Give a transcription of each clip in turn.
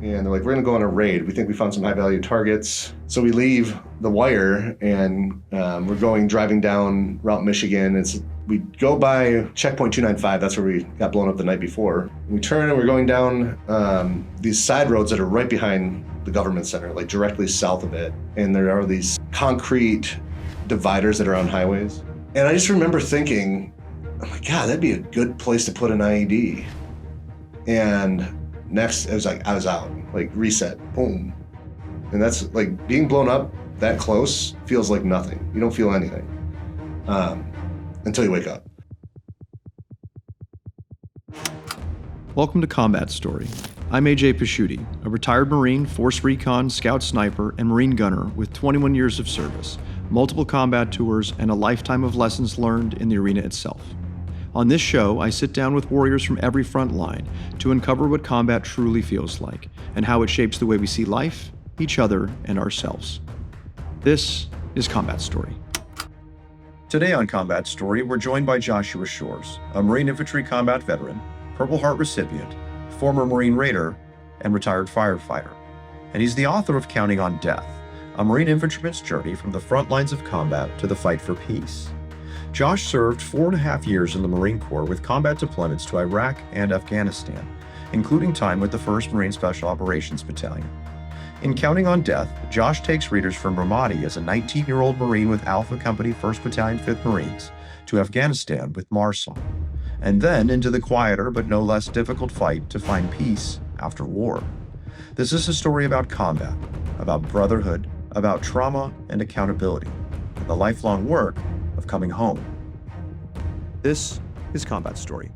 and they're like, we're gonna go on a raid. We think we found some high value targets. So we leave the wire and we're driving down Route Michigan. We go by checkpoint 295. That's where we got blown up the night before. We turn and we're going down these side roads that are right behind the government center, like directly south of it. And there are these concrete dividers that are on highways. And I just remember thinking, oh my God, that'd be a good place to put an IED. And next, it was like, I was out, like reset, boom. And that's like being blown up that close feels like nothing. You don't feel anything until you wake up. Welcome to Combat Story. I'm AJ Pasciuti, a retired Marine, Force Recon, Scout Sniper, and Marine Gunner with 21 years of service, multiple combat tours, and a lifetime of lessons learned in the arena itself. On this show, I sit down with warriors from every front line to uncover what combat truly feels like and how it shapes the way we see life, each other, and ourselves. This is Combat Story. Today on Combat Story, we're joined by Joshua Shores, a Marine Infantry combat veteran, Purple Heart recipient, former Marine Raider, and retired firefighter. And he's the author of Counting on Death, a Marine infantryman's journey from the front lines of combat to the fight for peace. Josh served 4.5 years in the Marine Corps with combat deployments to Iraq and Afghanistan, including time with the 1st Marine Special Operations Battalion. In Counting on Death, Josh takes readers from Ramadi as a 19-year-old Marine with Alpha Company 1st Battalion 5th Marines to Afghanistan with Mosque, and then into the quieter but no less difficult fight to find peace after war. This is a story about combat, about brotherhood, about trauma and accountability, and the lifelong work of coming home. This is Combat Story.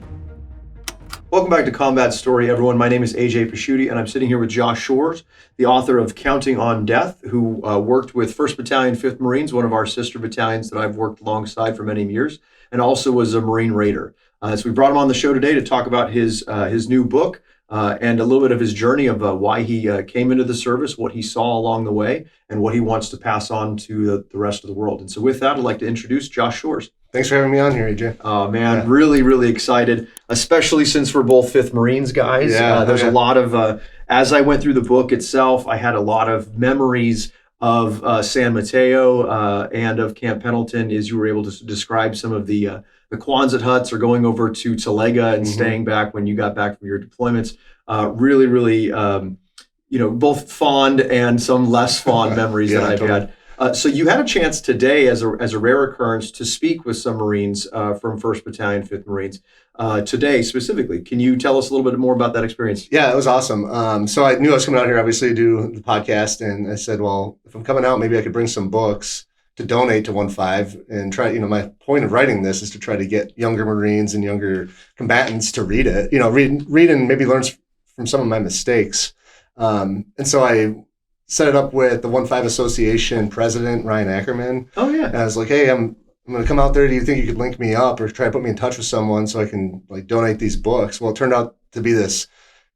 Welcome back to Combat Story, everyone. My name is AJ Pasciuti, and I'm sitting here with Josh Shores, the author of Counting on Death, who worked with 1st Battalion 5th Marines, one of our sister battalions that I've worked alongside for many years, and also was a Marine Raider. So we brought him on the show today to talk about his new book and a little bit of his journey of why he came into the service, what he saw along the way, and what he wants to pass on to the rest of the world. And so with that, I'd like to introduce Josh Shores. Thanks for having me on here, AJ. Oh, man, yeah. Really, really excited, especially since we're both 5th Marines guys. There's a lot of, as I went through the book itself, I had a lot of memories of San Mateo and of Camp Pendleton as you were able to describe some of the Quonset huts or going over to Talega and staying back when you got back from your deployments. Really, both fond and some less fond memories that I've had. So you had a chance today, as a rare occurrence, to speak with some Marines from 1st Battalion, 5th Marines. Today, specifically, can you tell us a little bit more about that experience? Yeah, it was awesome. So I knew I was coming out here, obviously, to do the podcast, and I said, well, if I'm coming out, maybe I could bring some books to donate to 1-5 and try, my point of writing this is to try to get younger Marines and younger combatants to read it, read and maybe learn from some of my mistakes. And so I set it up with the 1-5 Association president, Ryan Ackerman. Oh, yeah. And I was like, hey, I'm going to come out there. Do you think you could link me up or try to put me in touch with someone so I can donate these books? Well, it turned out to be this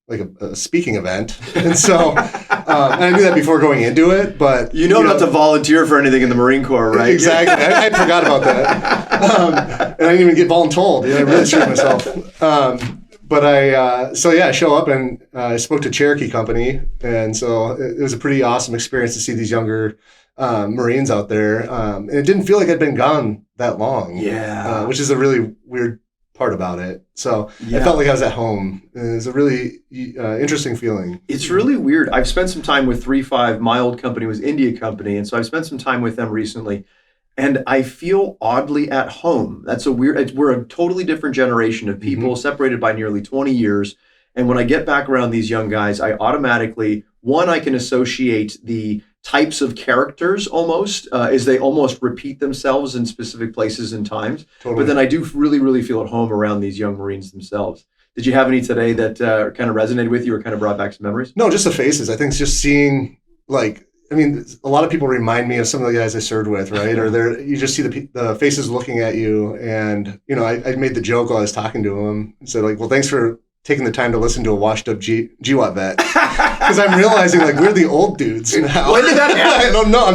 a speaking event. And so and I knew that before going into it, but not to volunteer for anything in the Marine Corps, right? Exactly. I forgot about that. And I didn't even get voluntold. I really screwed myself. But I show up and I spoke to Cherokee Company. And so it was a pretty awesome experience to see these younger Marines out there. And it didn't feel like I'd been gone that long. Yeah. Which is a really weird part about it. So I felt like I was at home. It was a really interesting feeling. It's really weird. I've spent some time with 3-5. My old company was India Company. And so I've spent some time with them recently. And I feel oddly at home. We're a totally different generation of people separated by nearly 20 years. And when I get back around these young guys, I automatically, I can associate the types of characters almost, as they almost repeat themselves in specific places and times. Totally. But then I do really, really feel at home around these young Marines themselves. Did you have any today that kind of resonated with you or kind of brought back some memories? No, just the faces. I think it's just seeing, a lot of people remind me of some of the guys I served with, right? Or you just see the faces looking at you. And, I made the joke while I was talking to them and said, well, thanks for taking the time to listen to a washed-up GWAT vet. Because I'm realizing, we're the old dudes now. When did that happen? I don't know.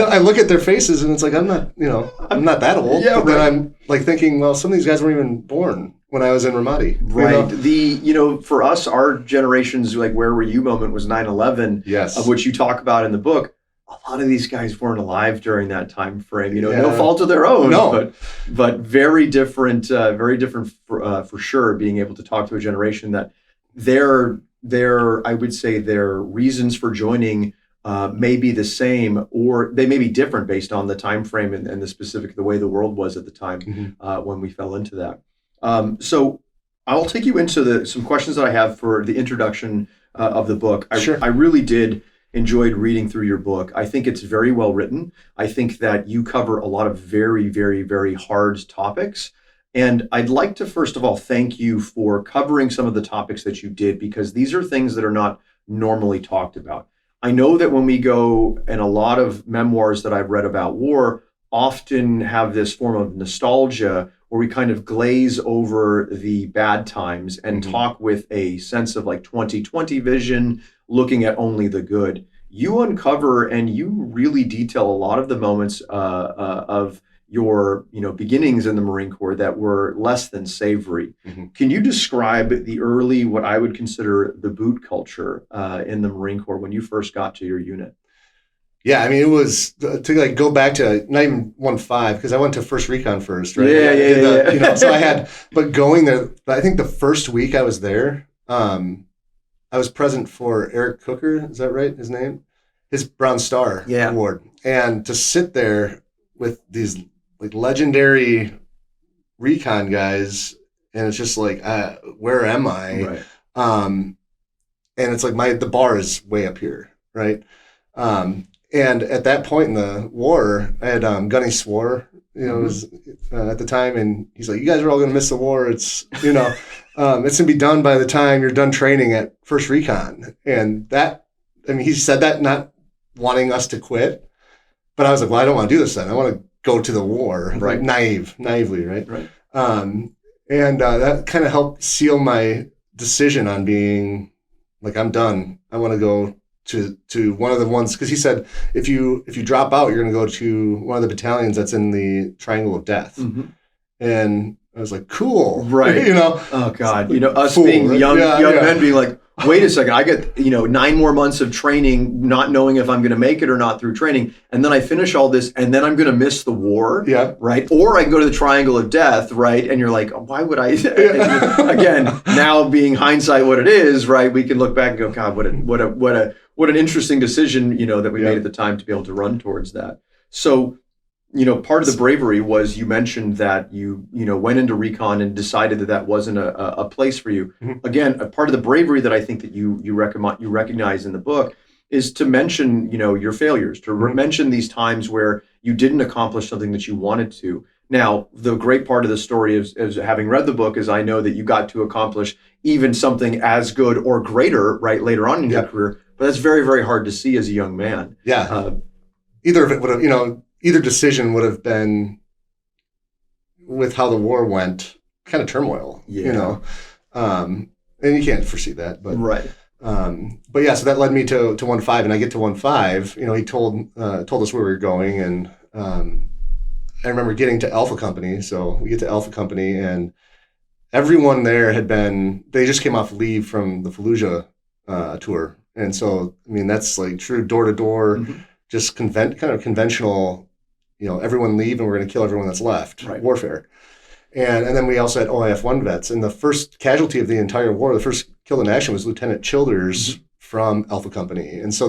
I look at their faces and it's I'm not that old. Yeah, but then I'm thinking, well, some of these guys weren't even born. when I was in Ramadi. Right. For us, our generation's like where were you moment was 9/11, Yes. of which you talk about in the book. A lot of these guys weren't alive during that time frame, no fault of their own, No. but very different for sure, being able to talk to a generation that I would say their reasons for joining may be the same, or they may be different based on the time frame and the way the world was at the time when we fell into that. So I'll take you into some questions that I have for the introduction of the book. Sure. I really did enjoyed reading through your book. I think it's very well written. I think that you cover a lot of very, very, very hard topics. And I'd like to, first of all, thank you for covering some of the topics that you did, because these are things that are not normally talked about. I know that when we go, and a lot of memoirs that I've read about war often have this form of nostalgia where we kind of glaze over the bad times and talk with a sense of like 2020 vision, looking at only the good. You uncover and you really detail a lot of the moments of your beginnings in the Marine Corps that were less than savory. Can you describe the early, what I would consider the boot culture in the Marine Corps when you first got to your unit? Yeah, I mean, it was to like go back to not even 1-5, because I went to First Recon first, right? Yeah. So I had, but going there, I think the first week I was there, I was present for Eric Cooker, is that right, his name? His Brown Star Award. And to sit there with these like legendary recon guys, and it's just like, where am I? Right. And it's like the bar is way up here, right? And at that point in the war, I had Gunny Swore, was at the time, and he's like, "You guys are all going to miss the war. It's it's going to be done by the time you're done training at First Recon." And that, I mean, he said that not wanting us to quit, but I was like, "Well, I don't want to do this then. I want to go to the war." Right. Like naively, right? Right. And that kind of helped seal my decision on being like, I'm done. I want to go to one of the ones, because he said if you drop out, you're going to go to one of the battalions that's in the Triangle of Death. And I was like, cool, right? Oh God, us cool, being right? young men being like, wait a second, I get 9 more months of training, not knowing if I'm going to make it or not through training, and then I finish all this, and then I'm going to miss the war, right? Or I can go to the Triangle of Death, right? And you're like, why would I? Again, now being hindsight, what it is, right? We can look back and go, God, what an interesting decision, that we made at the time to be able to run towards that. So, part of the bravery was, you mentioned that you went into recon and decided that wasn't a place for you. Again, a part of the bravery that I think that you recognize in the book is to mention, your failures, to mention these times where you didn't accomplish something that you wanted to. Now, the great part of the story is having read the book, is I know that you got to accomplish even something as good or greater, right, later on in your career. But that's very, very hard to see as a young man. Yeah. Either of it would have, either decision would have been, with how the war went, kind of turmoil, and you can't foresee that, but right. But yeah, so that led me to 1-5, and I get to 1-5. He told us where we were going, and I remember getting to Alpha Company. So we get to Alpha Company, and everyone there they just came off leave from the Fallujah tour. And so, I mean, that's like true door to door, just kind of conventional, everyone leave and we're going to kill everyone that's left, warfare. And then we also had OIF-1 vets. And the first casualty of the entire war, the first killed in action, was Lieutenant Childers from Alpha Company. And so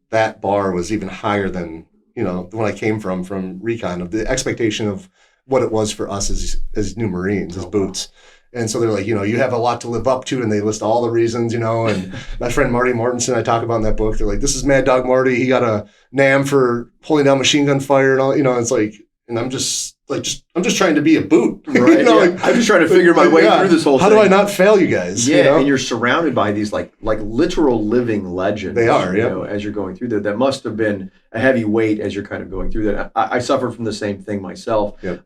that bar was even higher than, the one I came from Recon, of the expectation of what it was for us as new Marines, as boots. Wow. And so they're like, you have a lot to live up to, and they list all the reasons, and my friend Marty Mortensen, I talk about in that book, they're like, this is Mad Dog Marty, he got a NAM for pulling down machine gun fire and all, it's like, and I'm just trying to be a boot. Right. I'm just trying to figure my way through this whole thing. How do I not fail you guys? Yeah, and you're surrounded by these like literal living legends. They are, as you're going through that. That must have been a heavy weight as you're kind of going through that. I suffer from the same thing myself. Yep.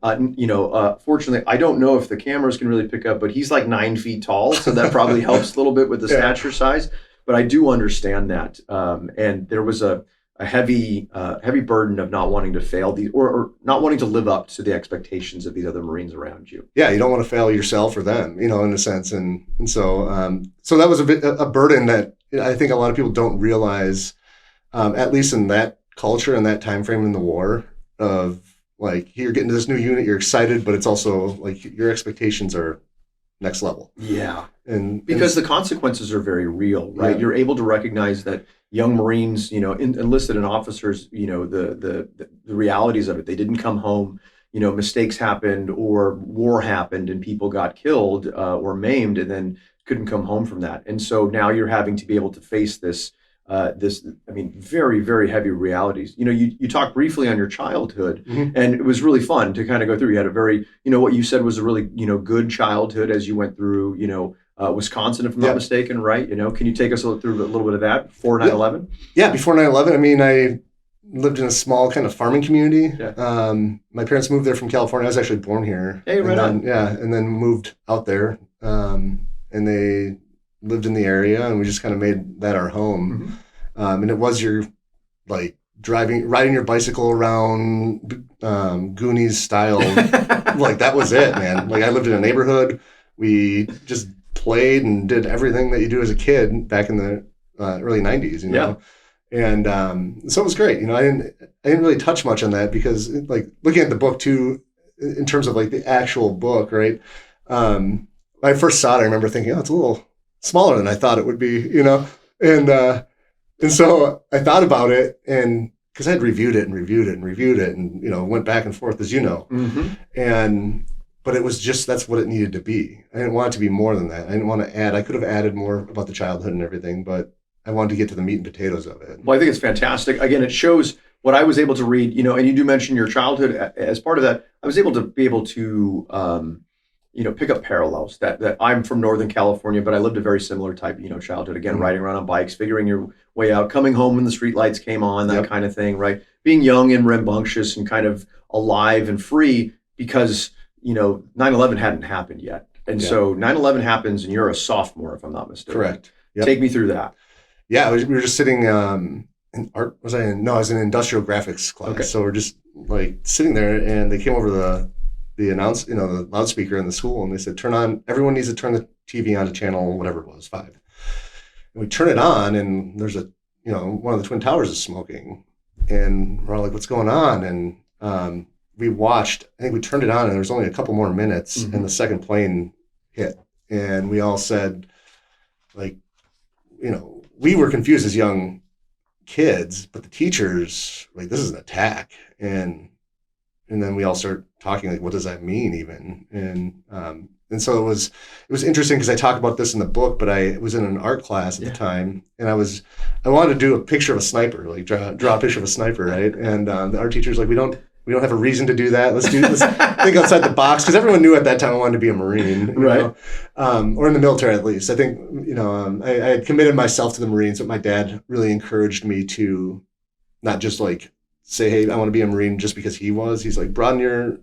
Fortunately, I don't know if the cameras can really pick up, but he's like 9 feet tall, so that probably helps a little bit with the stature size. But I do understand that. And there was a a heavy burden of not wanting to fail these, or not wanting to live up to the expectations of these other Marines around you. Yeah, you don't want to fail yourself or them, in a sense, and so so that was a burden that I think a lot of people don't realize, at least in that culture and that time frame in the war, of like you're getting to this new unit, you're excited, but it's also like your expectations are next level. Yeah, and because the consequences are very real, right? Yeah. You're able to recognize that young Marines, enlisted and officers, the realities of it. They didn't come home, mistakes happened or war happened and people got killed or maimed, and then couldn't come home from that. And so now you're having to be able to face this very, very heavy realities. You talked briefly on your childhood, and it was really fun to kind of go through. You had a very, what you said was a really, good childhood as you went through, Wisconsin, if I'm not mistaken, right? Can you take us through a little bit of that before 9/11? Yeah, before 9/11, I lived in a small kind of farming community. Yeah. My parents moved there from California. I was actually born here. Hey, right on. Yeah, and then moved out there, and they lived in the area, and we just kind of made that our home. And it was your like riding your bicycle around Goonies style. Like that was it, man. Like I lived in a neighborhood. We just played and did everything that you do as a kid back in the early 90s, And so it was great. I didn't really touch much on that because like looking at the book too, in terms of like the actual book, right? When I first saw it, I remember thinking, oh, it's a little smaller than I thought it would be, and so I thought about it, and because I had reviewed it and went back and forth, as you know. But it was just, that's what it needed to be. I didn't want it to be more than that. I didn't want to add, I could have added more about the childhood and everything, but I wanted to get to the meat and potatoes of it. Well, I think it's fantastic. Again, it shows what I was able to read, and you do mention your childhood as part of that. I was able to pick up parallels that I'm from Northern California, but I lived a very similar type, childhood. Again, riding around on bikes, figuring your way out, coming home when the street lights came on, that kind of thing, right? Being young and rambunctious and kind of alive and free because, 9/11 hadn't happened yet. And so 9/11 happens and you're a sophomore, if I'm not mistaken. Correct. Yep. Take me through that. Yeah, we were just sitting in art. I was in industrial graphics class. Okay. So we're just like sitting there, and they came over the the loudspeaker in the school, and they said, everyone needs to turn the TV on to channel whatever it was, 5. And we turn it on, and there's one of the Twin Towers is smoking, and we're all like, what's going on? And we watched, I think we turned it on, and there was only a couple more minutes, and the second plane hit, and we all said, like, we were confused as young kids, but the teachers, like, this is an attack, and then we all start talking, like, what does that mean even? And so it was interesting because I talk about this in the book, but I was in an art class at the time, and I wanted to do a picture of a sniper, like draw a picture of a sniper, right? And the art teacher's like, we don't have a reason to do that. Let's think outside the box, because everyone knew at that time I wanted to be a Marine, right? Or in the military at least. I think I had committed myself to the Marines, but my dad really encouraged me to not just like say, hey, I want to be a Marine just because he was. He's like, broaden your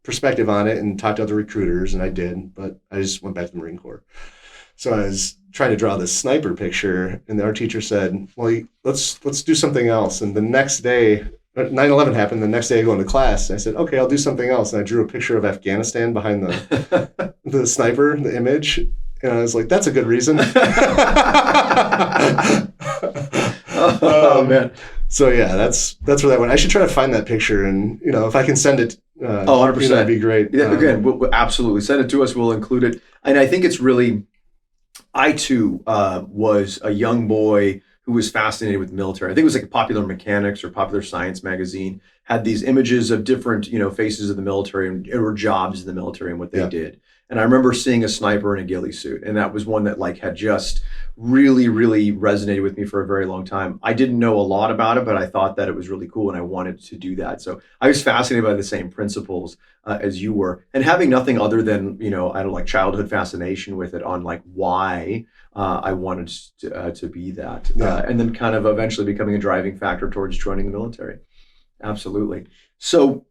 perspective on it and talk to other recruiters, and I did, but I just went back to the Marine Corps. So I was trying to draw this sniper picture, and our teacher said, well, let's do something else. And the next day, 9/11 happened. The next day I go into class, and I said, okay, I'll do something else. And I drew a picture of Afghanistan behind the sniper, the image. And I was like, that's a good reason. Oh, man. So yeah, that's where that went. I should try to find that picture, and if I can send it, 100%, that'd be great. Yeah, again, we'll absolutely send it to us. We'll include it. And I think it's really, I too was a young boy who was fascinated with the military. I think it was like Popular Mechanics or Popular Science magazine had these images of different, faces of the military or jobs in the military and what they did. And I remember seeing a sniper in a ghillie suit, and that was one that like had just really, really resonated with me for a very long time. I didn't know a lot about it, but I thought that it was really cool, and I wanted to do that. So I was fascinated by the same principles as you were, and having nothing other than I don't like childhood fascination with it on like why I wanted to be that, and then kind of eventually becoming a driving factor towards joining the military. Absolutely. So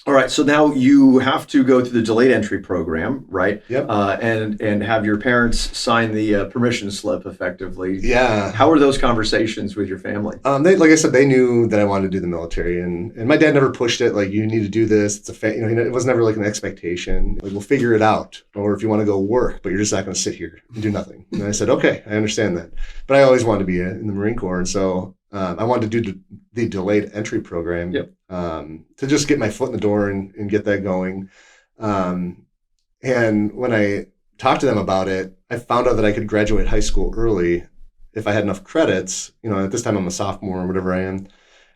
All right, so now you have to go through the delayed entry program, right? Yep. And have your parents sign the permission slip, effectively. Yeah. How were those conversations with your family? They, like I said, they knew that I wanted to do the military, and my dad never pushed it. Like, you need to do this. It's it was never like an expectation. Like, we'll figure it out, or if you want to go work, but you're just not going to sit here and do nothing. And I said, okay, I understand that. But I always wanted to be in the Marine Corps, and so I wanted to do the delayed entry program. Yep. To just get my foot in the door and get that going. And when I talked to them about it, I found out that I could graduate high school early if I had enough credits. At this time I'm a sophomore or whatever I am.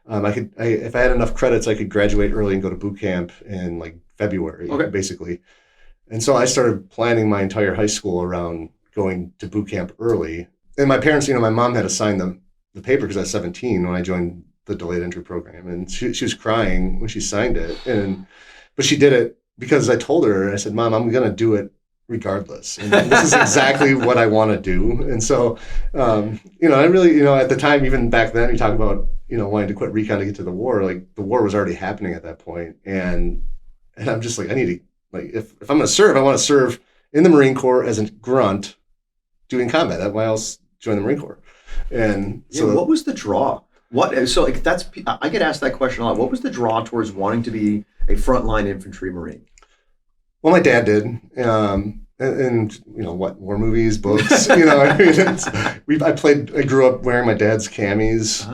If I had enough credits, I could graduate early and go to boot camp in like February, basically. And so I started planning my entire high school around going to boot camp early. And my parents, my mom had to sign the paper because I was 17 when I joined the delayed entry program, and she was crying when she signed it, but she did it because I told her. I said, Mom, I'm going to do it regardless, and this is exactly what I want to do. And so I really, at the time, even back then, you talk about wanting to quit recon to get to the war. Like, the war was already happening at that point, and I'm just like, I need to, like, if I'm going to serve, I want to serve in the Marine Corps as a grunt doing combat. That's why I else join the Marine Corps. And so, what was the draw? I get asked that question a lot. What was the draw towards wanting to be a frontline infantry Marine? Well, my dad did, and war movies, books. I grew up wearing my dad's camis.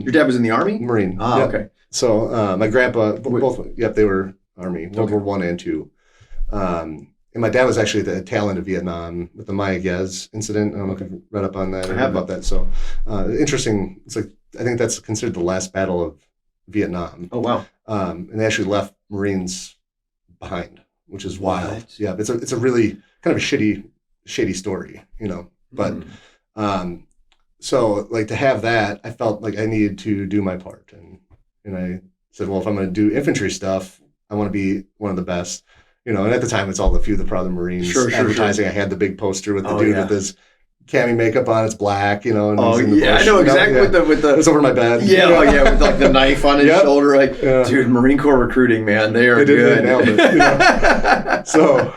Your dad was in the Army? Marine. Yep. Okay. So my grandpa, both, they were Army, World War I and II. And my dad was actually at the tail end of Vietnam with the Maya Gez incident. I don't know if you've read up on that or heard about that. So interesting. It's like, I think that's considered the last battle of Vietnam. Oh, wow. And they actually left Marines behind, which is wild. What? Yeah, it's a really kind of a shady story, But so, like, to have that, I felt like I needed to do my part. And I said, well, if I'm going to do infantry stuff, I want to be one of the best. And at the time, it's all the Few, the Proud, the Marines advertising. Sure. I had the big poster with the dude with his cami makeup on. It's black, And he's in the bush, I know exactly with the. It's over my bed. Yeah, with like the knife on his shoulder. Like, dude, Marine Corps recruiting, man, they are good. They nailed it. So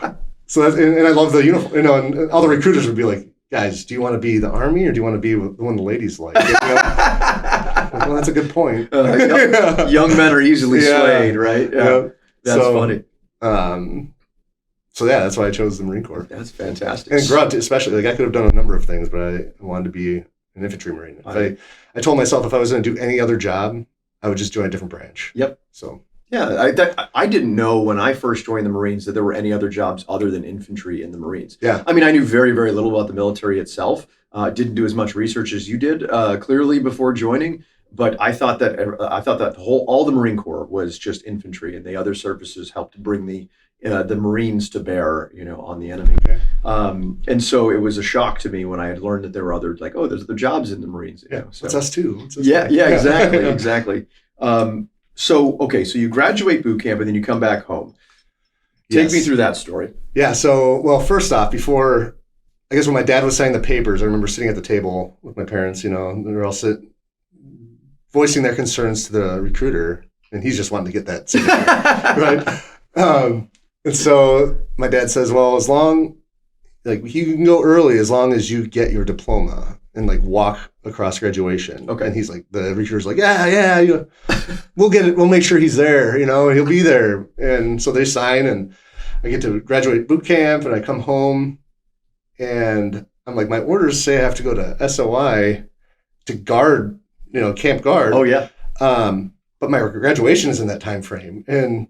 that's, and I love the uniform. And all the recruiters would be like, guys, do you want to be the Army or do you want to be the one the ladies like? Well, that's a good point. Young men are easily swayed, right? Yeah. That's funny. So that's why I chose the Marine Corps. That's fantastic. And grunt, especially, like, I could have done a number of things, but I wanted to be an infantry Marine. I told myself if I was going to do any other job, I would just join a different branch. Yep. So I didn't know when I first joined the Marines that there were any other jobs other than infantry in the Marines. Yeah. I mean, I knew very, very little about the military itself. Didn't do as much research as you did, clearly, before joining. But I thought that all the Marine Corps was just infantry, and the other services helped bring the Marines to bear, on the enemy. Okay. And so it was a shock to me when I had learned that there were other, like, there's other jobs in the Marines. So. It's us too. Exactly. So you graduate boot camp and then you come back home. Take me through that story. Yeah. So, well, first off, before, I guess when my dad was signing the papers, I remember sitting at the table with my parents, and they're all voicing their concerns to the recruiter, and he's just wanting to get that signature, right? And so my dad says, well, as long, like, you can go early as long as you get your diploma and, like, walk across graduation. Okay. And he's like, the recruiter's like, yeah, we'll get it. We'll make sure he's there, he'll be there. And so they sign, and I get to graduate boot camp, and I come home, and I'm like, my orders say I have to go to SOI to guard, camp guard. Oh, yeah. But my graduation is in that time frame. And,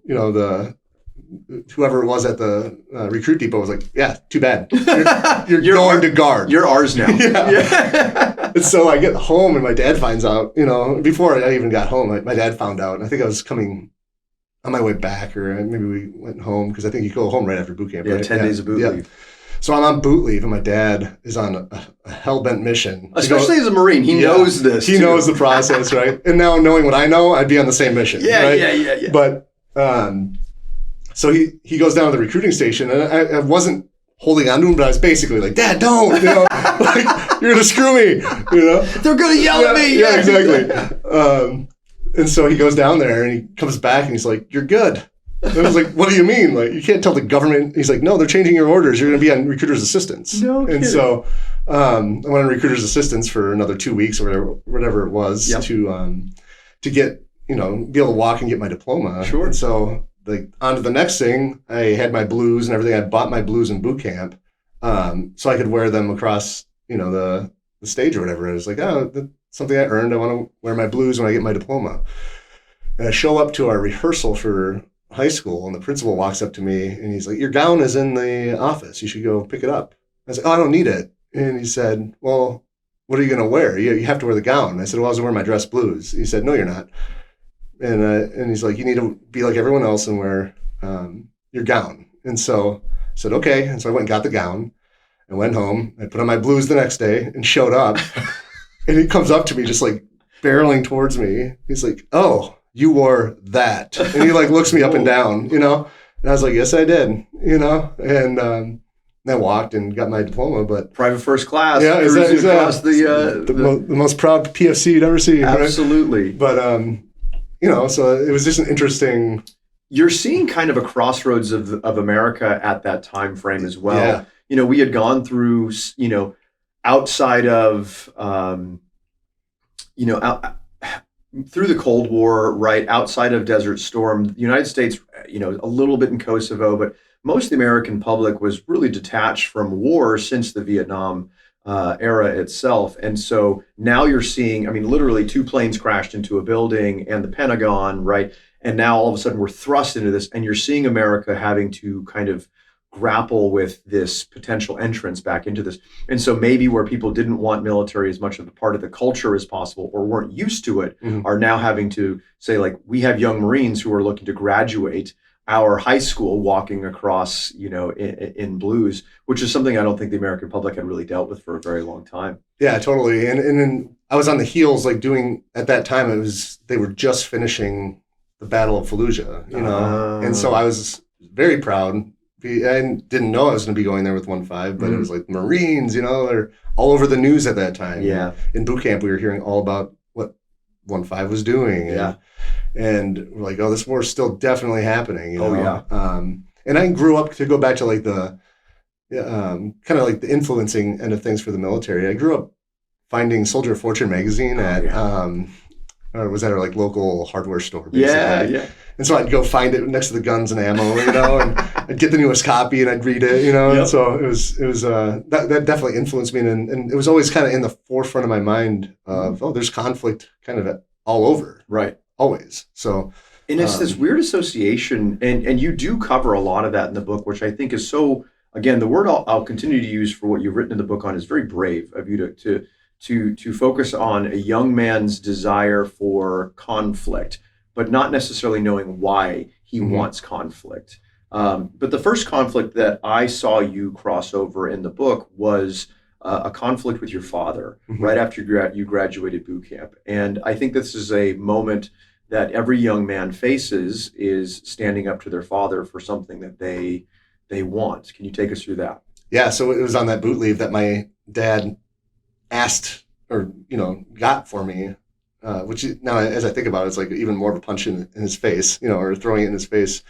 whoever it was at the recruit depot was like, yeah, too bad. You're going to guard. You're ours now. Yeah. And so I get home, and my dad finds out, before I even got home, my dad found out. And I think I was coming on my way back, or maybe we went home, because I think you go home right after boot camp, right? 10 days of boot leave. So I'm on boot leave, and my dad is on a hell-bent mission. Especially as a Marine, he knows this. He knows the process, right? And now, knowing what I know, I'd be on the same mission. Yeah. But so he goes down to the recruiting station, and I wasn't holding on to him, but I was basically like, Dad, don't, like, you're gonna screw me, They're gonna yell at me. Yeah, exactly. And so he goes down there and he comes back and he's like, "You're good." And I was like, "What do you mean? Like, you can't tell the government." He's like, "No, they're changing your orders. You're going to be on recruiter's assistance." No kidding. And so I went on recruiter's assistance for another 2 weeks or whatever it was to get, be able to walk and get my diploma. Sure. And so like on to the next thing, I had my blues and everything. I bought my blues in boot camp so I could wear them across, the stage or whatever. I was like, oh, that's something I earned. I want to wear my blues when I get my diploma. And I show up to our rehearsal for high school, and the principal walks up to me, and he's like, "Your gown is in the office. You should go pick it up." I was like, "Oh, I don't need it." And he said, "Well, what are you going to wear? You have to wear the gown." I said, "Well, I was going to wear my dress blues." He said, "No, you're not." And he's like, "You need to be like everyone else and wear your gown." And so I said, "Okay." And so I went and got the gown. I went home. I put on my blues the next day and showed up. And he comes up to me just like barreling towards me. He's like, "Oh, you wore that." And he like looks me up and down, And I was like, "Yes, I did," And I walked and got my diploma. But private first class. Yeah, is that the most proud PFC you'd ever see? Absolutely. Right? But so it was just an interesting. You're seeing kind of a crossroads of America at that time frame as well. Yeah. We had gone through, outside of, through the Cold War, right, outside of Desert Storm, the United States, a little bit in Kosovo, but most of the American public was really detached from war since the Vietnam era itself. And so now you're seeing, literally 2 planes crashed into a building and the Pentagon, right? And now all of a sudden we're thrust into this, and you're seeing America having to kind of grapple with this potential entrance back into this. And so maybe where people didn't want military as much of a part of the culture as possible or weren't used to it, are now having to say, like, we have young Marines who are looking to graduate our high school walking across, in blues, which is something I don't think the American public had really dealt with for a very long time. Yeah, totally. And then I was on the heels, like doing, at that time, they were just finishing the Battle of Fallujah, and so I was very proud. I didn't know I was going to be going there with 1-5, but it was like Marines, they're all over the news at that time. Yeah. In boot camp, we were hearing all about what 1-5 was doing. And we're like, oh, this war is still definitely happening. And I grew up, to go back to like the kind of like the influencing end of things for the military. I grew up finding Soldier of Fortune magazine or was at our like local hardware store, basically. Yeah. And so I'd go find it next to the guns and ammo, and I'd get the newest copy and I'd read it, And so it was that definitely influenced me, and it was always kind of in the forefront of my mind of there's conflict kind of all over, right? Always. So, and it's this weird association, and you do cover a lot of that in the book, which I think is so. Again, the word I'll continue to use for what you've written in the book on is very brave of you to focus on a young man's desire for conflict, but not necessarily knowing why he wants conflict. But the first conflict that I saw you cross over in the book was a conflict with your father right after you graduated boot camp. And I think this is a moment that every young man faces, is standing up to their father for something that they want. Can you take us through that? Yeah, so it was on that boot leave that my dad asked or got for me, which now as I think about it, it's like even more of a punch in his face, or throwing it in his face.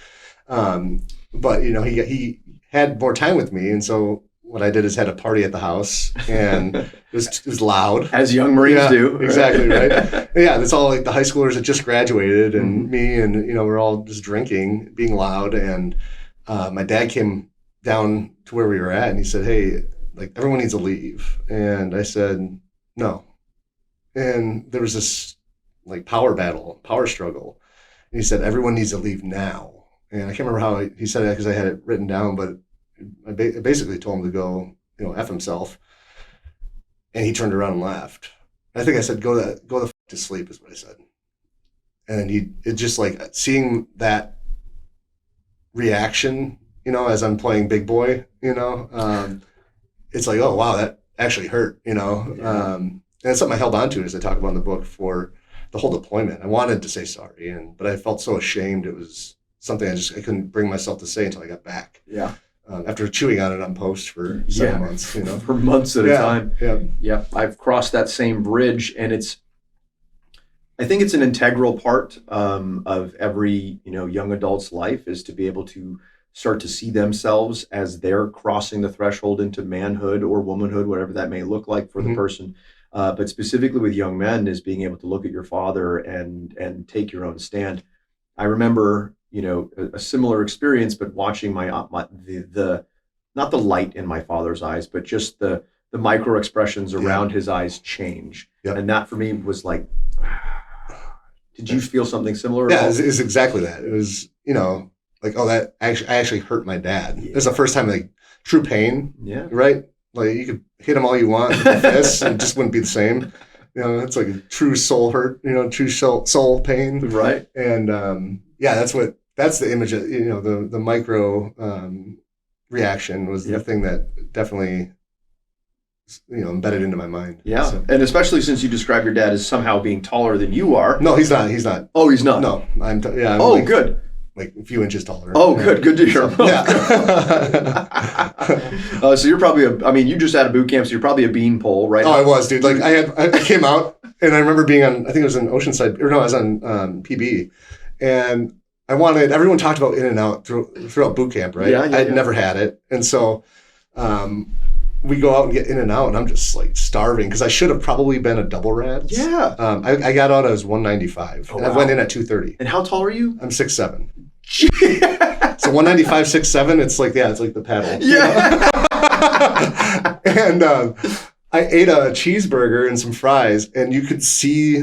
But he had more time with me, and so what I did is had a party at the house, and it was loud, as young Marines do. Right? Exactly, right. Yeah, it's all like the high schoolers that just graduated, and me, and we're all just drinking, being loud, and my dad came down to where we were at, and he said, "Hey, like everyone needs to leave," and I said, "No," and there was this like power struggle, and he said, "Everyone needs to leave now." And I can't remember how he said it because I had it written down, but I basically told him to go, F himself. And he turned around and laughed. I think I said, go to sleep is what I said. And it just like seeing that reaction, as I'm playing big boy, it's like, oh, wow, that actually hurt, and it's something I held on to as I talk about in the book for the whole deployment. I wanted to say sorry, but I felt so ashamed. It was something I couldn't bring myself to say until I got back. Yeah. After chewing on it on post for 7 months, for months at a time. Yeah. I've crossed that same bridge, and I think it's an integral part of every young adult's life, is to be able to start to see themselves as they're crossing the threshold into manhood or womanhood, whatever that may look like for the person. But specifically with young men, is being able to look at your father and take your own stand. I remember a similar experience, but watching the not the light in my father's eyes, but just the micro expressions around his eyes change. Yep. And that for me was like, did you feel something similar? Yeah, it's exactly that. It was, like, oh, that I actually hurt my dad. It was the first time, like, true pain. Yeah. Right? Like, you could hit him all you want with a fist, and it just wouldn't be the same. It's like a true soul hurt, true soul pain. Right. And that's the image of, the micro reaction was the thing that definitely, embedded into my mind. Yeah. So. And especially since you describe your dad as somehow being taller than you are. No, he's not. Oh, he's not. No, I'm like, good. Like a few inches taller. Oh, good to hear. So, yeah. So you're probably you just had a boot camp, so you're probably a beanpole, right? Oh, I was, dude. Like I came out, and I remember being on, I think it was in Oceanside, I was on PB, and everyone talked about In-N-Out throughout boot camp, right? Yeah, I'd never had it. And so we go out and get In-N-Out, and I'm just like starving because I should have probably been a double rad. Yeah. I got out, I was 195, and I went in at 230. And how tall are you? I'm 6'7". So 195, 6'7", it's like the paddle. Yeah. And I ate a cheeseburger and some fries, and you could see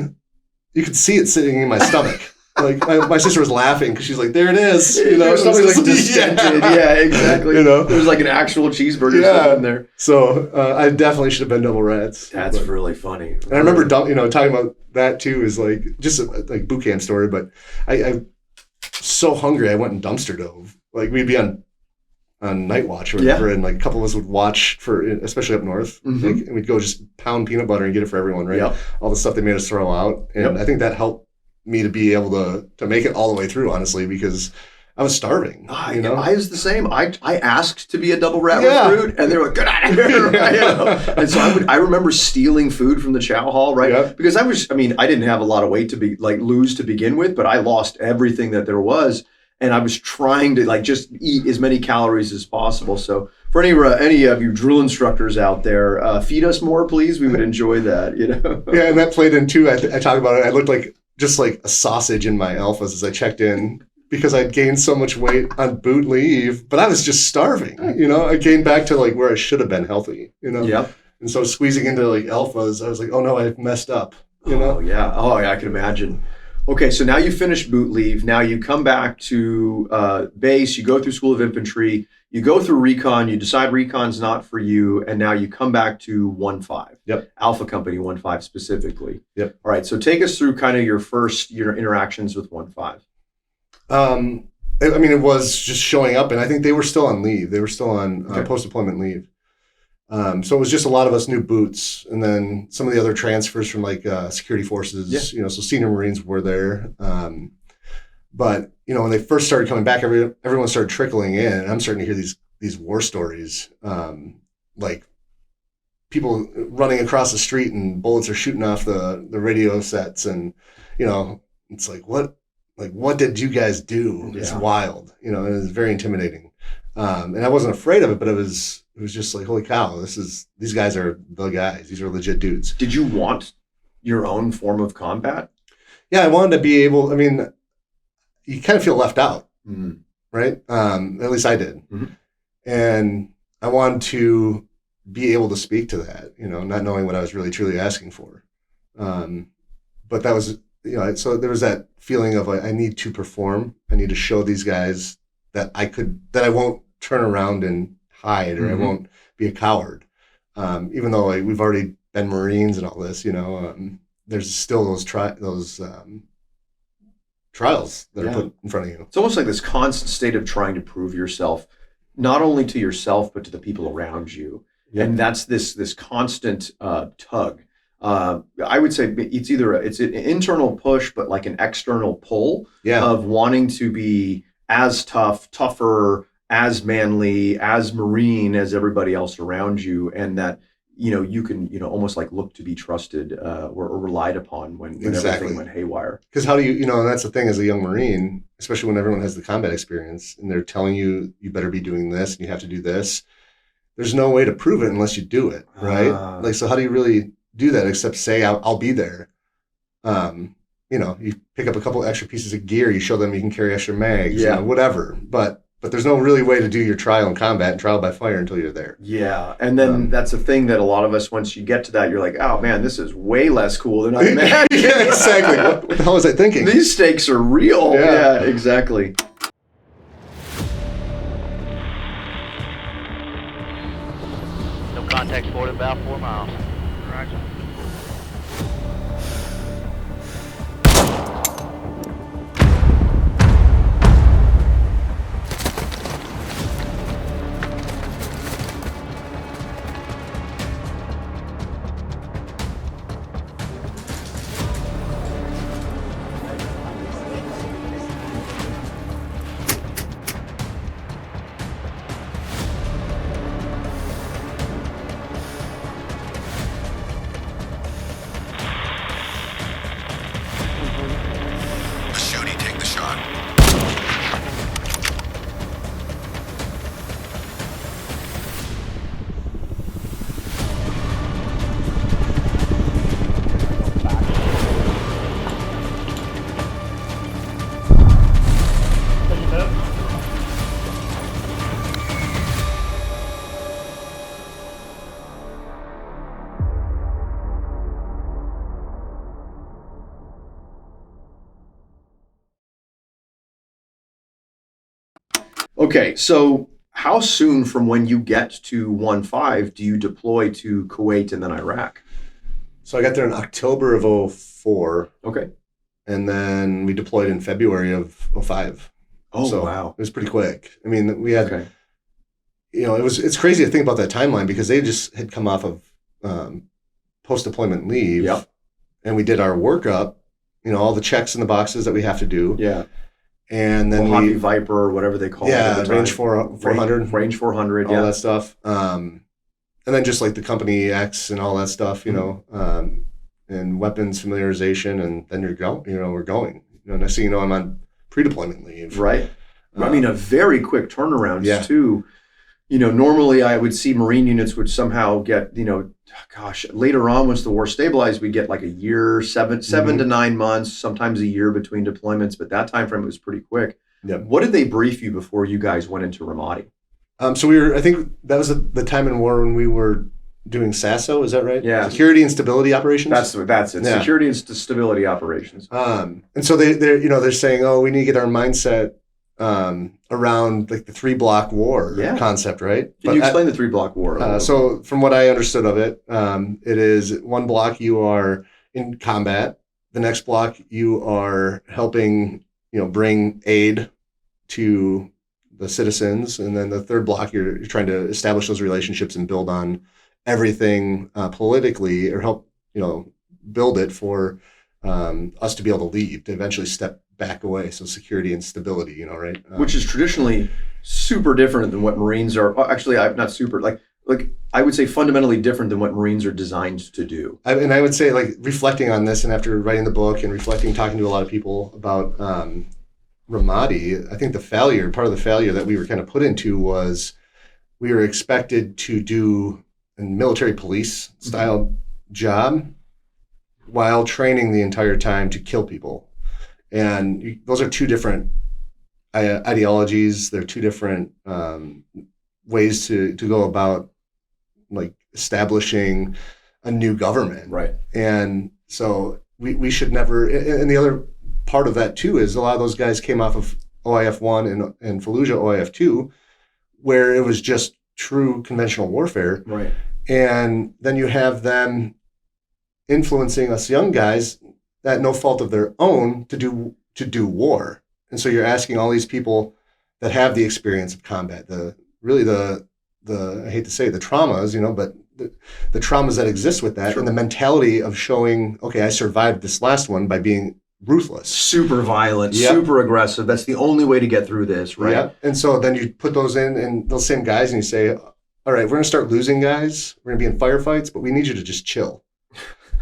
it sitting in my stomach. Like my sister was laughing because she's like, "There it is." Something like distended. Yeah, exactly. There's like an actual cheeseburger sitting there. So I definitely should have been double rats. That's really funny. And I remember, talking about that too, is like just like boot camp story. But I so hungry, I went and dumpster dove. Like we'd be on night watch or whatever, and like a couple of us would watch especially up north, and we'd go just pound peanut butter and get it for everyone, right? Yep. All the stuff they made us throw out, and I think that helped me to be able to make it all the way through, honestly, because I was starving. I was the same. I asked to be a double rat recruit, and they were like, "Get out of here!" And so I remember stealing food from the chow hall, right? Yep. Because I didn't have a lot of weight to lose to begin with, but I lost everything that there was, and I was trying to just eat as many calories as possible. So for any of you drill instructors out there, feed us more, please. We would enjoy that. Yeah, and that played in too. I talk about it. I looked like just like a sausage in my alphas as I checked in, because I'd gained so much weight on boot leave, but I was just starving, I gained back to like where I should have been healthy, Yep. And so squeezing into like alphas, I was like, oh no, I've messed up, Oh yeah, I can imagine. Okay, so now you finish boot leave. Now you come back to base, you go through School of Infantry, you go through recon, you decide recon's not for you, and now you come back to 1-5. Yep. Alpha Company 1-5 specifically. Yep. All right, so take us through kind of your first interactions with 1-5. It was just showing up, and I think they were still on leave. They were still on post-deployment leave. So it was just a lot of us new boots, and then some of the other transfers from like security forces, so senior Marines were there. But when they first started coming back, everyone started trickling in, and I'm starting to hear these war stories, like people running across the street and bullets are shooting off the radio sets, and it's like, what did you guys do? It's wild, and it was very intimidating. And I wasn't afraid of it, but it was just like, holy cow, these guys are the guys. These are legit dudes. Did you want your own form of combat? Yeah, I wanted to be able, you kind of feel left out, right? At least I did. Mm-hmm. And I wanted to be able to speak to that, not knowing what I was really truly asking for. But that was, so there was that feeling of I need to perform. I need to show these guys that I won't turn around and hide, or I won't be a coward. Even though we've already been Marines and all this, there's still those trials that are put in front of you. It's almost like this constant state of trying to prove yourself, not only to yourself, but to the people around you. Yep. And that's this constant tug. I would say it's an internal push, but like an external pull of wanting to be as tougher, as manly, as Marine as everybody else around you. And that you can, almost like look to be trusted or relied upon when Exactly. everything went haywire. Because how do and that's the thing as a young Marine, especially when everyone has the combat experience and they're telling you, you better be doing this and you have to do this. There's no way to prove it unless you do it, right? So how do you really do that except say, I'll be there? You pick up a couple extra pieces of gear, you show them you can carry extra mags, whatever. But there's no really way to do your trial in combat and trial by fire until you're there. Yeah, and then that's a thing that a lot of us, once you get to that, you're like, oh man, this is way less cool than I imagined. Yeah, exactly. What the hell was I thinking? These stakes are real. Yeah, exactly. No contact forward about 4 miles. Roger. Okay, so how soon from when you get to 1-5 do you deploy to Kuwait and then Iraq? So I got there in October of 04. Okay. And then we deployed in February of 05. Oh, so wow. It was pretty quick. I mean, we had, it's crazy to think about that timeline because they just had come off of post-deployment leave. Yep. And we did our workup, all the checks in the boxes that we have to do. Yeah. And then Mojave Viper or whatever they call it. Yeah, range 400. Range 400, all that stuff. And then just like the company X and all that stuff, and weapons familiarization, and then we're going. Next thing you know, I'm on pre-deployment leave. Right. I mean, a very quick turnaround too. Yeah. Normally I would see Marine units would somehow get, later on once the war stabilized, we'd get like a year, seven to 9 months, sometimes a year between deployments. But that time frame was pretty quick. Yep. What did they brief you before you guys went into Ramadi? So I think that was the time in war when we were doing SASO, is that right? Yeah. Security and stability operations. That's it. Yeah. Security and stability operations. And so they're saying, oh, we need to get our mindset around like the 3-block war concept, right? Can you explain the 3-block war? So from what I understood of it, it is 1 block you are in combat. The next block you are helping, bring aid to the citizens, and then the 3rd block you're trying to establish those relationships and build on everything politically, or help build it for us to be able to leave, to eventually step back away. So security and stability, right? Which is traditionally super different than what Marines are. Actually, not super. Like I would say fundamentally different than what Marines are designed to do. And I would say, like, reflecting on this, and after writing the book and talking to a lot of people about Ramadi, I think part of the failure that we were kind of put into was we were expected to do a military police style job while training the entire time to kill people. And those are 2 different ideologies. They're 2 different ways to go about like establishing a new government. Right. And so we should never, and the other part of that too is a lot of those guys came off of OIF 1 and Fallujah OIF 2, where it was just true conventional warfare. Right. And then you have them influencing us young guys at no fault of their own to do war. And so you're asking all these people that have the experience of combat, the I hate to say the traumas, but the traumas that exist with that, and the mentality of showing, okay, I survived this last one by being ruthless, super violent, super aggressive. That's the only way to get through this, right? Yeah. And so then you put those in, and those same guys, and you say, all right, we're going to start losing guys. We're going to be in firefights, but we need you to just chill.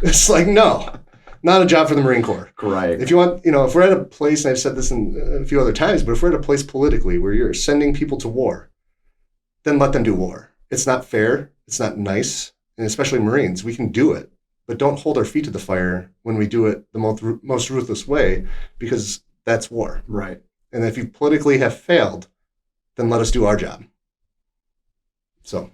It's like, no, not a job for the Marine Corps. Right. If you want, if we're at a place, and I've said this a few other times, but if we're at a place politically where you're sending people to war, then let them do war. It's not fair. It's not nice. And especially Marines, we can do it, but don't hold our feet to the fire when we do it the most ruthless way, because that's war. Right. And if you politically have failed, then let us do our job. So.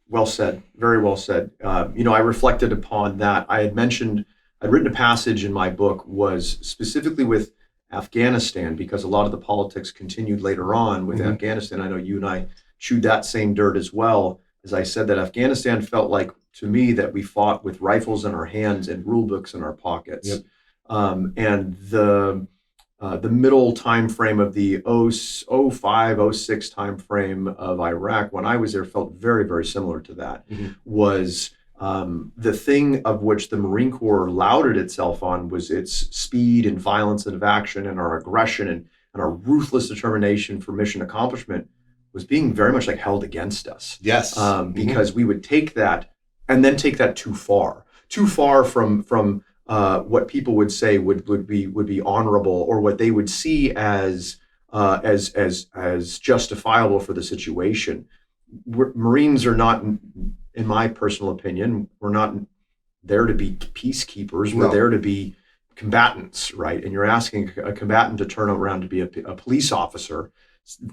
Well said. Very well said. I reflected upon that. I'd written a passage in my book was specifically with Afghanistan, because a lot of the politics continued later on with Afghanistan. I know you and I chewed that same dirt as well. As I said, that Afghanistan felt like, to me, that we fought with rifles in our hands and rule books in our pockets. Yep. And the middle time frame of the 05, 06 time frame of Iraq, when I was there, felt very, very similar to that. Was the thing of which the Marine Corps lauded itself on was its speed and violence of action and our aggression and our ruthless determination for mission accomplishment was being very much like held against us. Yes. Because we would take that and then take that too far from what people would say would be honorable, or what they would see as justifiable for the situation. Marines are not, in my personal opinion, we're not there to be peacekeepers. We're there to be combatants, right? And you're asking a combatant to turn around to be a police officer.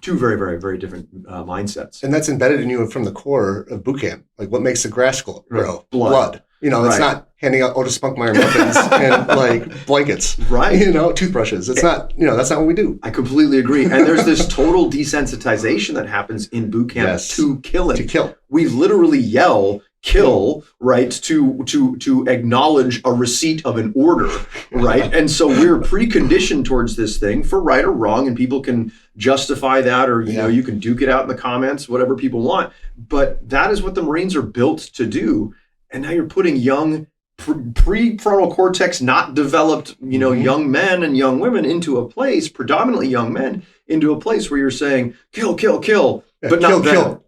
Two very, very, very different mindsets. And that's embedded in you from the core of boot camp. Like, what makes the grass grow? Right. Blood. It's not handing out Otis Spunkmeyer muffins and like blankets, right? Toothbrushes. It's not, that's not what we do. I completely agree. And there's this total desensitization that happens in boot camp to killing. To kill. We literally yell, kill, right? To acknowledge a receipt of an order, right? And so we're preconditioned towards this thing, for right or wrong, and people can justify that, or you can duke it out in the comments, whatever people want. But that is what the Marines are built to do. And now you're putting young, prefrontal cortex not developed, young men and young women into a place, predominantly young men, into a place where you're saying, kill, kill, kill, but not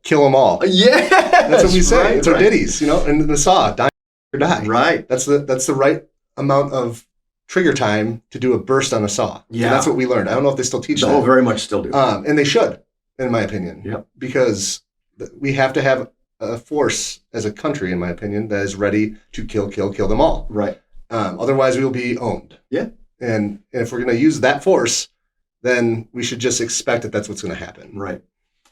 kill them all. Yeah, that's what we say. Right, it's our ditties, and the saw, die or die. Right. That's the right amount of trigger time to do a burst on a saw. Yeah, and that's what we learned. I don't know if they still teach that. Oh, very much still do. And they should, in my opinion. Yep. Because we have to have a force as a country, in my opinion, that is ready to kill them all. Right. Otherwise, we will be owned. Yeah. And if we're going to use that force, then we should just expect that that's what's going to happen. Right.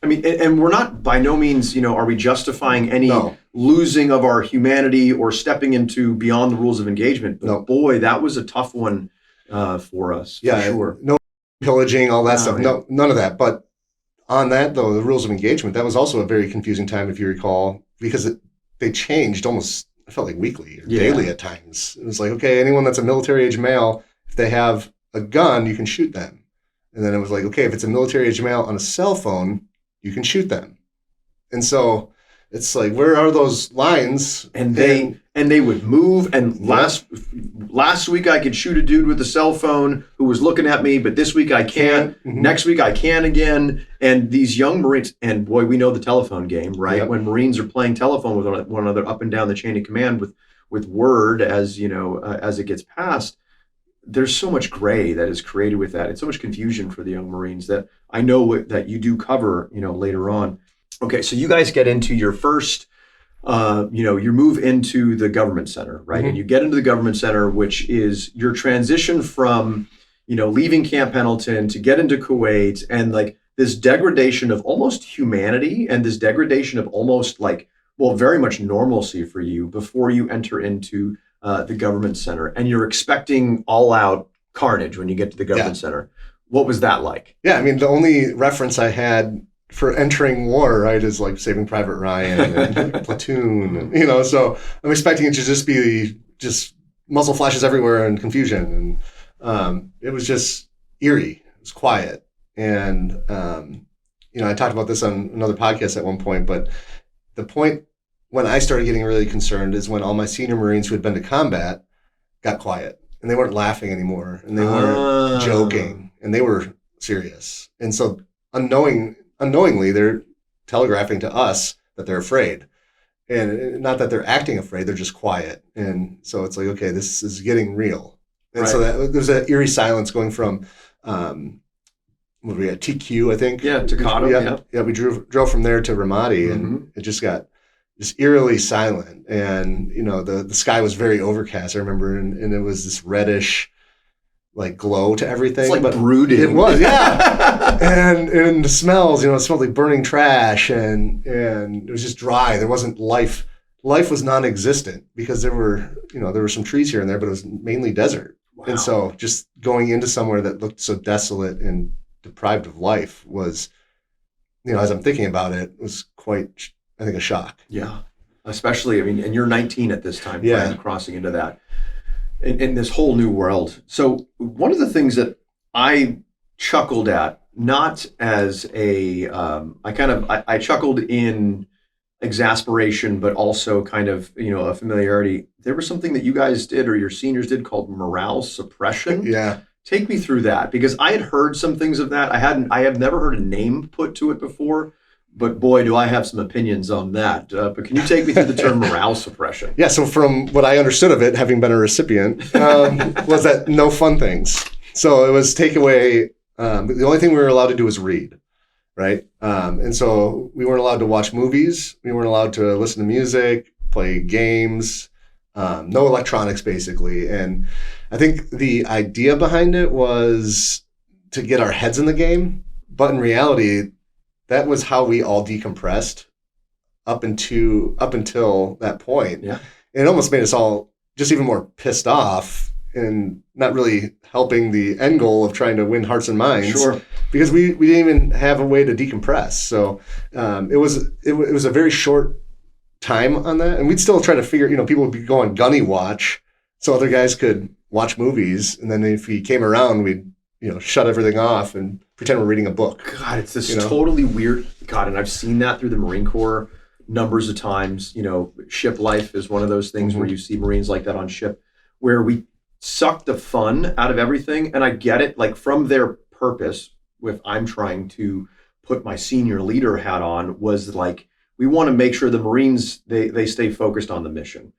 I mean, and we're not, by no means, are we justifying any losing of our humanity or stepping into beyond the rules of engagement? But boy, that was a tough one for us. Yeah, for sure. No pillaging, all that stuff. Yeah. No, none of that. But on that, though, the rules of engagement, that was also a very confusing time, if you recall, because they changed almost, I felt like weekly or daily at times. It was like, okay, anyone that's a military-age male, if they have a gun, you can shoot them. And then it was like, okay, if it's a military-age male on a cell phone, you can shoot them. And so it's like, where are those lines? And they would move. And last week I could shoot a dude with a cell phone who was looking at me, but this week I can't. Mm-hmm. Next week I can again. And these young Marines, and boy, we know the telephone game, right? Yep. When Marines are playing telephone with one another up and down the chain of command with word as it gets passed, there's so much gray that is created with that, and so much confusion for the young Marines that I know that you do cover, later on. Okay, so you guys get into your first, you move into the government center, right? Mm-hmm. And you get into the government center, which is your transition from, leaving Camp Pendleton to get into Kuwait, and like this degradation of almost humanity and this degradation of almost very much normalcy for you before you enter into the government center, and you're expecting all-out carnage when you get to the government center. What was that like? Yeah, I mean, the only reference I had for entering war, right, is like Saving Private Ryan and Platoon, and, so I'm expecting it to just be muzzle flashes everywhere and confusion, and it was just eerie. It was quiet, and I talked about this on another podcast at one point, but the point when I started getting really concerned is when all my senior Marines who had been to combat got quiet, and they weren't laughing anymore, and they weren't joking, and they were serious. And so unknowingly, they're telegraphing to us that they're afraid. And not that they're acting afraid, they're just quiet. And so it's like, okay, this is getting real. And so that there's that eerie silence going from, what were we at, TQ, I think? Yeah, Takata. Yeah, we drove from there to Ramadi, and it just got just eerily silent. And, you know, the sky was very overcast, I remember, and it was this reddish, like, glow to everything. It's like brooding. It was, yeah. and the smells, you know, it smelled like burning trash, and it was just dry. There wasn't life. Life was non-existent because there were some trees here and there, but it was mainly desert. Wow. And so just going into somewhere that looked so desolate and deprived of life was, you know, as I'm thinking about it, was quite, I think, a shock. Yeah. Especially, I mean, and you're 19 at this time, yeah, crossing into that in this whole new world. So one of the things that I chuckled at, not as a, I chuckled in exasperation, but also kind of, you know, a familiarity. There was something that you guys did, or your seniors did, called morale suppression. Yeah. Take me through that, because I had heard some things of that. I have never heard a name put to it before, but boy, do I have some opinions on that. But can you take me through the term morale suppression? Yeah. So from what I understood of it, having been a recipient, was that no fun things. So it was take away. The only thing we were allowed to do was read. Right. And so we weren't allowed to watch movies. We weren't allowed to listen to music, play games, no electronics, basically. And I think the idea behind it was to get our heads in the game. But in reality, that was how we all decompressed up until that point. Yeah. And it almost made us all just even more pissed off and not really helping the end goal of trying to win hearts and minds. Sure. Because we didn't even have a way to decompress. So it was a very short time on that. And we'd still try to figure, you know, people would be going gunny watch so other guys could watch movies. And then if he came around, we'd, you know, shut everything off and pretend we're reading a book. God, it's this totally weird. God, and I've seen that through the Marine Corps numbers of times. You know, ship life is one of those things where you see Marines like that on ship, where we suck the fun out of everything. And I get it, like, from their purpose, if I'm trying to put my senior leader hat on, was like, we want to make sure the Marines, they stay focused on the mission.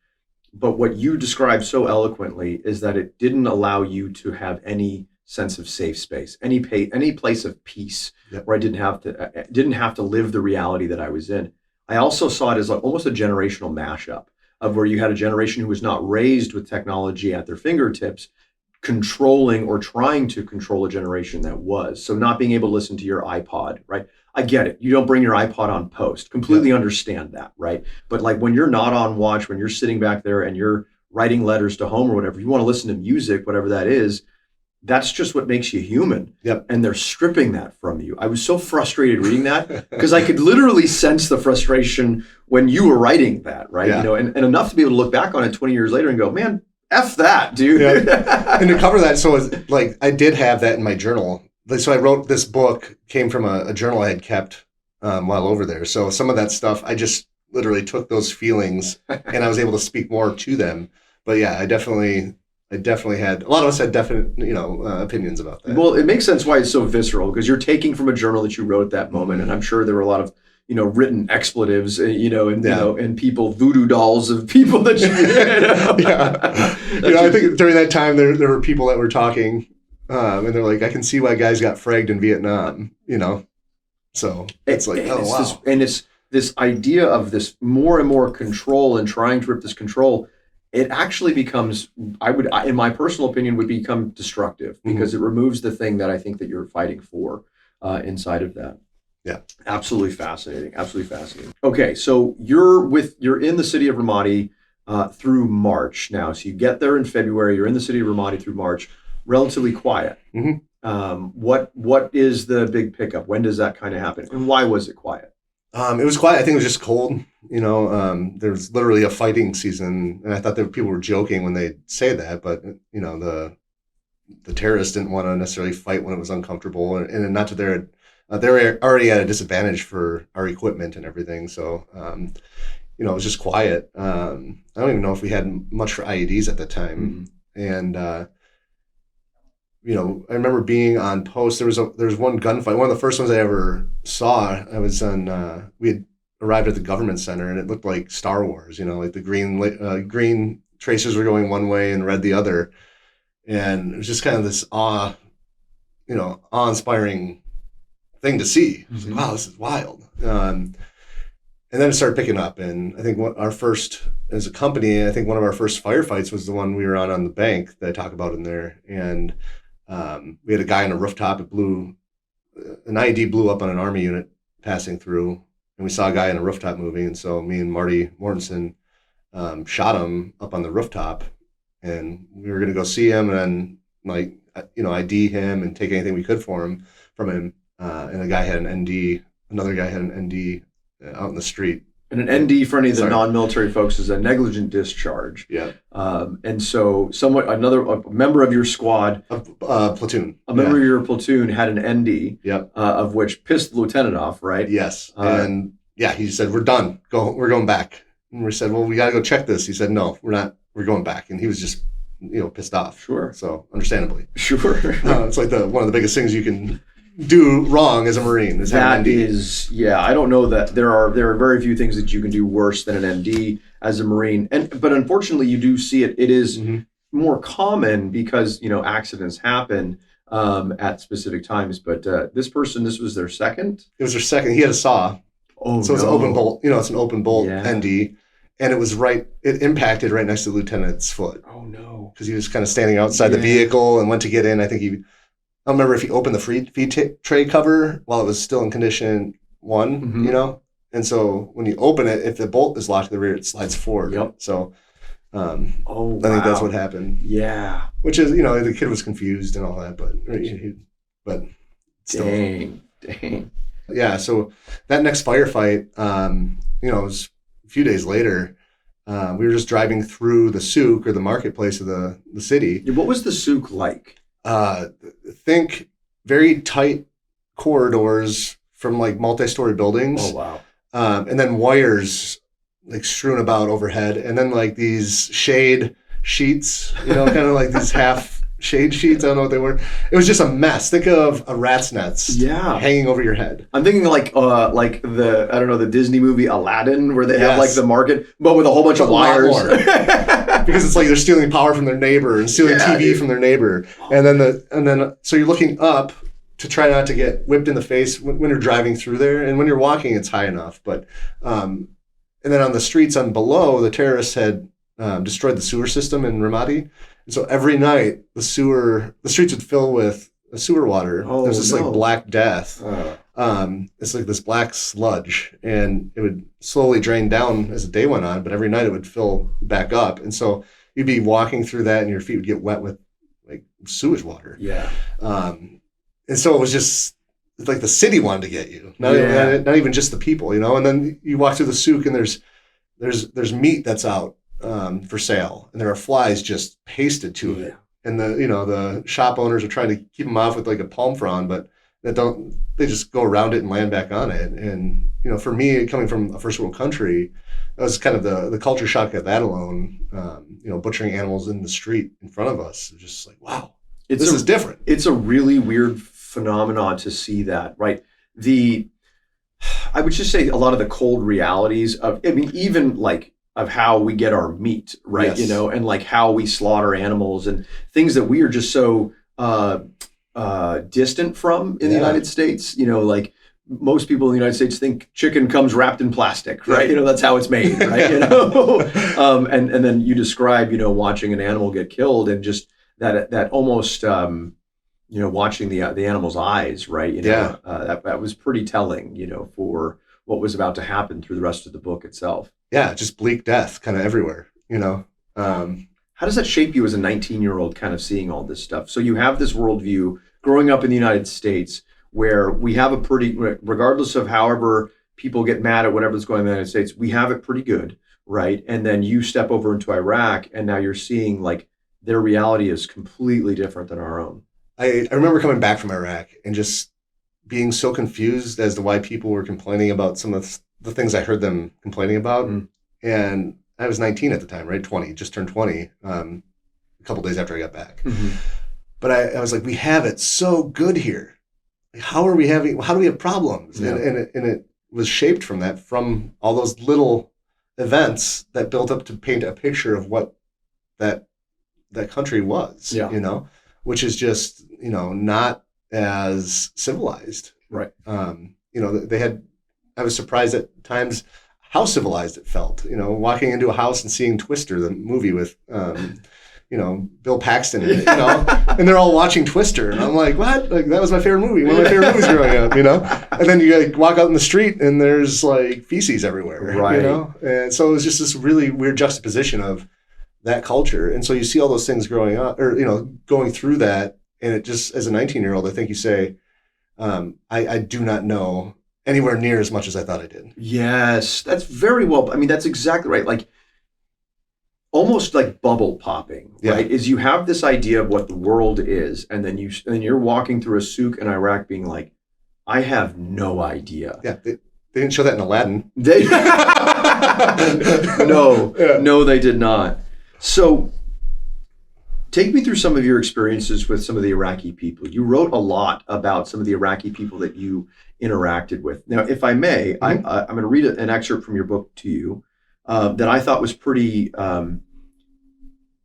But what you described so eloquently is that it didn't allow you to have any sense of safe space, any place of peace, where I didn't have to live the reality that I was in. I also saw it as like almost a generational mashup of where you had a generation who was not raised with technology at their fingertips, controlling or trying to control a generation that was. So not being able to listen to your iPod, right? I get it. You don't bring your iPod on post. Completely understand that, right? But like when you're not on watch, when you're sitting back there and you're writing letters to home or whatever, you want to listen to music, whatever that is, that's just what makes you human. Yep. And they're stripping that from you. I was so frustrated reading that because I could literally sense the frustration when you were writing that, right? Yeah. You know, and enough to be able to look back on it 20 years later and go, man, F that, dude. Yeah. And to cover that, so like I did have that in my journal. So I wrote this book, came from a journal I had kept while over there. So some of that stuff, I just literally took those feelings and I was able to speak more to them. But yeah, I definitely had, a lot of us had definite, opinions about that. Well, it makes sense why it's so visceral, because you're taking from a journal that you wrote at that moment. And I'm sure there were a lot of, written expletives, and people, voodoo dolls of people that you, yeah. I think during that time there were people that were talking, and they're like, I can see why guys got fragged in Vietnam, So it's like, wow. It's this idea of this more and more control and trying to rip this control. It actually becomes, in my personal opinion, would become destructive because it removes the thing that I think that you're fighting for inside of that. Yeah. Absolutely fascinating. Absolutely fascinating. Okay. So you're in the city of Ramadi through March now. So you get there in February, you're in the city of Ramadi through March, relatively quiet. Mm-hmm. What is the big pickup? When does that kind of happen? And why was it quiet? It was quiet. I think it was just cold. There was literally a fighting season, and I thought that people were joking when they say that, but the terrorists didn't want to necessarily fight when it was uncomfortable, and not that they were already at a disadvantage for our equipment and everything. So, it was just quiet. I don't even know if we had much for IEDs at the time, and I remember being on post. There was one gunfight, one of the first ones I ever saw. I was on. We had arrived at the government center, and it looked like Star Wars, like the green tracers were going one way and red the other. And it was just kind of this awe-inspiring thing to see. I was like, wow, this is wild. And then it started picking up. And I think as a company, I think one of our first firefights was the one we were on the bank that I talk about in there. And we had a guy on a rooftop. An IED blew up on an Army unit passing through. And we saw a guy on a rooftop moving. And so me and Marty Mortensen shot him up on the rooftop. And we were going to go see him and then, ID him and take anything we could from him. And another guy had an ND out in the street. And an ND for any of the non-military folks is a negligent discharge. Yeah. And so a member of your squad, platoon, a member of your platoon had an ND, yep. Of which pissed the lieutenant off, right? Yes. He said, "We're done. We're going back." And we said, "Well, we got to go check this." He said, "No, we're not. We're going back." And he was just, pissed off. Sure. So understandably. Sure. It's like one of the biggest things you can do wrong as a Marine is have an ND. I don't know that there are very few things that you can do worse than an ND as a Marine. But unfortunately you do see it. It is more common because, accidents happen at specific times. But this was their second? It was their second. He had a saw. Oh, so it's an open bolt, it's an open bolt ND. And it impacted right next to the lieutenant's foot. Oh no. Because he was kind of standing outside the vehicle and went to get in. I don't remember if he opened the feed tray cover while it was still in condition 1, And so when you open it, if the bolt is locked to the rear, it slides forward. Yep. So I think that's what happened. Yeah. Which is, the kid was confused and all that, but still. Dang. Yeah. So that next firefight, it was a few days later. We were just driving through the souk or the marketplace of the city. What was the souk like? Think very tight corridors from like multi-story buildings. Oh wow! And then wires like strewn about overhead, and then like these shade sheets, kind of like these half shade sheets. I don't know what they were. It was just a mess. Think of a rat's nest, hanging over your head. I'm thinking like the Disney movie Aladdin, where they have like the market, but with a whole bunch of wires. Because it's like they're stealing power from their neighbor and stealing TV from their neighbor, and then so you're looking up to try not to get whipped in the face when you're driving through there, and when you're walking, it's high enough. But and then on the streets on below, the terrorists had destroyed the sewer system in Ramadi, and so every night the streets would fill with sewer water. There's this like black death. It's like this black sludge, and it would slowly drain down as the day went on, but every night it would fill back up. And so you'd be walking through that and your feet would get wet with like sewage water. Yeah. And so it was just like the city wanted to get you, not even just the people, and then you walk through the souk and there's meat that's out for sale, and there are flies just pasted to it. And the shop owners are trying to keep them off with like a palm frond, but they just go around it and land back on it. And, for me, coming from a first world country, that was kind of the culture shock at that alone, butchering animals in the street in front of us. It was just like, wow, this is different. It's a really weird phenomenon to see that, right? I would just say a lot of the cold realities even like of how we get our meat, right? Yes. And like how we slaughter animals and things that we are just so distant from in the United States. Like most people in the United States think chicken comes wrapped in plastic, right? That's how it's made, right? And then you describe, watching an animal get killed and just that almost, watching the animal's eyes, right? That was pretty telling, for what was about to happen through the rest of the book itself. Yeah, just bleak death kind of everywhere, How does that shape you as a 19-year-old kind of seeing all this stuff? So you have this worldview growing up in the United States where we have regardless of however people get mad at whatever's going on in the United States, we have it pretty good, right? And then you step over into Iraq and now you're seeing like their reality is completely different than our own. I remember coming back from Iraq and just being so confused as to why people were complaining about some of the things I heard them complaining about. Mm. And I was 19 at the time, right? 20, just turned 20 a couple days after I got back. Mm-hmm. But I was like, we have it so good here. How do we have problems? Yeah. And was shaped from that, from all those little events that built up to paint a picture of what that country was, Yeah. you know, which is just, you know, not as civilized. Right. You know, I was surprised at times how civilized it felt, you know, walking into a house and seeing Twister, the movie with, you know, Bill Paxton, you know, and they're all watching Twister. And I'm like, what? Like, that was my favorite movie. One of my favorite movies growing up, you know? And then you like, walk out in the street and there's like feces everywhere, right. you know? And so it was just this really weird juxtaposition of that culture. And so you see all those things growing up, or, you know, going through that. And it just, as a 19-year-old, I think you say, I do not know anywhere near as much as I thought I did. Yes, that's very well. I mean, that's exactly right. Like almost like bubble popping, right? Is you have this idea of what the world is, and then you're walking through a souk in Iraq, being like, I have no idea. Yeah, they didn't show that in Aladdin. They no, they did not. So, take me through some of your experiences with some of the Iraqi people. You wrote a lot about some of the Iraqi people that you interacted with. Now, if I may, I'm going to read an excerpt from your book to you that I thought was pretty.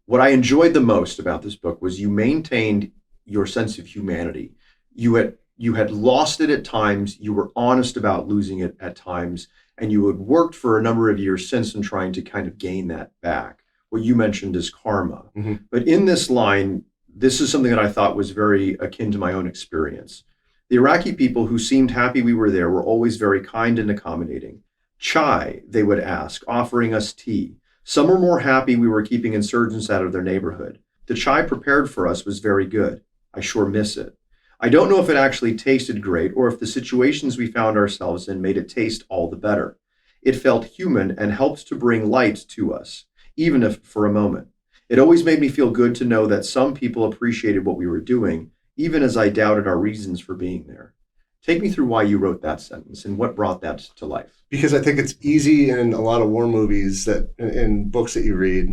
What I enjoyed the most about this book was you maintained your sense of humanity. You had lost it at times. You were honest about losing it at times, and you had worked for a number of years since in trying to kind of gain that back. What you mentioned is karma. Mm-hmm. But in this line, this is something that I thought was very akin to my own experience. The Iraqi people who seemed happy we were there were always very kind and accommodating. Chai, they would ask, offering us tea. Some were more happy we were keeping insurgents out of their neighborhood. The chai prepared for us was very good. I sure miss it. I don't know if it actually tasted great or if the situations we found ourselves in made it taste all the better. It felt human and helped to bring light to us, even if for a moment. It always made me feel good to know that some people appreciated what we were doing, even as I doubted our reasons for being there. Take me through why you wrote that sentence and what brought that to life. Because I think it's easy in a lot of war movies that in books that you read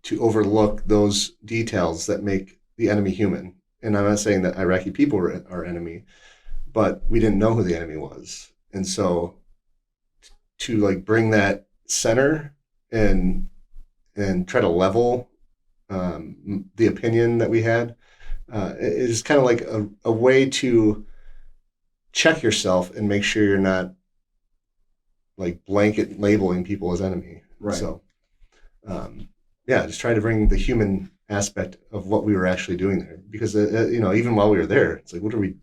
to overlook those details that make the enemy human. And I'm not saying that Iraqi people were our enemy, but we didn't know who the enemy was. And so to like bring that center and try to level the opinion that we had is kind of like a way to check yourself and make sure you're not like blanket labeling people as enemy. Right. So, just try to bring the human aspect of what we were actually doing there, because you know, even while we were there, it's like, what are we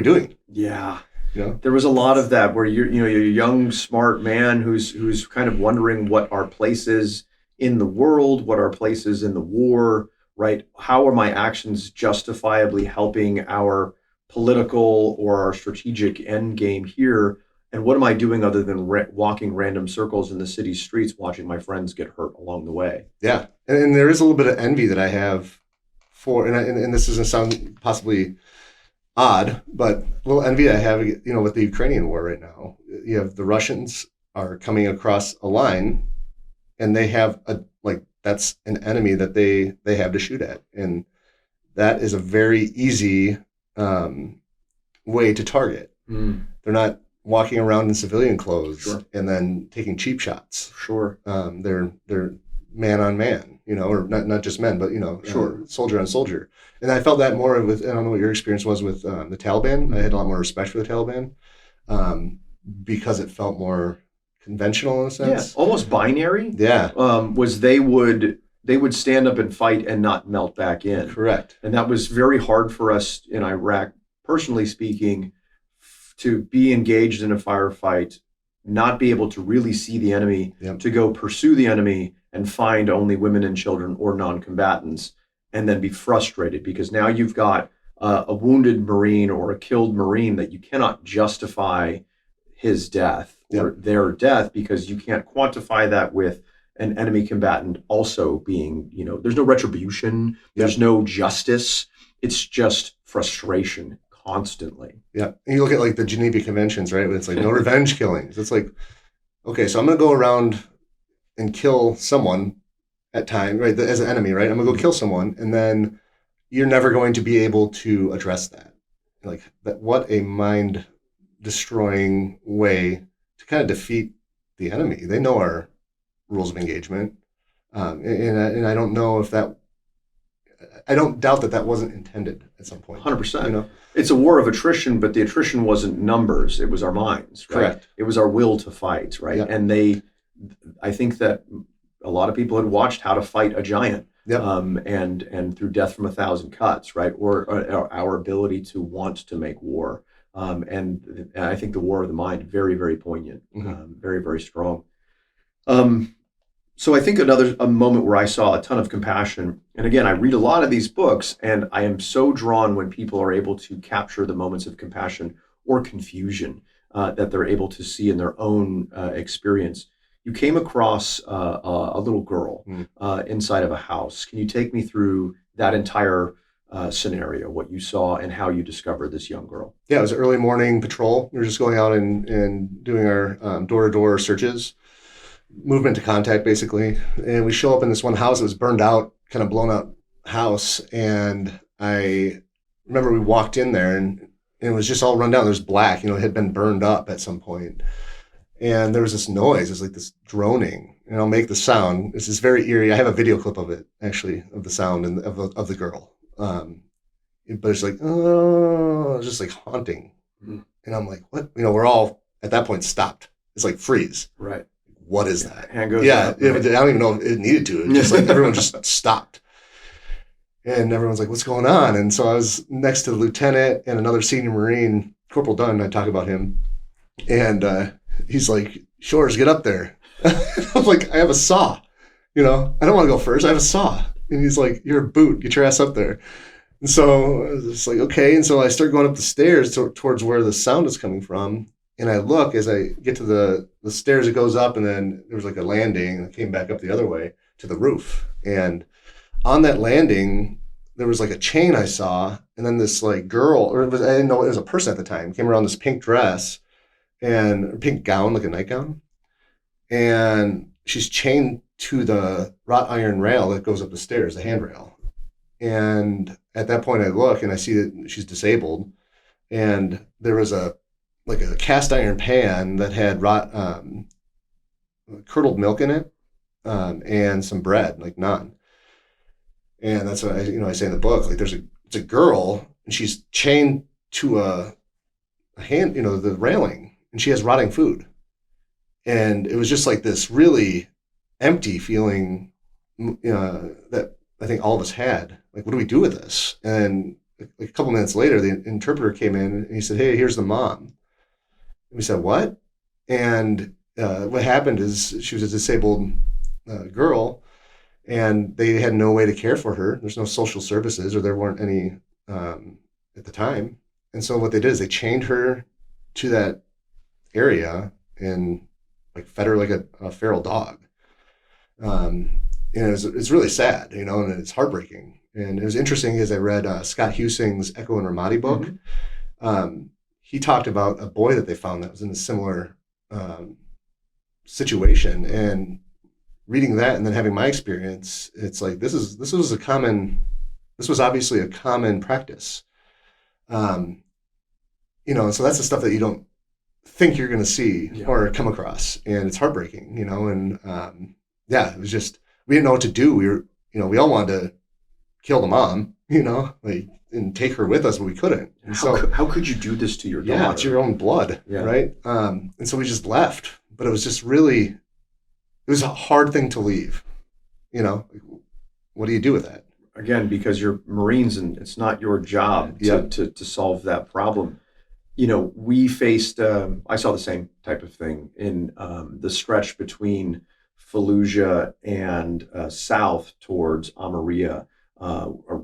doing? Yeah. You know, there was a lot of that where you're a young, smart man who's kind of wondering what our place is in the world, what our place is in the war, right? How are my actions justifiably helping our political or our strategic end game here? And what am I doing other than walking random circles in the city streets, watching my friends get hurt along the way? Yeah, and there is a little bit of envy that I have for, and this doesn't sound possibly odd, but a little envy I have, you know, with the Ukrainian war right now. You have the Russians are coming across a line, and they have that's an enemy that they have to shoot at, and that is a very easy way to target. They're not walking around in civilian clothes and then taking cheap shots. Sure. They're man on man, you know, or not just men, but, you know, soldier on soldier. And I felt that more with, I don't know what your experience was with the Taliban. I had a lot more respect for the Taliban because it felt more conventional in a sense. Yeah, almost binary. Yeah. Was they would stand up and fight and not melt back in. Correct. And that was very hard for us in Iraq, personally speaking, to be engaged in a firefight, not be able to really see the enemy, to go pursue the enemy and find only women and children or non-combatants, and then be frustrated because now you've got a wounded Marine or a killed Marine that you cannot justify his death or their death because you can't quantify that with an enemy combatant also being, you know, there's no retribution, there's no justice, it's just frustration constantly. Yeah. And you look at like the Geneva Conventions, right? It's like no revenge killings. It's like, okay, so I'm going to go around and kill someone at time, right? As an enemy, right? I'm going to go kill someone, and then you're never going to be able to address that. Like that, what a mind destroying way to kind of defeat the enemy. They know our rules of engagement. And I don't know if that, I don't doubt that wasn't intended at some point. 100%. You know? It's a war of attrition, but the attrition wasn't numbers. It was our minds, right? Correct. It was our will to fight, right? Yep. And I think that a lot of people had watched How to Fight a Giant, Yep. and through Death from a Thousand Cuts, right? Or our ability to want to make war. And I think the War of the Mind, very, very poignant, very, very strong. So I think a moment where I saw a ton of compassion, and again, I read a lot of these books, and I am so drawn when people are able to capture the moments of compassion or confusion that they're able to see in their own experience. You came across a little girl inside of a house. Can you take me through that entire scenario, what you saw and how you discovered this young girl? Yeah, it was early morning patrol. We were just going out and doing our door-to-door searches, movement to contact, basically. And we show up in this one house that was burned out, kind of blown out house. And I remember we walked in there and it was just all run down. There's black, it had been burned up at some point. And there was this noise. It was like this droning. And I'll make the sound. It's this very eerie. I have a video clip of it, actually, of the sound and of the girl. But it's like, oh, it's just like haunting. And I'm like, what? We're all at that point stopped. It's like freeze. Right. What is that? Hand goes up. Right. I don't even know if it needed to. It just like everyone just stopped. And everyone's like, what's going on? And so I was next to the lieutenant and another senior Marine, Corporal Dunn. I talk about him. And he's like, Shores, get up there. I'm like, I have a saw. I don't want to go first. I have a saw. And he's like, you're a boot. Get your ass up there. And so it's like, okay. And so I start going up the stairs towards where the sound is coming from. And I look as I get to the stairs, it goes up, and then there was like a landing, and it came back up the other way to the roof. And on that landing, there was like a chain I saw, and then this like girl, I didn't know it was a person at the time, came around this pink dress and pink gown, like a nightgown. And she's chained to the wrought iron rail that goes up the stairs, the handrail. And at that point I look and I see that she's disabled. And there was a cast iron pan that had curdled milk in it, and some bread, like naan. And that's what I say in the book, like it's a girl and she's chained to a hand, the railing, and she has rotting food. And it was just like this really empty feeling, that I think all of us had. Like, what do we do with this? And a couple minutes later, the interpreter came in and he said, hey, here's the mom. We said, what? And what happened is she was a disabled girl, and they had no way to care for her. There's no social services, or there weren't any at the time. And so what they did is they chained her to that area and like fed her like a feral dog. It's really sad, and it's heartbreaking. And it was interesting as I read Scott Husing's Echo and Ramadi book. He talked about a boy that they found that was in a similar situation, and reading that and then having my experience, it's like this was obviously a common practice, and so that's the stuff that you don't think you're going to see or come across, and it's heartbreaking, and it was just, we didn't know what to do. We all wanted to kill the mom, and take her with us, but we couldn't. And how could you do this to your daughter? Yeah, it's your own blood, right? And so we just left. But it was just really, it was a hard thing to leave. What do you do with that? Again, because you're Marines and it's not your job to solve that problem. We faced, I saw the same type of thing in the stretch between Fallujah and south towards Amaria.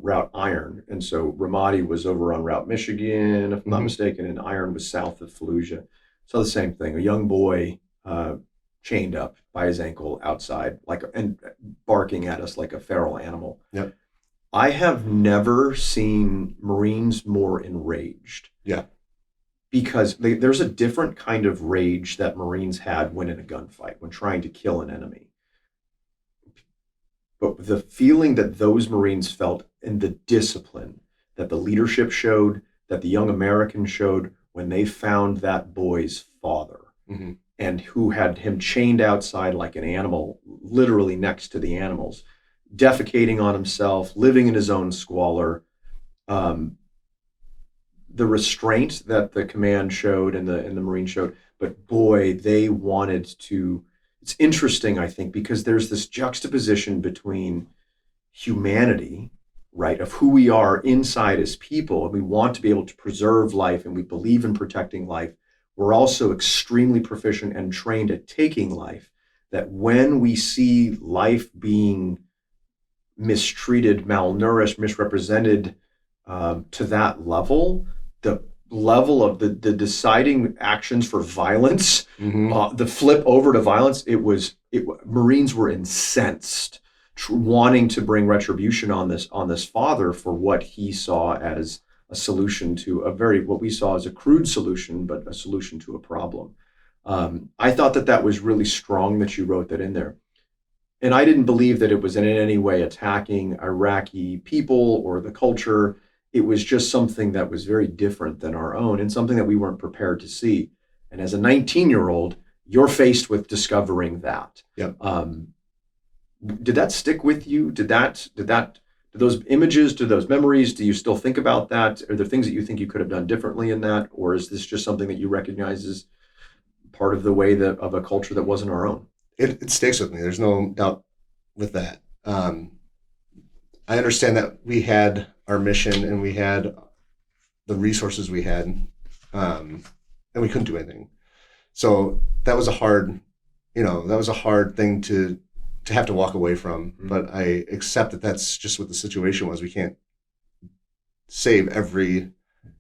Route Iron. And so Ramadi was over on Route Michigan, if I'm not mistaken, and Iron was south of Fallujah. So the same thing, a young boy chained up by his ankle outside, and barking at us like a feral animal. Yep. I have never seen Marines more enraged. Yeah. Because there's a different kind of rage that Marines had when in a gunfight, when trying to kill an enemy. But the feeling that those Marines felt and the discipline that the leadership showed, that the young Americans showed when they found that boy's father, Mm-hmm. and who had him chained outside like an animal, literally next to the animals, defecating on himself, living in his own squalor. The restraint that the command showed and the Marine showed, but boy, they wanted to. It's interesting, I think, because there's this juxtaposition between humanity, right, of who we are inside as people, and we want to be able to preserve life, and we believe in protecting life. We're also extremely proficient and trained at taking life, that when we see life being mistreated, malnourished, misrepresented to that level, the level of the deciding actions for violence, Mm-hmm. the flip over to violence, Marines were incensed, wanting to bring retribution on this father for what he saw as a solution to what we saw as a crude solution, but a solution to a problem. I thought that was really strong that you wrote that in there. And I didn't believe that it was in any way attacking Iraqi people or the culture. It was just something that was very different than our own and something that we weren't prepared to see. And as a 19-year-old, you're faced with discovering that. Yep. Did that stick with you? Did those images, do those memories, do you still think about that? Are there things that you think you could have done differently in that? Or is this just something that you recognize as part of the way of a culture that wasn't our own? It sticks with me. There's no doubt with that. I understand that we had our mission and we had the resources we had, and we couldn't do anything. So that was a hard thing to have to walk away from. Mm-hmm. But I accept that that's just what the situation was. We can't save every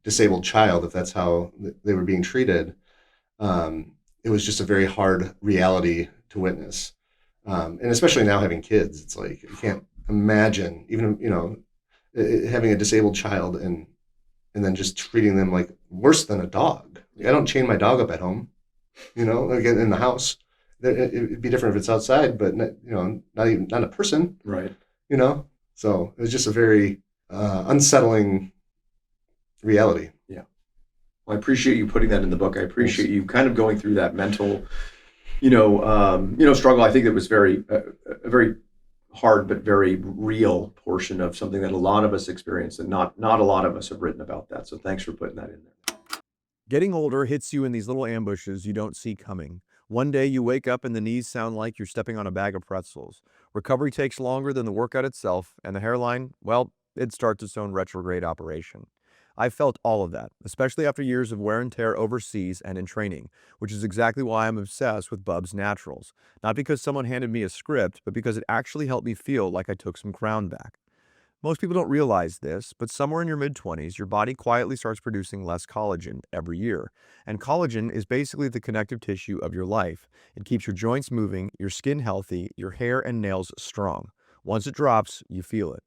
disabled child if that's how they were being treated. It was just a very hard reality to witness. And especially now having kids, it's like, you can't imagine even, having a disabled child and then just treating them like worse than a dog. I don't chain my dog up at home, like in the house. It'd be different if it's outside, but not a person. Right. So it was just a very unsettling reality. Yeah. Well, I appreciate you putting that in the book. I appreciate you kind of going through that mental, struggle. I think it was a very hard but very real portion of something that a lot of us experienced, and not a lot of us have written about that. So thanks for putting that in there. Getting older hits you in these little ambushes you don't see coming. One day you wake up and the knees sound like you're stepping on a bag of pretzels. Recovery takes longer than the workout itself, and the hairline, well, it starts its own retrograde operation. I felt all of that, especially after years of wear and tear overseas and in training, which is exactly why I'm obsessed with Bubs Naturals. Not because someone handed me a script, but because it actually helped me feel like I took some ground back. Most people don't realize this, but somewhere in your mid-20s, your body quietly starts producing less collagen every year. And collagen is basically the connective tissue of your life. It keeps your joints moving, your skin healthy, your hair and nails strong. Once it drops, you feel it.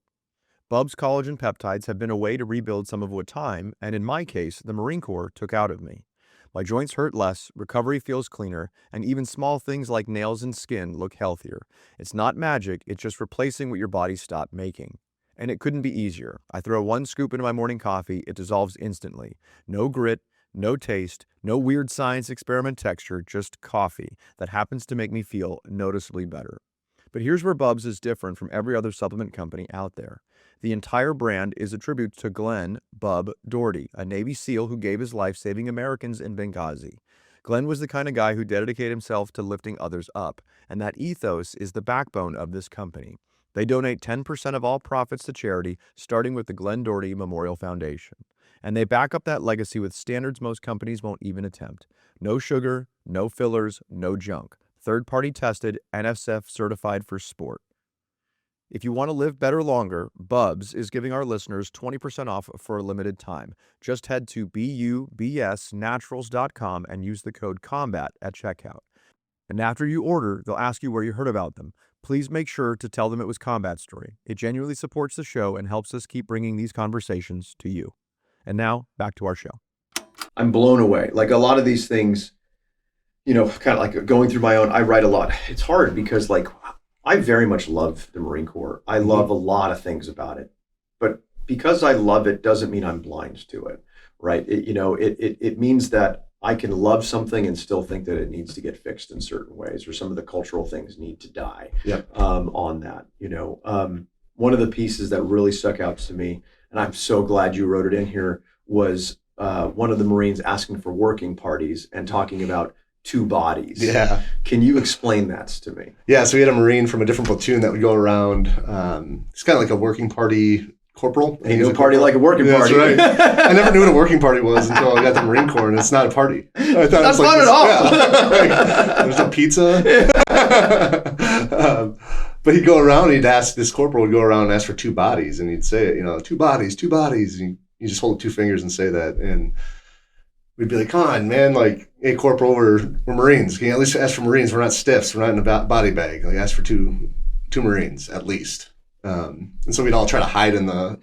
Bubs collagen peptides have been a way to rebuild some of what time, and in my case, the Marine Corps took out of me. My joints hurt less, recovery feels cleaner, and even small things like nails and skin look healthier. It's not magic, it's just replacing what your body stopped making. And it couldn't be easier. I throw one scoop into my morning coffee, it dissolves instantly. No grit, no taste, no weird science experiment texture, just coffee that happens to make me feel noticeably better. But here's where Bubs is different from every other supplement company out there. The entire brand is a tribute to Glenn "Bub" Doherty, a Navy SEAL who gave his life saving Americans in Benghazi. Glenn was the kind of guy who dedicated himself to lifting others up, and that ethos is the backbone of this company. They donate 10% of all profits to charity, starting with the Glenn Doherty Memorial Foundation. And they back up that legacy with standards most companies won't even attempt. No sugar, no fillers, no junk. Third-party tested, NSF certified for sport. If you want to live better longer, Bubs is giving our listeners 20% off for a limited time. Just head to bubsnaturals.com and use the code COMBAT at checkout. And after you order, they'll ask you where you heard about them. Please make sure to tell them it was Combat Story. It genuinely supports the show and helps us keep bringing these conversations to you. And now, back to our show. I'm blown away. Like a lot of these things, kind of like going through my own, I write a lot. It's hard because I very much love the Marine Corps. I love a lot of things about it. But because I love it doesn't mean I'm blind to it, right? It means that I can love something and still think that it needs to get fixed in certain ways, or some of the cultural things need to die. Yep. On that. One of the pieces that really stuck out to me, and I'm so glad you wrote it in here, was one of the Marines asking for working parties and talking about two bodies. Yeah. Can you explain that to me? Yeah, so we had a Marine from a different platoon that would go around. It's kind of like a working party corporal. Ain't no party like a working party. That's right. I never knew what a working party was until I got the Marine Corps, and it's not a party. I thought That's not at all. Yeah. There's no pizza. But he'd go around and he'd ask, this corporal would go around and ask for two bodies, and he'd say, two bodies. And you just hold two fingers and say that. And we'd be like, come on, man, like, hey, corporal, we're Marines. Can you at least ask for Marines? We're not stiffs. We're not in a body bag. Like, ask for two Marines at least. And so we'd all try to hide in the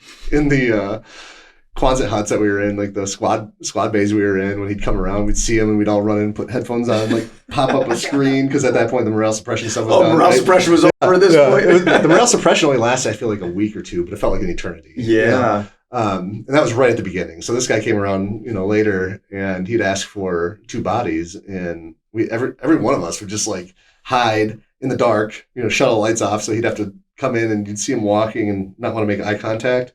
Quonset huts that we were in, like the squad bays we were in. When he'd come around, we'd see him and we'd all run in, put headphones on, like pop up a screen, because at that point the morale suppression stuff was done. Morale suppression was over at this point. The morale suppression only lasted, I feel like, a week or two, but it felt like an eternity. Yeah. And that was right at the beginning. So this guy came around, later, and he'd ask for two bodies, and every one of us would just like hide in the dark, shut all the lights off, so he'd have to come in and you'd see him walking and not want to make eye contact.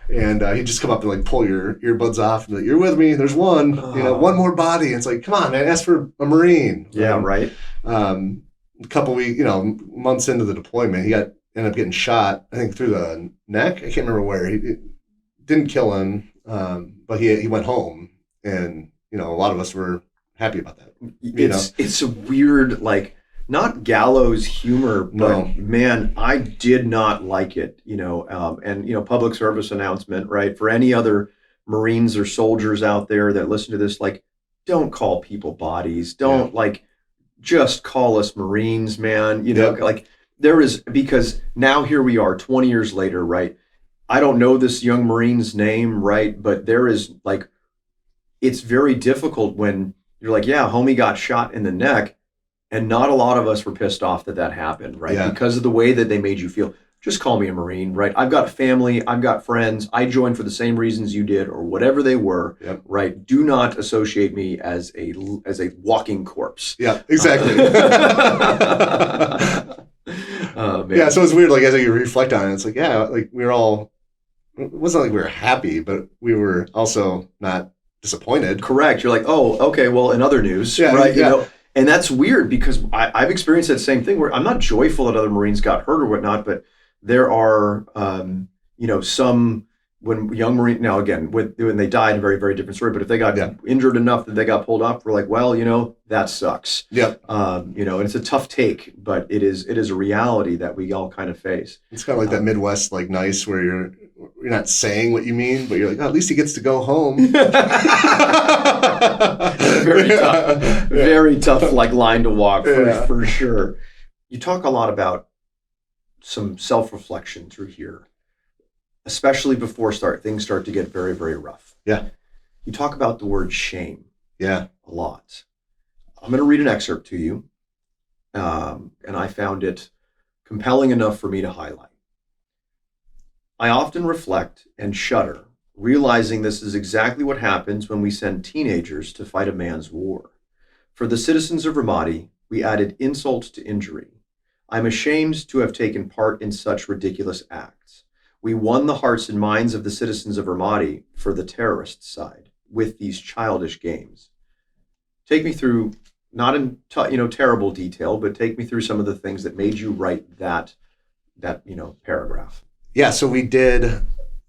And he'd just come up and like pull your earbuds off and be like, "You're with me. There's one, one more body." And it's like, come on, man, ask for a Marine. Yeah, right. A couple weeks, months into the deployment, ended up getting shot, I think through the neck. I can't remember where. It didn't kill him, but he went home, and a lot of us were happy about that. It's a weird, like, not gallows humor, but man, I did not like it, and public service announcement, right? For any other Marines or soldiers out there that listen to this, like, don't call people bodies. Don't just call us Marines, man. Like, there is, because now here we are 20 years later, right? I don't know this young Marine's name, right? But there is, like, it's very difficult when you're like, yeah, homie got shot in the neck. And not a lot of us were pissed off that happened, right? Yeah. Because of the way that they made you feel. Just call me a Marine, right? I've got family, I've got friends. I joined for the same reasons you did, or whatever they were, right? Do not associate me as a walking corpse. Yeah, exactly. Yeah, so it's weird. Like, as you reflect on it, it's like, yeah, like we were all. It wasn't like we were happy, but we were also not disappointed. Correct. You're like, oh, okay. Well, in other news, right? Yeah. And that's weird, because I've experienced that same thing, where I'm not joyful that other Marines got hurt or whatnot, but there are, some, when young Marine, now again, when they died, a very, very different story, but if they got injured enough that they got pulled off, we're like, well, that sucks. Yep. And it's a tough take, but it is a reality that we all kind of face. It's kind of like that Midwest, like, nice, where you're not saying what you mean, but you're like, oh, at least he gets to go home. Very tough, like, line to walk for sure. You talk a lot about some self-reflection through here, especially before things start to get very, very rough. Yeah. You talk about the word shame. Yeah. A lot. I'm going to read an excerpt to you, and I found it compelling enough for me to highlight. I often reflect and shudder, realizing this is exactly what happens when we send teenagers to fight a man's war. For the citizens of Ramadi, we added insult to injury. I'm ashamed to have taken part in such ridiculous acts. We won the hearts and minds of the citizens of Ramadi for the terrorist side with these childish games. Take me through, not in terrible detail, but take me through some of the things that made you write that paragraph. Yeah, so we did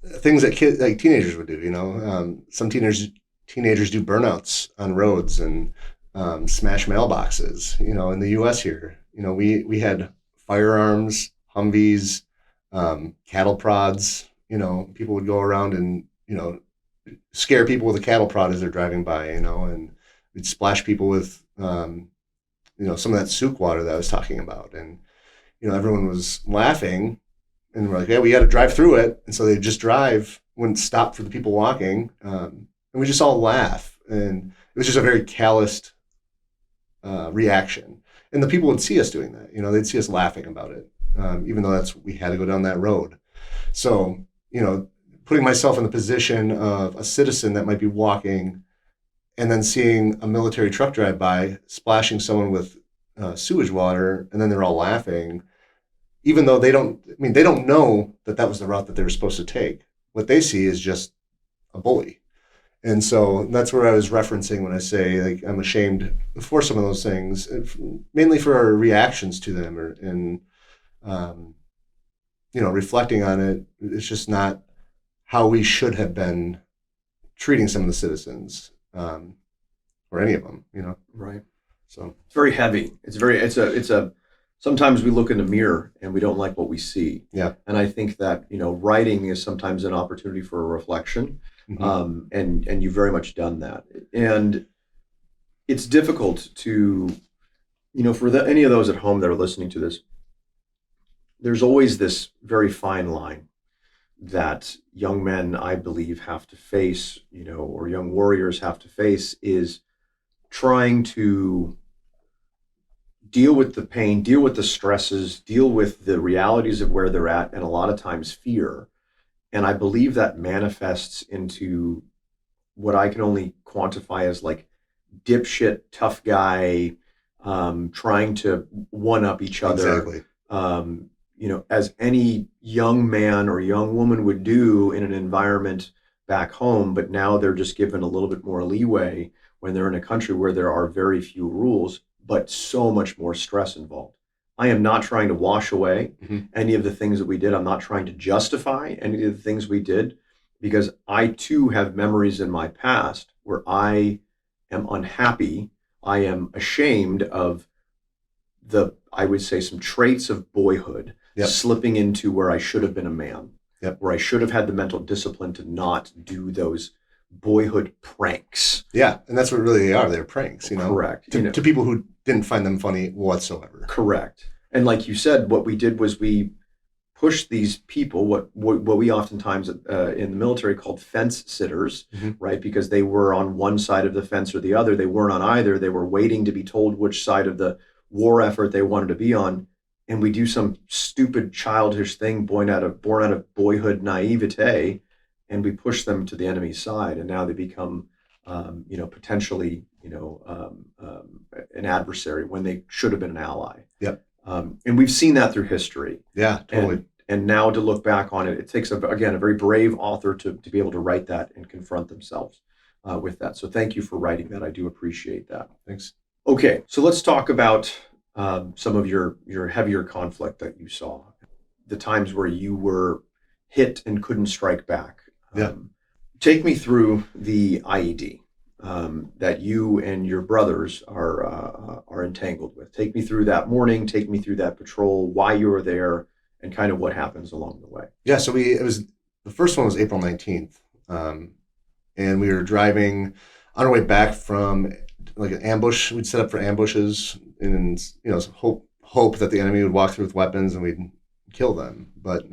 things that teenagers would do. Some teenagers do burnouts on roads and smash mailboxes. In the U.S. here, we had firearms, Humvees, cattle prods. People would go around and scare people with a cattle prod as they're driving by. And we'd splash people with some of that souk water that I was talking about, and everyone was laughing. And we're like, yeah, we got to drive through it. And so they just drive, wouldn't stop for the people walking. And we just all laugh. And it was just a very calloused reaction. And the people would see us doing that. They'd see us laughing about it, even though we had to go down that road. So, putting myself in the position of a citizen that might be walking and then seeing a military truck drive by, splashing someone with sewage water, and then they're all laughing, even though they don't know that was the route that they were supposed to take. What they see is just a bully. And so that's where I was referencing when I say, like, I'm ashamed for some of those things, mainly for our reactions to them, reflecting on it. It's just not how we should have been treating some of the citizens, or any of them, Right. So it's very heavy. Sometimes we look in the mirror and we don't like what we see. Yeah. And I think that, writing is sometimes an opportunity for a reflection. Mm-hmm. And you've very much done that. And it's difficult to, for any of those at home that are listening to this, there's always this very fine line that young men, I believe, have to face, or young warriors have to face, is trying to deal with the pain, deal with the stresses, deal with the realities of where they're at, and a lot of times fear. And I believe that manifests into what I can only quantify as like dipshit, tough guy, trying to one-up each other. Exactly. As any young man or young woman would do in an environment back home, but now they're just given a little bit more leeway when they're in a country where there are very few rules, but so much more stress involved. I am not trying to wash away any of the things that we did. I'm not trying to justify any of the things we did, because I too have memories in my past where I am unhappy. I am ashamed of I would say, some traits of boyhood slipping into where I should have been a man, where I should have had the mental discipline to not do those boyhood pranks. Yeah, and that's what really they are. They're pranks, Correct. To people who didn't find them funny whatsoever. Correct. And like you said, what we did was we pushed these people, what we oftentimes in the military called fence sitters, right? Because they were on one side of the fence or the other. They weren't on either. They were waiting to be told which side of the war effort they wanted to be on. And we do some stupid childish thing born out of boyhood naivete, and we push them to the enemy's side, and now they become potentially an adversary when they should have been an ally. Yep. And we've seen that through history. Yeah, totally. And now to look back on it, it takes a very brave author to be able to write that and confront themselves with that. So thank you for writing that. I do appreciate that. Thanks. Okay, so let's talk about some of your heavier conflict that you saw, the times where you were hit and couldn't strike back. Take me through the IED that you and your brothers are entangled with. Take me through that morning. Take me through that patrol. Why you were there, and kind of what happens along the way. Yeah. So the first one was April 19th, and we were driving on our way back from like an ambush. We'd set up for ambushes and hope that the enemy would walk through with weapons and we'd kill them. But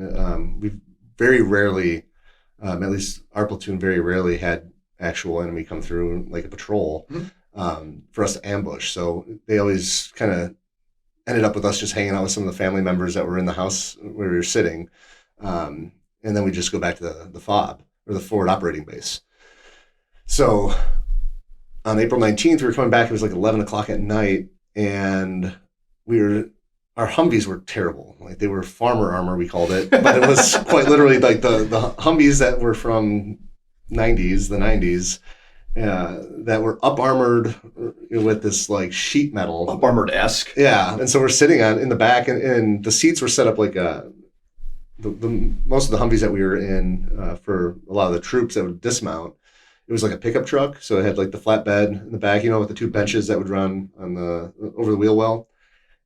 we very rarely, at least our platoon, very rarely had actual enemy come through like a patrol for us to ambush. So they always kind of ended up with us just hanging out with some of the family members that were in the house where we were sitting, and then we just go back to the FOB, or the forward operating base. So on April 19th, we were coming back. It was like 11 o'clock at night, and our Humvees were terrible. Like, they were farmer armor, we called it, but it was quite literally like the Humvees that were from the 90s, that were up armored with this like sheet metal. Up armored-esque. Yeah, and so we're sitting in the back, and the seats were set up like most of the Humvees that we were in for a lot of the troops that would dismount. It was like a pickup truck, so it had like the flatbed in the back, with the two benches that would run on over the wheel well.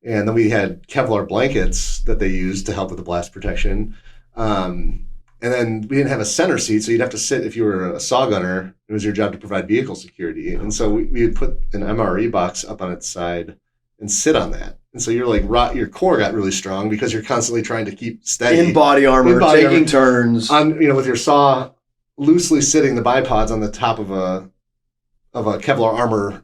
And then we had Kevlar blankets that they used to help with the blast protection. And then we didn't have a center seat, so you'd have to sit. If you were a saw gunner, it was your job to provide vehicle security. And so we would put an MRE box up on its side and sit on that. And so you're like, your core got really strong because you're constantly trying to keep steady. In body armor, taking turns. With your saw loosely sitting the bipods on the top of a Kevlar armor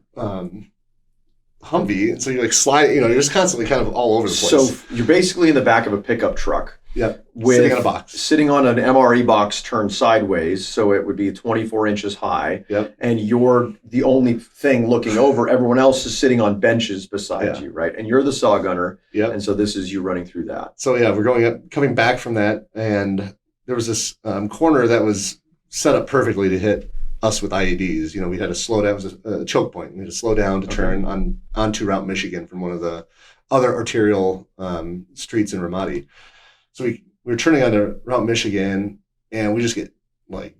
Humvee, and so you're like sliding. You're just constantly kind of all over the place. So you're basically in the back of a pickup truck, Yep. With Sitting on a box. Sitting on an MRE box turned sideways, so it would be 24 inches high. Yep. And you're the only thing looking over. Everyone else is sitting on benches beside you, right? And you're the saw gunner. Yep. And so this is you running through that. So yeah, we're coming back from that, and there was this corner that was set up perfectly to hit us with IEDs. We had to slow down. It was a choke point. We had to slow down to turn onto Route Michigan from one of the other arterial streets in Ramadi. So we were turning onto Route Michigan, and we just get like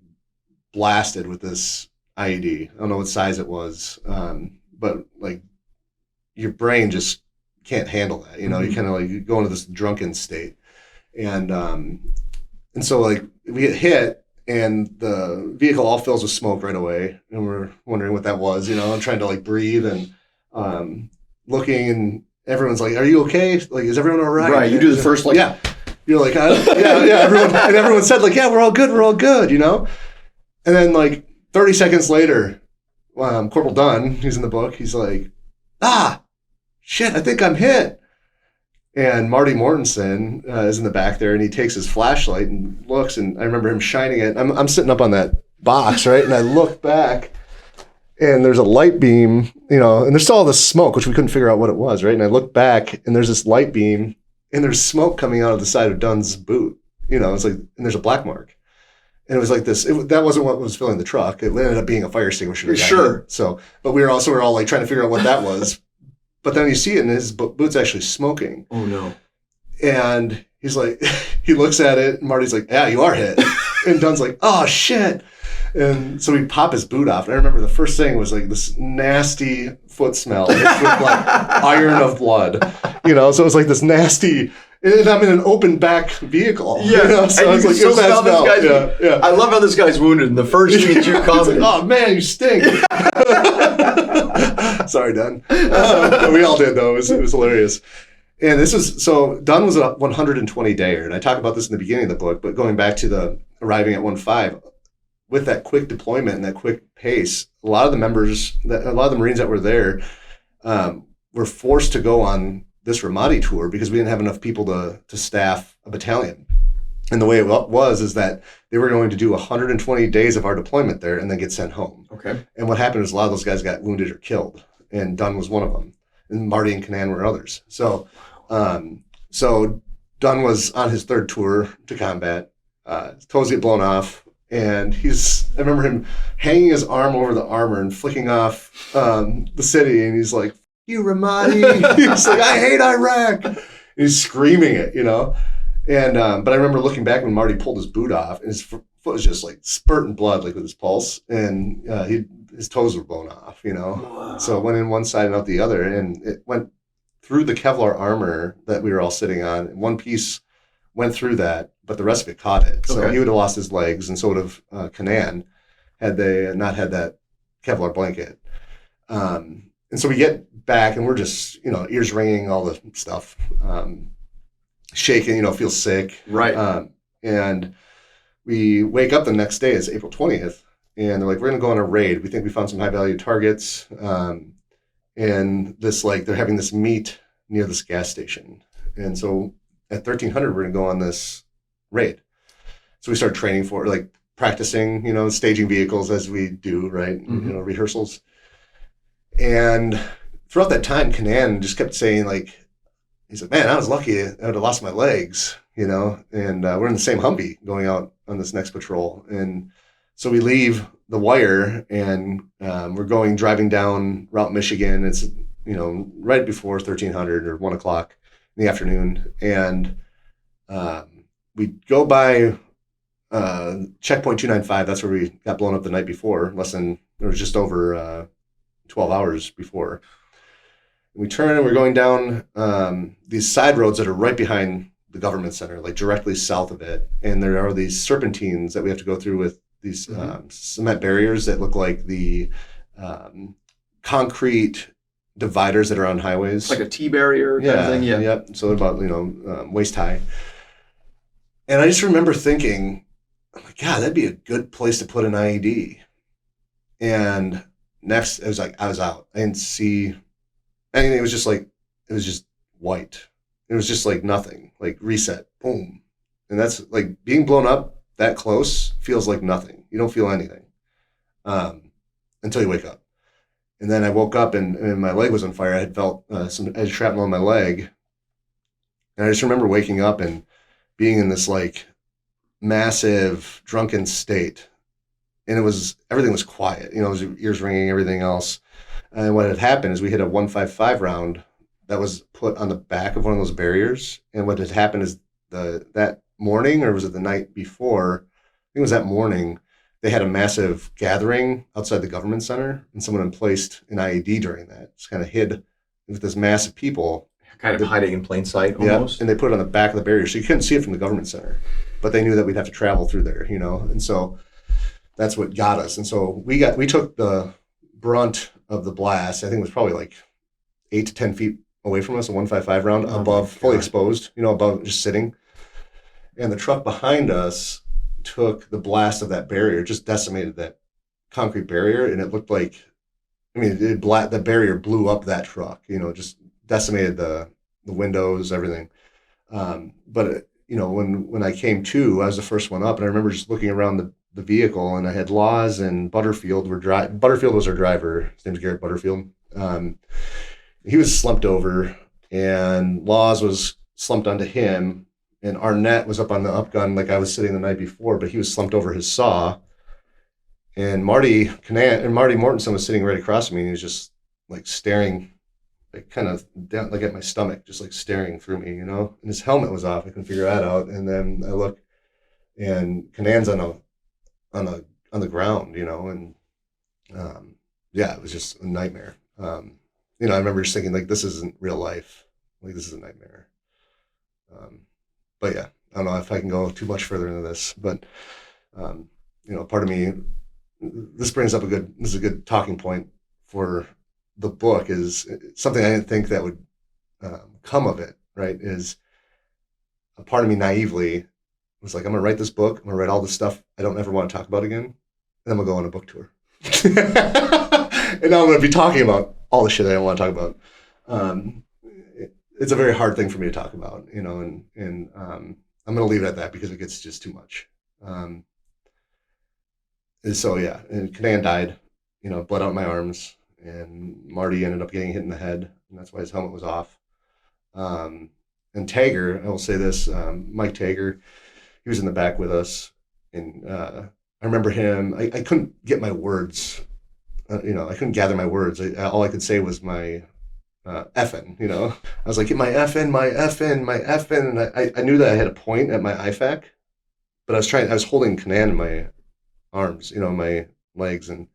blasted with this IED. I don't know what size it was, but like your brain just can't handle that. You kind of like you go into this drunken state, and so like we get hit, and the vehicle all fills with smoke right away, and we're wondering what that was. I'm trying to like breathe and looking, and everyone's like, "Are you okay? Like, is everyone all right?" Right. You do the first like, yeah. You're like, yeah. Everyone said like, "Yeah, we're all good," And then like 30 seconds later, Corporal Dunn, who's in the book, he's like, shit, I think I'm hit. And Marty Mortensen is in the back there, and he takes his flashlight and looks, and I remember him shining it. I'm sitting up on that box, right? And I look back, and there's a light beam, and there's still all this smoke, which we couldn't figure out what it was, right? And I look back, and there's this light beam, and there's smoke coming out of the side of Dunn's boot. It's like, and there's a black mark. And it was like this, that wasn't what was filling the truck. It ended up being a fire extinguisher. Sure. So, but we were all like trying to figure out what that was. But then you see it, and his boot's actually smoking. Oh no. And he's like, he looks at it, and Marty's like, "Yeah, you are hit." And Dunn's like, "Oh shit." And so we pop his boot off. And I remember the first thing was like this nasty foot smell with like iron of blood, So it was like this nasty, and I'm in an open back vehicle. Yeah. So it's like, still smell smell. this guy's, yeah. I love how this guy's wounded. And the first thing that you commented, like, "Oh man, you stink." Sorry, Dunn. We all did though. It was hilarious. And so Dunn was a 120-dayer, and I talk about this in the beginning of the book, but going back to the arriving at 1-5, with that quick deployment and that quick pace, a lot of the Marines that were there were forced to go on this Ramadi tour because we didn't have enough people to staff a battalion. And the way it was is that they were going to do 120 days of our deployment there and then get sent home. Okay. And what happened is a lot of those guys got wounded or killed, and Dunn was one of them, and Marty and Canan were others. So Dunn was on his third tour to combat. His toes get blown off. And I remember him hanging his arm over the armor and flicking off the city. And he's like, "You Ramadi." He's like, "I hate Iraq." And he's screaming it, And, but I remember looking back when Marty pulled his boot off, and his foot was just like spurting blood, like with his pulse. And his toes were blown off, Wow. So it went in one side and out the other. And it went through the Kevlar armor that we were all sitting on. And one piece went through that, but the rest of it caught it. So he would have lost his legs, and so would have Canan had they not had that Kevlar blanket. And so we get back, and we're just, ears ringing, all the stuff, shaking, feel sick. Right. And we wake up the next day, it's April 20th, and they're like, "We're going to go on a raid. We think we found some high-value targets." And this, like, they're having this meet near this gas station. And so at 1300, we're going to go on this raid. So we start training for, like, practicing, staging vehicles as we do, right? Mm-hmm. Rehearsals. And throughout that time, Canan just kept saying, like, he's like, "Man, I was lucky. I would have lost my legs, And we're in the same Humvee going out on this next patrol. And so we leave the wire, and we're driving down Route Michigan. It's, right before 1300 or 1 o'clock in the afternoon. And we go by checkpoint 295. That's where we got blown up the night before. It was just over 12 hours before. And we turn, and we're going down these side roads that are right behind the government center, like directly south of it. And there are these serpentines that we have to go through with these cement barriers that look like the concrete dividers that are on highways. It's like a T barrier kind of thing. Yeah. Yep. So they're about, waist high. And I just remember thinking, "Oh my God, that'd be a good place to put an IED." And next, it was like, I was out. I didn't see, and it was just white. It was just like nothing, like reset, boom. And that's like being blown up that close feels like nothing. You don't feel anything until you wake up. And then I woke up and my leg was on fire. I had felt I had shrapnel in my leg. And I just remember waking up and being in this like massive drunken state. And everything was quiet. It was ears ringing, everything else. And what had happened is we hit a 155 round that was put on the back of one of those barriers. And what had happened is that morning, or was it the night before? I think it was that morning. They had a massive gathering outside the government center, and someone had placed an IED during that. It's kind of hid with this mass of people. Kind of hiding in plain sight almost. Yeah, and they put it on the back of the barrier, so you couldn't see it from the government center. But they knew that we'd have to travel through there, And so that's what got us. And so we took the brunt of the blast. I think it was probably like 8 to 10 feet away from us, a 155 round above, fully exposed, above, just sitting. And the truck behind us took the blast of that barrier, just decimated that concrete barrier, and it looked like, the barrier blew up that truck, just decimated the windows, everything. But when I came to, I was the first one up, and I remember just looking around the vehicle, and I had Laws and Butterfield Butterfield was our driver. His name's Garrett Butterfield. He was slumped over, and Laws was slumped onto him, and Arnett was up on the upgun like I was sitting the night before, but he was slumped over his saw. And Marty Mortensen was sitting right across from me, and he was just like staring, like kind of down, like at my stomach, just like staring through me, And his helmet was off. I couldn't figure that out. And then I look, and Kanan's on the ground, and it was just a nightmare. I remember just thinking like, this isn't real life. Like, this is a nightmare. But yeah, I don't know if I can go too much further into this, but part of me, this is a good talking point for the book, is something I didn't think that would come of it, right? Is a part of me naively was like, I'm gonna write this book, I'm gonna write all this stuff I don't ever want to talk about again, and I'm gonna go on a book tour. And now I'm gonna be talking about all the shit I don't want to talk about. It's a very hard thing for me to talk about, and I'm going to leave it at that because it gets just too much. And so, yeah, and Kanan died, bled out my arms, and Marty ended up getting hit in the head, and that's why his helmet was off. And Tager, I will say this, Mike Tager, he was in the back with us, and I remember him, I couldn't get my words, I couldn't gather my words. All I could say was my effing, I was like, get my effing, my effing, my effing. And I knew that I had a point at my IFAC, but I was holding Kanan in my arms, my legs. And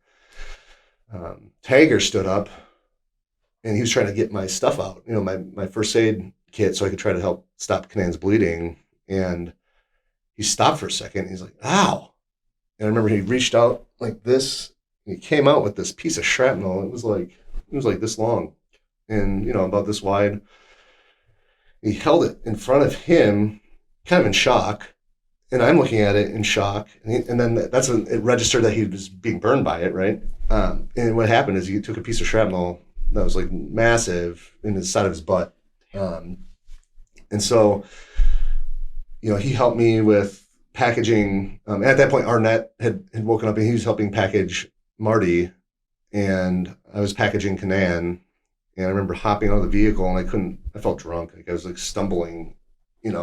Tager stood up, and he was trying to get my stuff out, my first aid kit, so I could try to help stop Kanan's bleeding. And he stopped for a second. And he's like, ow. And I remember he reached out like this, and he came out with this piece of shrapnel. It was like this long, and about this wide. He held it in front of him, kind of in shock, and I'm looking at it in shock. And then that's when it registered that he was being burned by it, right? And what happened is he took a piece of shrapnel that was like massive in the side of his butt, and so he helped me with packaging. At that point, Arnett had woken up, and he was helping package Marty, and I was packaging Kanan. And I remember hopping out of the vehicle, and I felt drunk. Like I was like stumbling, and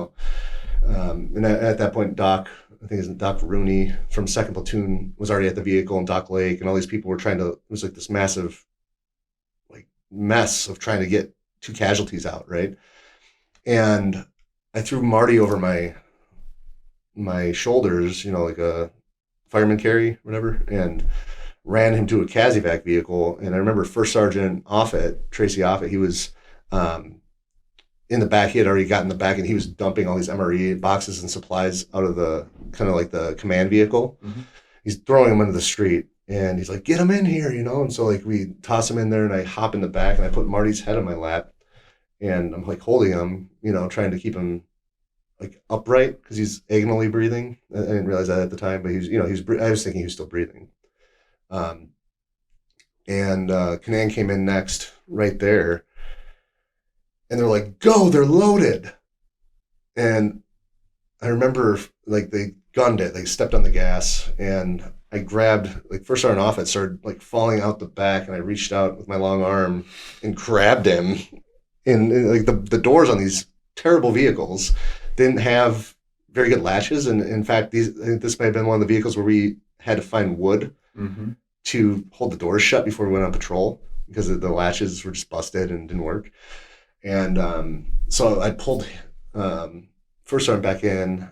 at that point, Doc, I think it's Doc Rooney from 2nd Platoon was already at the vehicle, and Doc Lake, and all these people were it was like this massive like mess of trying to get 2 casualties out, right? And I threw Marty over my shoulders, like a fireman carry, whatever, and ran him to a CASEVAC vehicle. And I remember First Sergeant Tracy Offit, he was in the back. He had already gotten in the back, and he was dumping all these MRE boxes and supplies out of the kind of like the command vehicle. Mm-hmm. He's throwing them into the street, and he's like, get him in here, And so like we toss him in there, and I hop in the back, and I put Marty's head on my lap, and I'm like holding him, trying to keep him like upright because he's agonally breathing. I didn't realize that at the time, but I was thinking he was still breathing. And Kanan came in next right there, and they're like, go, they're loaded. And I remember like they gunned it. They stepped on the gas, and I grabbed like first starting off. It started like falling out the back, and I reached out with my long arm and grabbed him. And like the doors on these terrible vehicles didn't have very good latches, and in fact, I think this may have been one of the vehicles where we had to find wood Mm-hmm. to hold the doors shut before we went on patrol because the latches were just busted and didn't work. And so I pulled first sergeant back in,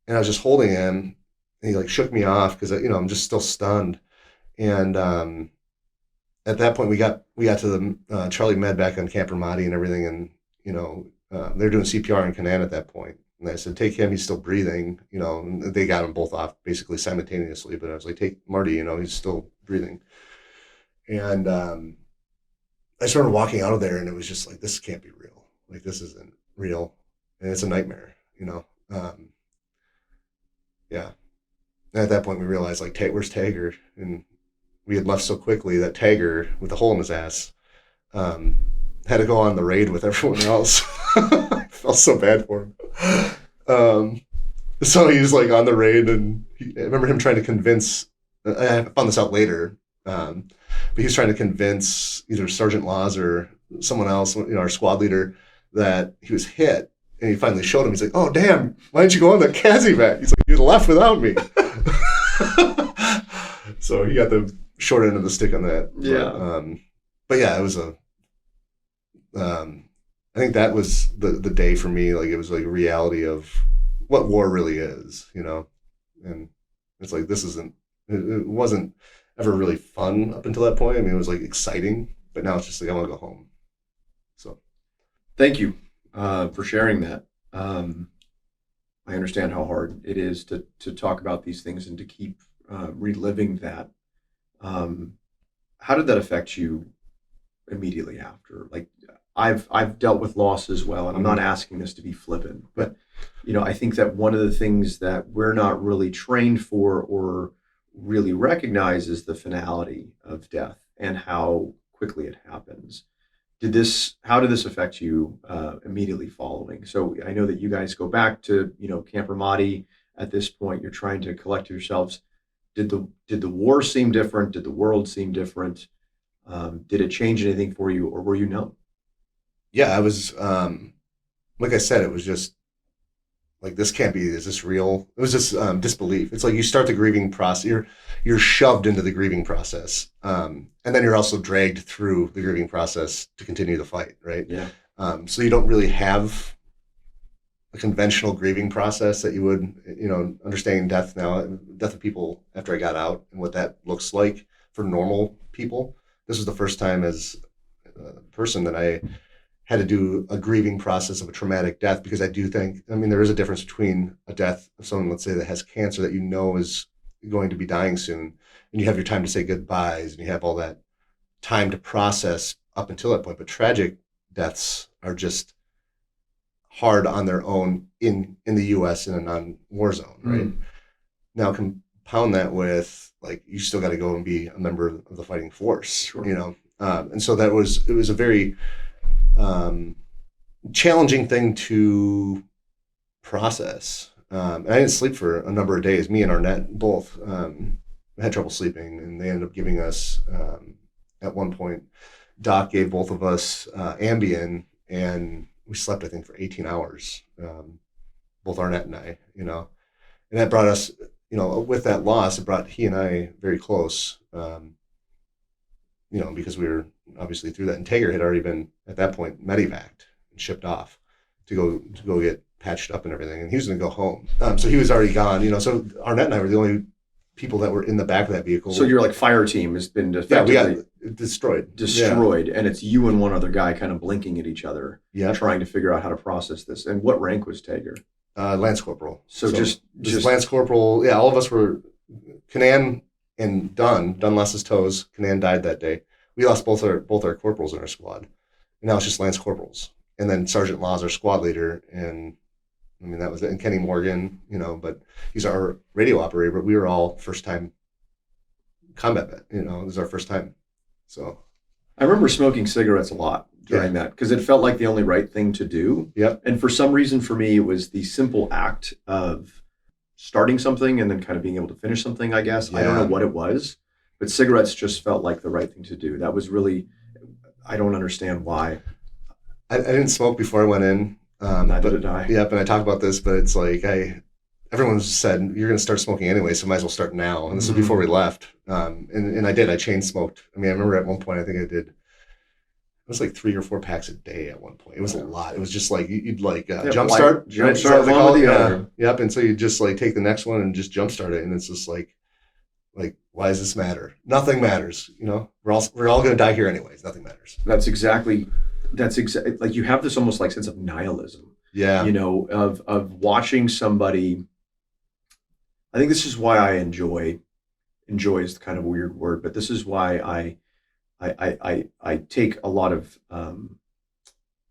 and I was just holding him, and he like shook me off because I'm just still stunned. And at that point, we got to the Charlie Med back on Camp Ramadi and everything, and they're doing CPR in Canaan at that point. And I said, take him, he's still breathing, and they got them both off basically simultaneously. But I was like, take Marty, he's still breathing. And I started walking out of there, and it was just like, this can't be real. Like, this isn't real. And it's a nightmare, yeah. And at that point, we realized, like, where's Tager? And we had left so quickly that Tager, with a hole in his ass, had to go on the raid with everyone else. I felt so bad for him. So he was like on the raid, and I remember him trying to convince. I found this out later, but he was trying to convince either Sergeant Laws or someone else, our squad leader, that he was hit. And he finally showed him. He's like, "Oh damn! Why didn't you go on the Kazivac?" He's like, "You left without me." So he got the short end of the stick on that. Yeah. But yeah, it was I think that was the day for me. Like, it was like a reality of what war really is, and it's like, it wasn't ever really fun up until that point. I mean, it was like exciting, but now it's just like, I want to go home. So Thank you for sharing that. I understand how hard it is to talk about these things and to keep reliving that. How did that affect you immediately after? Like, I've dealt with loss as well, and I'm not asking this to be flippant, but I think that one of the things that we're not really trained for or really recognize is the finality of death and how quickly it happens. How did this affect you immediately following? So I know that you guys go back to Camp Ramadi. At this point, you're trying to collect yourselves. Did the war seem different? Did the world seem different? Did it change anything for you, or were you numb? yeah, I was like I said, it was just like, this can't be. Is this real? It was just disbelief. It's like you start the grieving process. You're shoved into the grieving process, and then you're also dragged through the grieving process to continue the fight, right? Yeah. So you don't really have a conventional grieving process that you would, understanding death now, death of people after I got out, and what that looks like for normal people. This was the first time as a person that I had to do a grieving process of a traumatic death, because I do think, there is a difference between a death of someone, let's say, that has cancer that is going to be dying soon, and you have your time to say goodbyes, and you have all that time to process up until that point. But tragic deaths are just hard on their own in the U.S. in a non-war zone, right? Now compound that with, like, you still got to go and be a member of the fighting force, Sure. And so it was a very challenging thing to process. And I didn't sleep for a number of days. Me and Arnett both had trouble sleeping, and they ended up giving us, at one point, Doc gave both of us Ambien, and we slept, I think, for 18 hours, both Arnett and I, and that brought us, with that loss, it brought he and I very close, because we were obviously through that. And Tager had already been, at that point, medevaced and shipped off to go get patched up and everything, and he was going to go home. So he was already gone, so Arnett and I were the only people that were in the back of that vehicle. So your like fire team has been effectively we got destroyed, and it's you and one other guy kind of blinking at each other, trying to figure out how to process this. And what rank was Tager? Lance Corporal. So just Lance Corporal. Yeah, all of us were Canaan and Dunn lost his toes. Canaan died that day. We lost both our corporals in our squad, and now it's just Lance Corporals. And then Sergeant Laws, our squad leader, and that was it. And Kenny Morgan, but he's our radio operator. But we were all first time combat vet. It was our first time. So I remember smoking cigarettes a lot during that, because it felt like the only right thing to do. Yep. And for some reason, for me, it was the simple act of starting something and then kind of being able to finish something, I guess. I don't know Yeah. what it was, but cigarettes just felt like the right thing to do. That was really, I don't understand why. I didn't smoke before I went in. Neither but, did I. Yep, and I talked about this, but it's like everyone said you're going to start smoking anyway, so might as well start now. And this was before we left. And I did. I chain smoked. I mean, I remember at one point I think I did. It was like 3 or 4 packs a day at one point. It was a lot. It was just like you'd like jumpstart, Jumpstart one with the other. Yep, and so you just like take the next one and just jumpstart it, and it's just like why does this matter? Nothing matters. You know, we're all going to die here anyways. Nothing matters. That's exactly like you have this almost like sense of nihilism. Yeah. You know, of watching somebody. I think this is why I enjoy is kind of a weird word, but this is why I take a lot of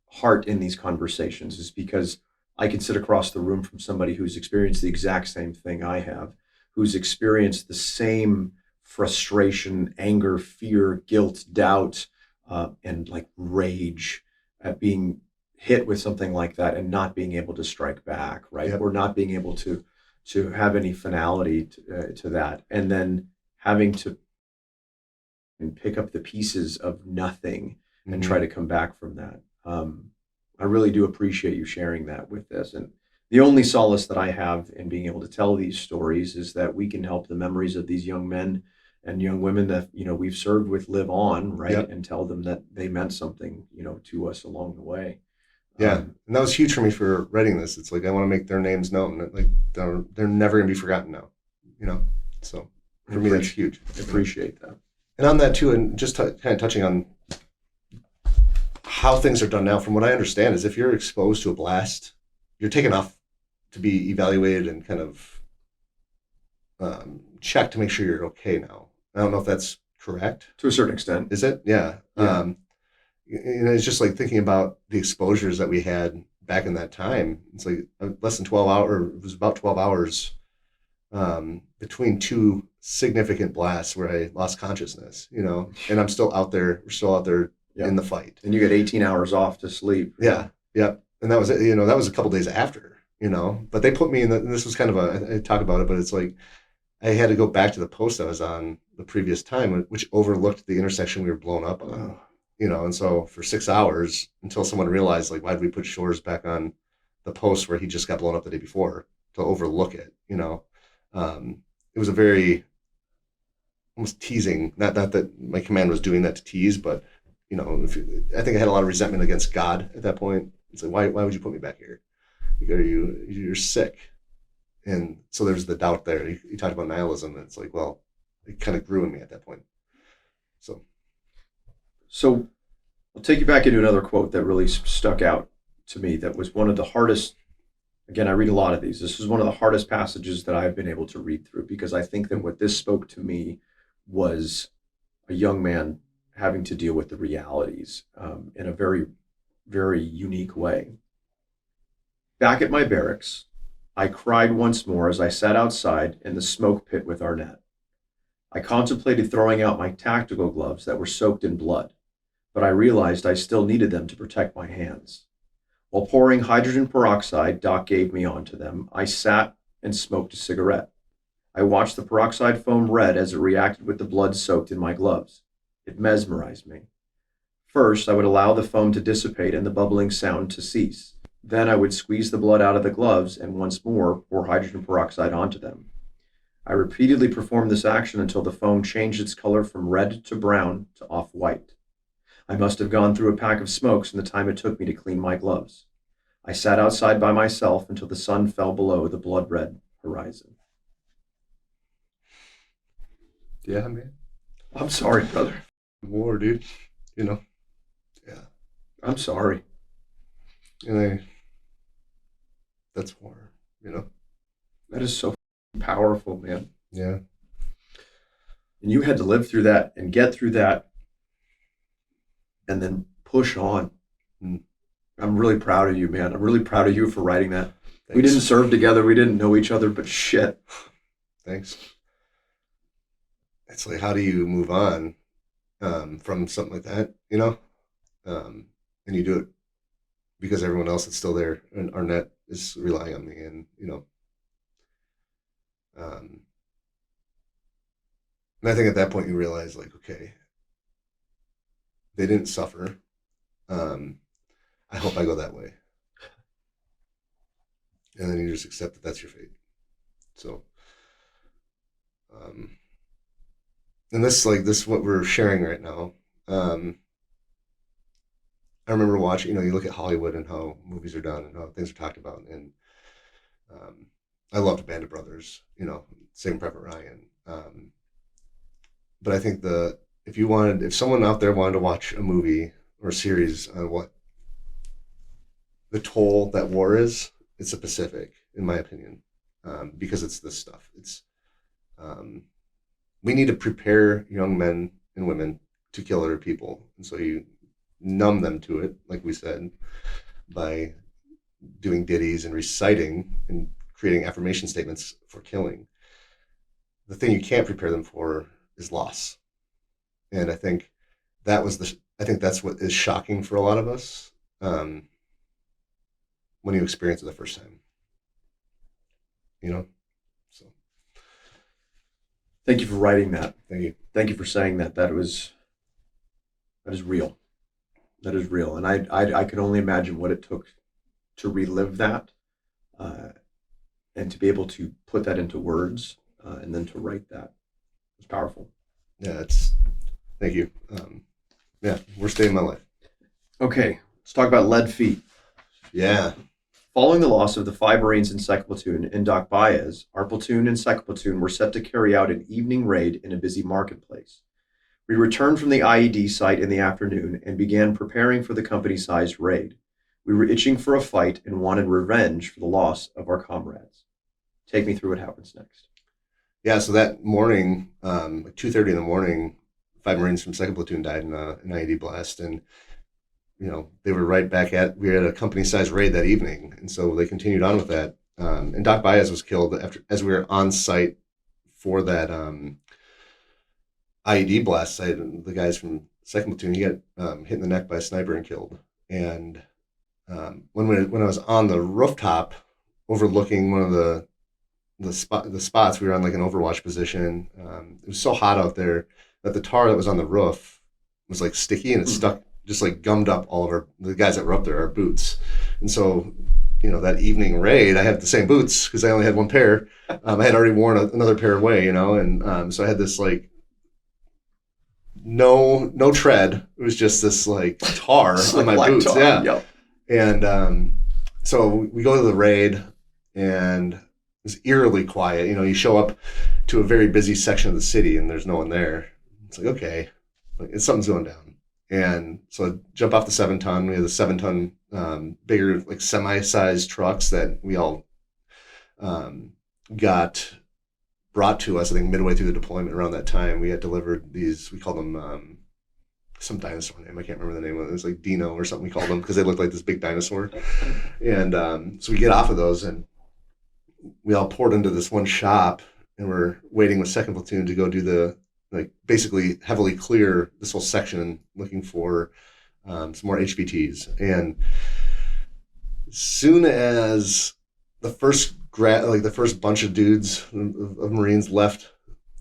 heart in these conversations, is because I can sit across the room from somebody who's experienced the exact same thing I have, who's experienced the same frustration, anger, fear, guilt, doubt, and like rage at being hit with something like that and not being able to strike back, right? Yep. Or not being able to have any finality to that, and then having to pick up the pieces of nothing and try to come back from that. I really do appreciate you sharing that with this. And the only solace that I have in being able to tell these stories is that we can help the memories of these young men and young women that, you know, we've served with live on, right? Yep. And tell them that they meant something, you know, to us along the way. Yeah, and that was huge for me for writing this. It's like I want to make their names known. Like they're never going to be forgotten now, you know. So for me, that's huge. I appreciate that. And on that too, and just kind of touching on how things are done now, from what I understand, is if you're exposed to a blast, you're taken off to be evaluated and kind of checked to make sure you're okay now. I don't know if that's correct. To a certain extent. Is it? Yeah. You know, it's just like thinking about the exposures that we had back in that time. It's like less than 12 hours, it was about 12 hours between 2 significant blasts where I lost consciousness, you know, and I'm still out there, we're still out there in the fight. And you get 18 hours off to sleep. Yeah. Yep. And that was, you know, that was a couple days after, you know, but they put me in this was kind of I talk about it, but it's like, I had to go back to the post I was on the previous time, which overlooked the intersection we were blown up on. You know, and so for 6 hours until someone realized, like, why did we put Shores back on the post where he just got blown up the day before, to overlook it, you know? It was a very almost teasing, not that my command was doing that to tease, but, you know, I think I had a lot of resentment against God at that point. It's like, why would you put me back here? Like, you're sick. And so there's the doubt there. You talked about nihilism, and it's like, well, it kind of grew in me at that point. So I'll take you back into another quote that really stuck out to me. That was one of the hardest. Again, I read a lot of these. This was one of the hardest passages that I've been able to read through, because I think that what this spoke to me was a young man having to deal with the realities in a very, very unique way. Back at my barracks, I cried once more as I sat outside in the smoke pit with Arnett. I contemplated throwing out my tactical gloves that were soaked in blood, but I realized I still needed them to protect my hands. While pouring hydrogen peroxide Doc gave me onto them, I sat and smoked a cigarette. I watched the peroxide foam red as it reacted with the blood soaked in my gloves. It mesmerized me. First, I would allow the foam to dissipate and the bubbling sound to cease. Then I would squeeze the blood out of the gloves and once more pour hydrogen peroxide onto them. I repeatedly performed this action until the foam changed its color from red to brown to off-white. I must have gone through a pack of smokes in the time it took me to clean my gloves. I sat outside by myself until the sun fell below the blood-red horizon. Yeah, man. I'm sorry, brother. War, dude. You know? Yeah. I'm sorry. And that's war, you know? That is so powerful, man. Yeah. And you had to live through that and get through that and then push on. I'm really proud of you, man. I'm really proud of you for writing that. Thanks. We didn't serve together. We didn't know each other, but shit. Thanks. It's like, how do you move on from something like that, you know? and you do it because everyone else that's still there and our net is relying on me. And, and I think at that point you realize, like, okay, they didn't suffer. I hope I go that way. And then you just accept that that's your fate. So, and this what we're sharing right now. I remember watching, you look at Hollywood and how movies are done and how things are talked about. And I loved Band of Brothers, Saving Private Ryan. But I think if someone out there wanted to watch a movie or a series on what the toll that war is, it's the Pacific, in my opinion, because it's this stuff. We need to prepare young men and women to kill other people. And so you numb them to it, like we said, by doing ditties and reciting and creating affirmation statements for killing. The thing you can't prepare them for is loss. And I think that's what is shocking for a lot of us when you experience it the first time. So. Thank you for writing that. Thank you. Thank you for saying that. That is real. That is real. And I can only imagine what it took to relive that and to be able to put that into words and then to write that. It's powerful. Yeah, thank you. Yeah, we're staying my life. Okay, let's talk about lead feet. Yeah. Following the loss of the 5 Marines in 2nd Platoon in Doc Baez, our platoon and 2nd Platoon were set to carry out an evening raid in a busy marketplace. We returned from the IED site in the afternoon and began preparing for the company-sized raid. We were itching for a fight and wanted revenge for the loss of our comrades. Take me through what happens next. Yeah, so that morning, like 2:30 in the morning, 5 Marines from 2nd Platoon died in an IED blast. And, they were right back we had a company-sized raid that evening. And so they continued on with that. And Doc Baez was killed as we were on site for that IED blast site. And the guys from 2nd Platoon, he got hit in the neck by a sniper and killed. And when I was on the rooftop overlooking one of the spots, we were on like an overwatch position. It was so hot out there that the tar that was on the roof was like sticky and it stuck, just like gummed up all of the guys that were up there, our boots. And so, that evening raid, I had the same boots because I only had one pair. I had already worn another pair away, and so I had this like no tread. It was just this like tar on my boots. Tar. Yeah. Yep. And so we go to the raid and it's eerily quiet. You show up to a very busy section of the city and there's no one there. It's like, okay, something's going down. And so I jump off the 7-ton. We had the 7-ton bigger, like semi-sized trucks that we all got brought to us, I think, midway through the deployment around that time. We had delivered these, we called them some dinosaur name. I can't remember the name of it. It was like Dino or something we called them because they looked like this big dinosaur. And so we get off of those and we all poured into this one shop and we're waiting with 2nd Platoon to go do basically heavily clear this whole section looking for some more HVTs. And as soon as the first bunch of dudes of Marines left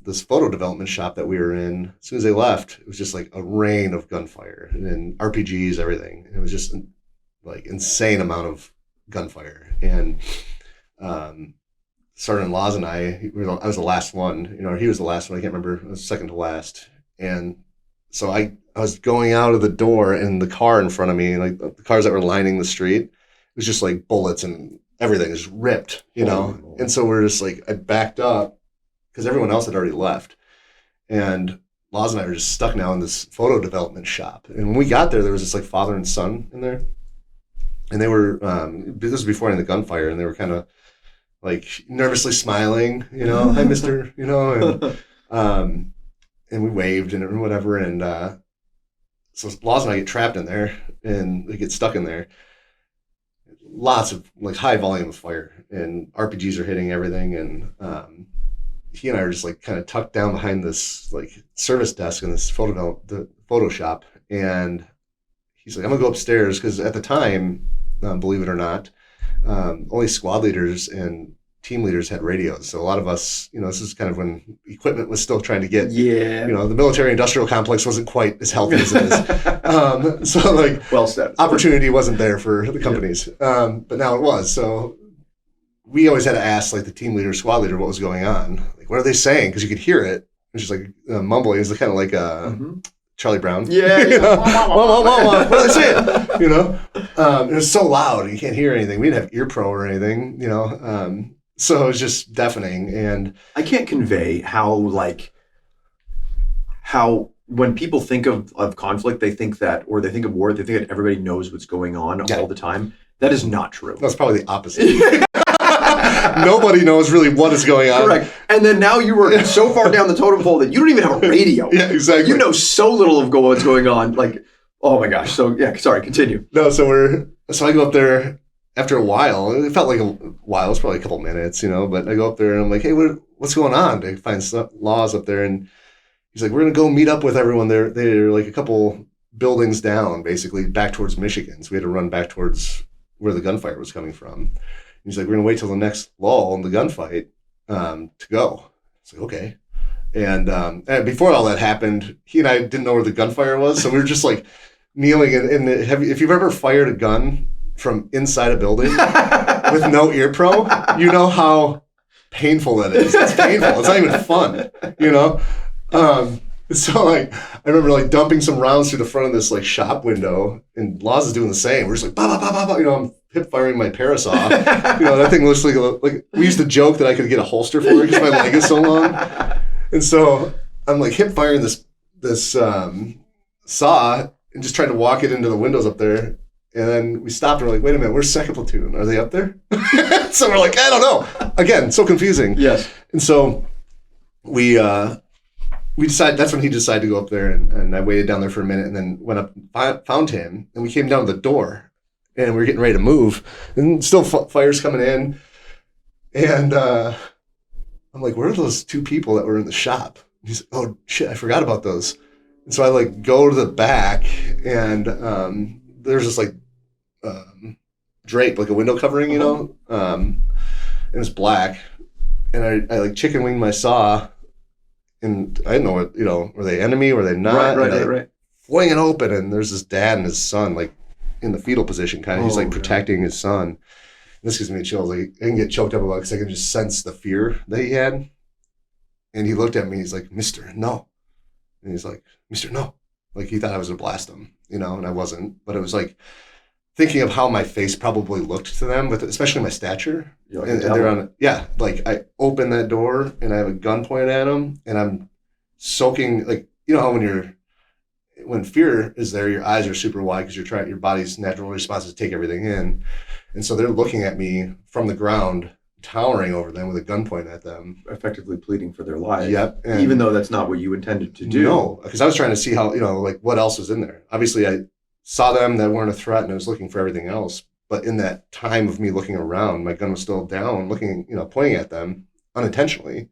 this photo development shop that we were in, as soon as they left, it was just like a rain of gunfire and RPGs, everything. And it was just like insane amount of gunfire. And Sergeant Laws and I was the last one, he was the last one. I can't remember. I was second to last. And so I was going out of the door and the car in front of me, like the cars that were lining the street, it was just like bullets and everything is ripped, And so we're just like, I backed up because everyone else had already left. And Laws and I were just stuck now in this photo development shop. And when we got there was this like father and son in there. And they were, this was before any of the gunfire, and they were kind of like nervously smiling, hi, mister, and we waved and whatever. And so Laws and I get trapped in there and we get stuck in there. Lots of like high volume of fire and RPGs are hitting everything. And he and I are just like kind of tucked down behind this like service desk in this Photoshop. And he's like, I'm gonna go upstairs, because at the time, believe it or not, only squad leaders and team leaders had radios. So a lot of us, this is kind of when equipment was still trying to get, the military industrial complex wasn't quite as healthy as it is. So like, well said. Opportunity wasn't there for the companies, but now it was. So we always had to ask like the team leader, squad leader, what was going on. Like, what are they saying? Because you could hear it. It's just like mumbling. It's kind of like Charlie Brown. Yeah. What are they saying? It was so loud you can't hear anything. We didn't have ear pro or anything. So it was just deafening. And I can't convey how when people think of conflict, they think that, or they think of war, they think that everybody knows what's going on all the time. That is not true. That's probably the opposite. Nobody knows really what is going on. Correct. And then now you were so far down the totem pole that you don't even have a radio. Yeah, exactly. You know so little of what's going on. Like, oh my gosh. So yeah, sorry, continue. No, so I go up there after a while. It felt like a while. It was probably a couple minutes, but I go up there and I'm like, hey, what's going on? I find laws up there, and he's like, we're going to go meet up with everyone. They're like a couple buildings down, basically back towards Michigan. So we had to run back towards where the gunfire was coming from. He's like, we're going to wait till the next lull in the gunfight to go. It's like, okay. And before all that happened, he and I didn't know where the gunfire was. So we were just like kneeling. If you've ever fired a gun from inside a building with no ear pro, you know how painful that is. It's painful. It's not even fun, So like, I remember like dumping some rounds through the front of this like shop window, and Laws is doing the same. We're just like, bah, bah, bah, bah, bah. I'm hip firing my Parasaw. That thing looks like we used to joke that I could get a holster for it because my leg is so long. And so I'm like hip firing this saw and just trying to walk it into the windows up there. And then we stopped and we're like, wait a minute, where's second platoon? Are they up there? So we're like, I don't know. Again, so confusing. Yes. And so we decided, that's when he decided to go up there, and I waited down there for a minute and then went up, found him, and we came down to the door, and we were getting ready to move, and still fire's coming in. And I'm like, where are those two people that were in the shop? And he's like, oh shit, I forgot about those. And so I like go to the back, and there's this like drape, like a window covering, and it's black. And I like chicken winged my saw, and I didn't know what, were they enemy, were they not? Right. Fling it open, and there's this dad and his son, like in the fetal position, kind of. He's like protecting his son. And this gives me chills. Like, I can get choked up about it because I can just sense the fear that he had. And he looked at me, he's like, Mr. No. And he's like, Mr. No. Like, he thought I was going to blast him, and I wasn't. But it was like thinking of how my face probably looked to them, with especially my stature. And they're like I open that door and I have a gun pointed at them, and I'm soaking, like, how when fear is there, your eyes are super wide because your body's natural response is to take everything in. And so they're looking at me from the ground, towering over them with a gun pointed at them. Effectively pleading for their lives. Yep. Even though that's not what you intended to do. No, because I was trying to see how, like what else was in there. Obviously, I saw them that weren't a threat, and I was looking for everything else. But in that time of me looking around, my gun was still down, looking, pointing at them unintentionally.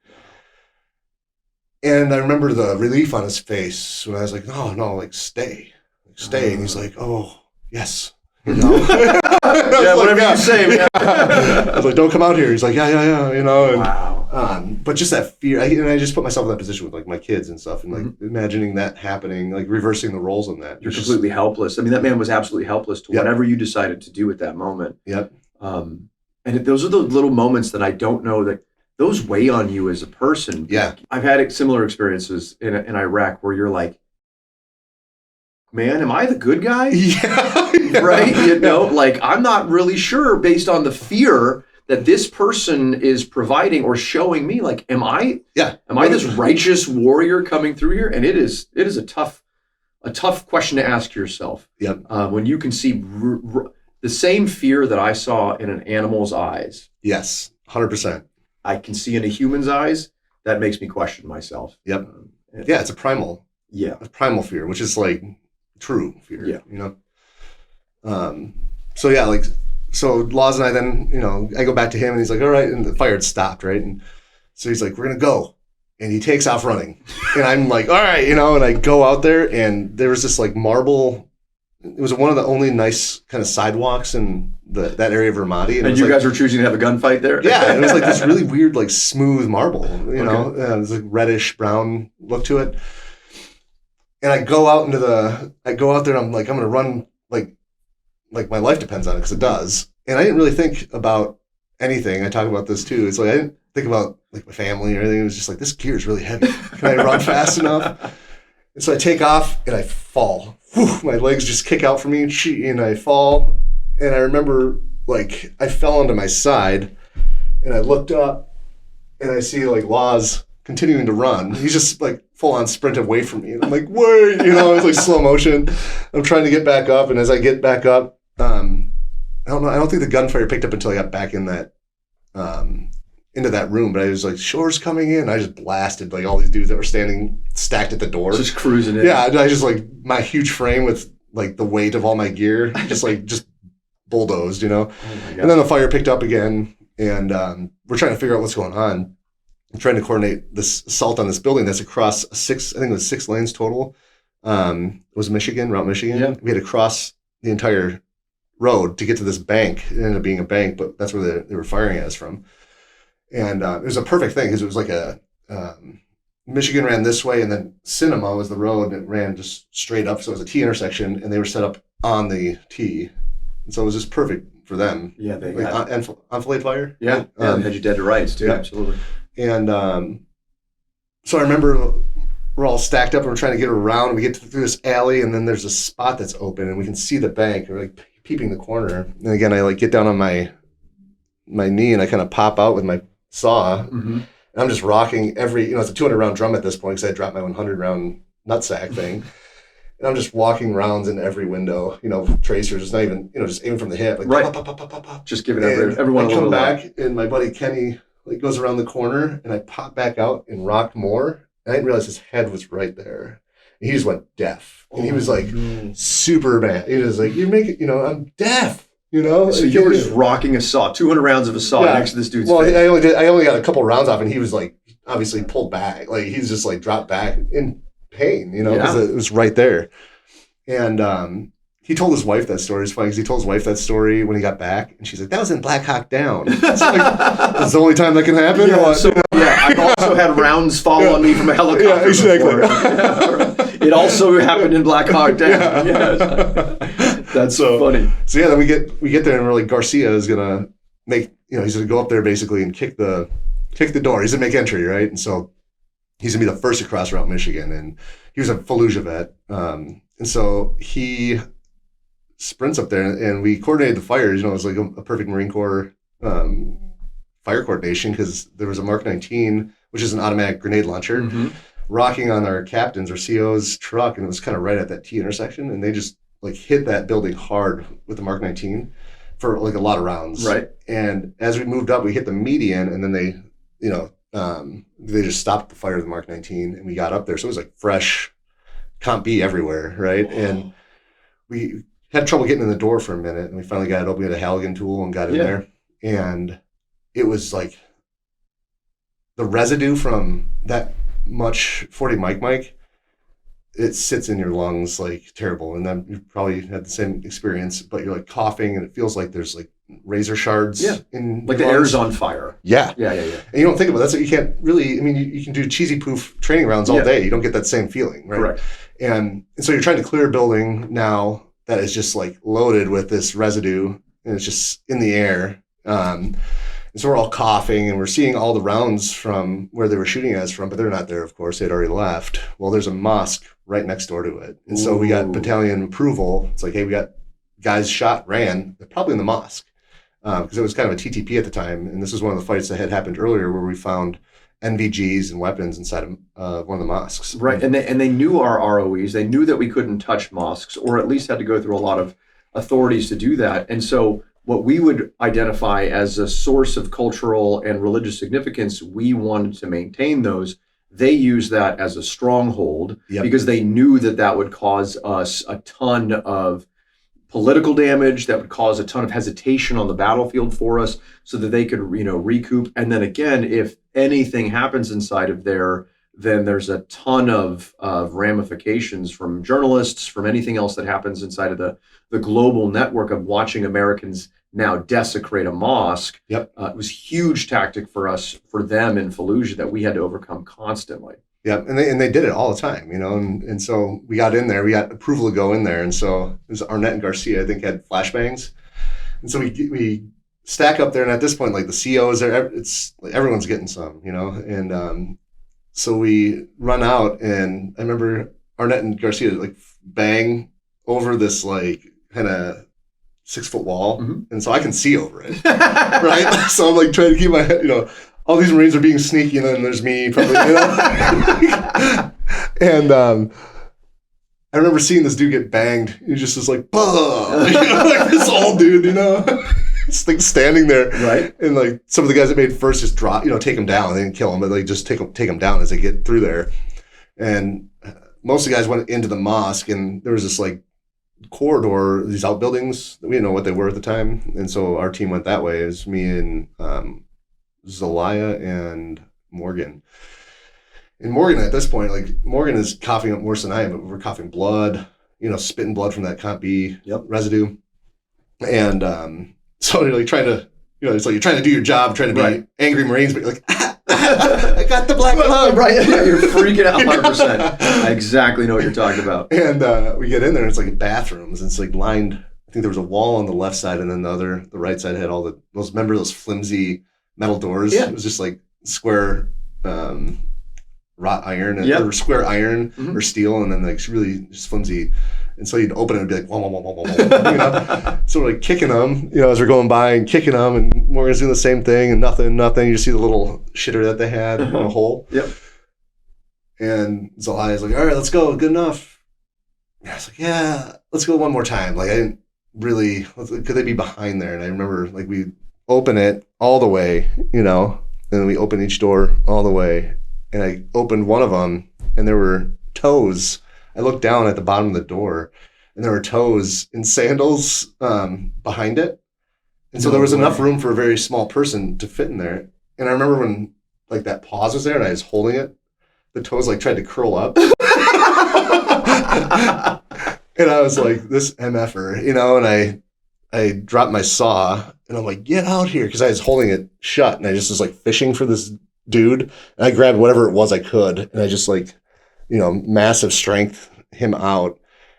And I remember the relief on his face when I was like, no, like stay. And he's like, oh, yes. Whatever you say, man. I was like, don't come out here. He's like, yeah. And, wow. But just that fear, I just put myself in that position with like my kids and stuff, and like imagining that happening, like reversing the roles on that. You're completely helpless. I mean, that man was absolutely helpless to whatever you decided to do at that moment. Yep. And those are the little moments that I don't know that those weigh on you as a person. Yeah. I've had similar experiences in Iraq where you're like, man, am I the good guy? Yeah. Right? Like, I'm not really sure based on the fear that this person is providing or showing me. Like, am I this righteous warrior coming through here? And it is a tough question to ask yourself. Yep. When you can see the same fear that I saw in an animal's eyes. Yes, 100%. I can see in a human's eyes. That makes me question myself. Yep. It's a primal. Yeah. A primal fear, which is like true fear. Yeah. So Laws and I then, I go back to him, and he's like, all right, and the fire had stopped, right? And so he's like, we're gonna go. And he takes off running. And I'm like, all right, and I go out there, and there was this like marble it was one of the only nice kind of sidewalks in that area of Ramadi. And it was you like, guys were choosing to have a gunfight there? Yeah, it was like this really weird, like smooth marble, you know, it was like reddish brown look to it. And I go out there and I'm like, I'm going to run like my life depends on it, because it does. And I didn't really think about anything. I talk about this too. It's like, I didn't think about like my family or anything. It was just like, this gear is really heavy. Can I run fast enough? And so I take off and I fall. Whew, my legs just kick out from me and I fall. And I remember like I fell onto my side and I looked up and I see like Laz continuing to run. He's just like full on sprint away from me. And I'm like, wait, you know, it's like slow motion. I'm trying to get back up. And as I get back up, I don't know. I don't think the gunfire picked up until I got back in that, into that room. But I was like, shore's coming in. I just blasted like all these dudes that were standing stacked at the door. Just cruising in. Yeah. I just like my huge frame with like the weight of all my gear, just bulldozed, you know? Oh my God. And then the fire picked up again. And we're trying to figure out what's going on. I'm trying to coordinate this assault on this building that's across I think it was 6 lanes total. It was Route Michigan. Yeah. We had to cross the entire road to get to this bank. It ended up being a bank, but that's where they were firing at us from. And it was a perfect thing because it was like Michigan ran this way, and then Cinema was the road that ran just straight up. So it was a T intersection, and they were set up on the T. And so it was just perfect for them. Yeah, they like enfilade fire. Yeah, they had you dead to rights too. Yeah. Absolutely. And so I remember we're all stacked up and we're trying to get around. And we get through this alley, and then there's a spot that's open, and we can see the bank. We're like peeping the corner. And again, I like get down on my knee, and I kind of pop out with my saw. Mm-hmm. And I'm just rocking it's a 200 round drum at this point because I dropped my 100 round nutsack thing. And I'm just walking rounds in every window, tracers. It's not even, just aiming from the hip, like right. pop, pop, pop, pop, pop. Just giving everyone a little come back, and my buddy Kenny goes around the corner, and I pop back out and rocked more. And I didn't realize his head was right there. And he just went deaf. And he was like super mad. He was like, "You're making, I'm deaf." So you were just rocking a saw, 200 rounds of a saw next to this dude's face. I only got a couple rounds off, and he was like, obviously pulled back. Like he's just like dropped back in pain, because it was right there. And he told his wife that story. It's funny because he told his wife that story when he got back, and she's like, "That was in Black Hawk Down." It's like, that's the only time that can happen. Yeah, I've also had rounds fall on me from a helicopter. Yeah, exactly. Before. It also happened in Black Hawk Down. Yeah. That's so funny. So yeah, then we get there, and we're like, Garcia is gonna make, he's gonna go up there basically and kick the door. He's gonna make entry, right? And so he's gonna be the first to cross Route Michigan, and he was a Fallujah vet, and so he sprints up there, and we coordinated the fires. It was like a perfect Marine Corps fire coordination, because there was a Mark 19, which is an automatic grenade launcher, rocking on our captain's or CO's truck, and it was kind of right at that T intersection, and they just like hit that building hard with the Mark 19 for like a lot of rounds. Right. And as we moved up, we hit the median, and then they just stopped the fire of the Mark 19, and we got up there. So it was like fresh Comp B everywhere, right? Wow. And we had trouble getting in the door for a minute, and we finally got it open. We had a Halligan tool and got in there. And it was like the residue from that much 40 mic, it sits in your lungs like terrible. And then you probably had the same experience, but you're like coughing, and it feels like there's like razor shards in like your the lungs. air's on fire. Yeah. And you don't think about it. That's what you can't really, you can do cheesy poof training rounds all day. You don't get that same feeling, right? Correct. And so you're trying to clear a building now that is just like loaded with this residue, and it's just in the air. And so we're all coughing, and we're seeing all the rounds from where they were shooting at us from, but they're not there, of course. They'd already left. Well, there's a mosque right next door to it. And so we got battalion approval. It's like, hey, we got guys ran. They're probably in the mosque. Because it was kind of a TTP at the time. And this was one of the fights that had happened earlier where we found NVGs and weapons inside of one of the mosques. Right. And they knew our ROEs. They knew that we couldn't touch mosques, or at least had to go through a lot of authorities to do that. And so what we would identify as a source of cultural and religious significance, we wanted to maintain those. They used that as a stronghold because they knew that would cause us a ton of political damage, that would cause a ton of hesitation on the battlefield for us, so that they could, recoup. And then again, if anything happens inside of there then there's a ton of ramifications from journalists, from anything else that happens inside of the global network of watching Americans now desecrate a mosque. Yep. It was a huge tactic for them in Fallujah that we had to overcome constantly. Yeah, and they did it all the time, and so we got in there, we got approval to go in there, and so it was Arnett and Garcia, I think, had flashbangs, and so we stack up there, and at this point, like the COs, it's like everyone's getting some, and so we run out, and I remember Arnett and Garcia like bang over this like kind of 6-foot wall, and so I can see over it, right? So I'm like trying to keep my head, all these Marines are being sneaky, and then there's me probably, and I remember seeing this dude get banged. He just was like, like this old dude, just like standing there, right? And like some of the guys that made first just drop, take him down. They didn't kill him, but they just take him down as they get through there. And most of the guys went into the mosque, and there was this like corridor, these outbuildings. We didn't know what they were at the time, and so our team went that way. It was me and Zelaya and Morgan. And Morgan at this point, like Morgan is coughing up worse than I am, but we're coughing blood, spitting blood from that Comp B residue. And so you're like trying to, it's like you're trying to do your job, trying to be angry Marines, but you're like, I got the black glove. Right. Yeah, you're freaking out 100%. I exactly know what you're talking about. And we get in there, and it's like bathrooms, and it's like lined. I think there was a wall on the left side, and then the right side had all those flimsy metal doors. Yeah. It was just like square wrought iron or square iron or steel, and then like really just flimsy. And so you'd open it and be like, wah, wah, wah, wah, wah, So we're like kicking them, as we're going by and kicking them, and Morgan's doing the same thing, and nothing. You see the little shitter that they had in a hole. Yep. And Zalaya's like, all right, let's go. Good enough. And I was like, yeah, let's go one more time. Like I didn't really, could they be behind there? And I remember like we open it all the way, and then we open each door all the way. And I opened one of them, and there were toes. I looked down at the bottom of the door, and there were toes in sandals behind it. And so there was enough room for a very small person to fit in there. And I remember when like that pause was there and I was holding it, the toes like tried to curl up. And I was like, this MFer, and I dropped my saw, and I'm like, get out here, because I was holding it shut, and I just was like fishing for this dude, and I grabbed whatever it was I could, and I just like, massive strength him out.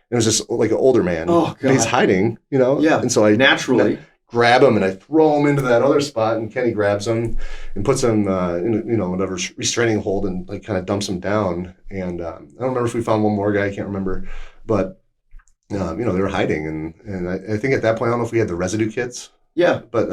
It was just like an older man. Oh, God. He's hiding, Yeah. And so I naturally grab him and I throw him into that other spot, and Kenny grabs him and puts him in whatever restraining hold, and like kind of dumps him down. And I don't remember if we found one more guy. I can't remember, but they were hiding, and I think at that point I don't know if we had the residue kits. Yeah, but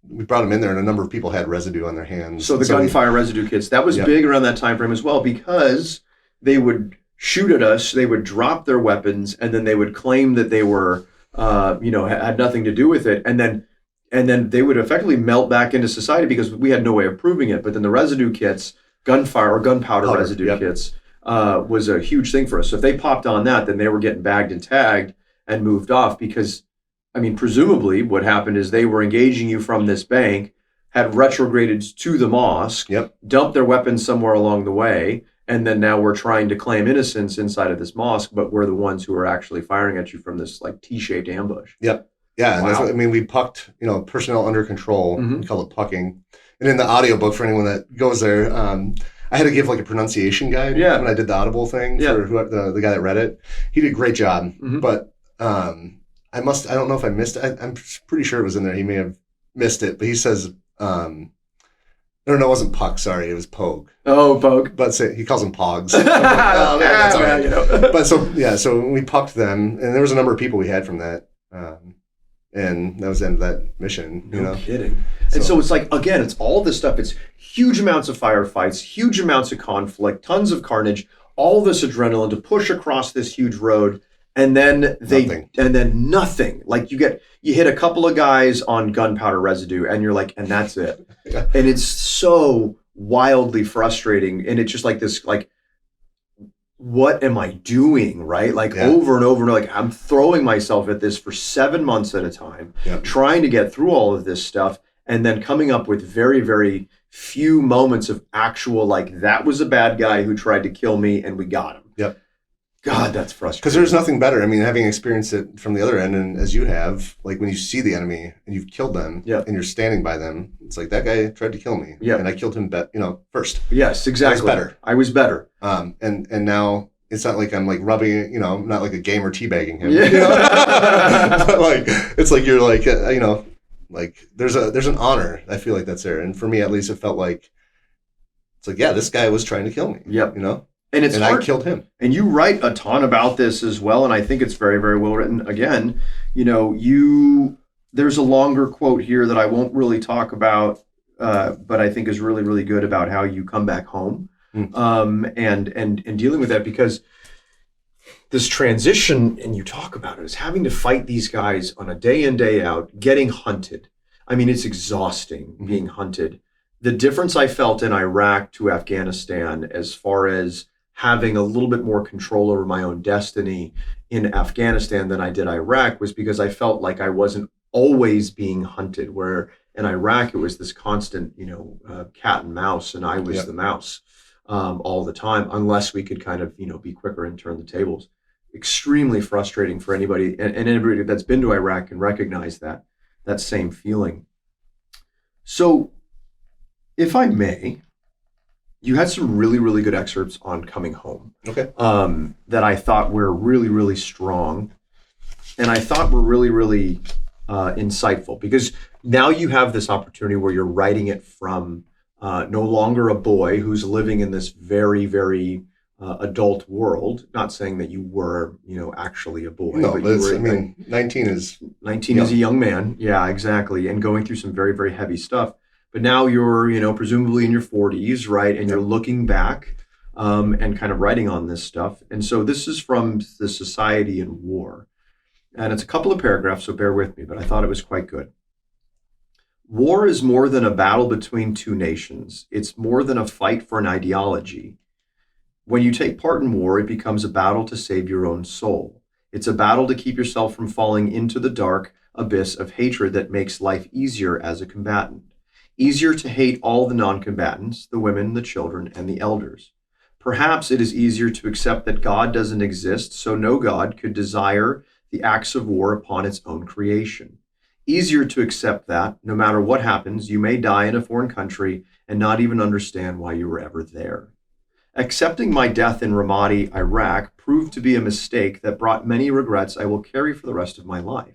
we brought them in there, and a number of people had residue on their hands. So the gunfire residue kits, that was big around that time frame as well, because they would shoot at us, they would drop their weapons, and then they would claim that they were, had nothing to do with it, and then they would effectively melt back into society because we had no way of proving it. But then the residue kits, gunfire or gunpowder residue kits, was a huge thing for us. So if they popped on that, then they were getting bagged and tagged and moved off, because presumably what happened is they were engaging you from this bank, had retrograded to the mosque, dumped their weapons somewhere along the way, and then now we're trying to claim innocence inside of this mosque, but we're the ones who are actually firing at you from this like T-shaped ambush. Yep. Yeah. Wow. And that's what, we pucked, personnel under control. We call it pucking. And in the audiobook, for anyone that goes there, I had to give like a pronunciation guide when I did the Audible thing for the guy that read it. He did a great job, but I don't know if I missed it. I'm pretty sure it was in there. He may have missed it, but he says, no, it wasn't puck. Sorry, it was pogue. Oh, pogue. But he calls them pogs. Like, oh, that's all right. But so we pucked them, and there was a number of people we had from that, and that was the end of that mission. No kidding. And so it's like, again, it's all this stuff. It's huge amounts of firefights, huge amounts of conflict, tons of carnage, all this adrenaline to push across this huge road. And then nothing. Like you hit a couple of guys on gunpowder residue, and you're like, and that's it. And it's so wildly frustrating. And it's just like this, like, what am I doing? Right? Like over and over and over, like I'm throwing myself at this for 7 months at a time, trying to get through all of this stuff, and then coming up with very, very few moments of actual, like, that was a bad guy who tried to kill me and we got him. Yep. God, that's frustrating. Because there's nothing better. I mean, having experienced it from the other end, and as you have, like when you see the enemy and you've killed them, Yep. and you're standing by them, it's like that guy tried to kill me, Yep. and I killed him, first. Yes, exactly. I was better. I was better. And now it's not like I'm like rubbing, not like a gamer teabagging him. Yeah. But like it's like you're like like there's an honor. I feel like that's there, and for me at least, it felt like it's like, yeah, this guy was trying to kill me. Yep. And it's hard. I killed him. And you write a ton about this as well, and I think it's very, very well written. Again, there's a longer quote here that I won't really talk about, but I think is really, really good about how you come back home, and dealing with that, because this transition, and you talk about it, is having to fight these guys on a day in, day out, getting hunted. I mean, it's exhausting being hunted. The difference I felt in Iraq to Afghanistan, as far as having a little bit more control over my own destiny in Afghanistan than I did Iraq, was because I felt like I wasn't always being hunted, where in Iraq it was this constant, cat and mouse, and I was the mouse all the time, unless we could kind of, be quicker and turn the tables. Extremely frustrating for anybody, and anybody that's been to Iraq can recognize that same feeling. So, if I may, you had some really, really good excerpts on coming home. Okay. That I thought were really, really strong, and I thought were really, really insightful, because now you have this opportunity where you're writing it from no longer a boy who's living in this very, very adult world. Not saying that you were, actually a boy. No, but 19 is... 19 is a young man. Yeah, exactly. And going through some very, very heavy stuff. But now you're, presumably in your 40s, right? And you're looking back and kind of writing on this stuff. And so this is from the Society in War. And it's a couple of paragraphs, so bear with me, but I thought it was quite good. War is more than a battle between two nations. It's more than a fight for an ideology. When you take part in war, it becomes a battle to save your own soul. It's a battle to keep yourself from falling into the dark abyss of hatred that makes life easier as a combatant. Easier to hate all the non-combatants, the women, the children, and the elders. Perhaps it is easier to accept that God doesn't exist, so no God could desire the acts of war upon its own creation. Easier to accept that, no matter what happens, you may die in a foreign country and not even understand why you were ever there. Accepting my death in Ramadi, Iraq, proved to be a mistake that brought many regrets I will carry for the rest of my life.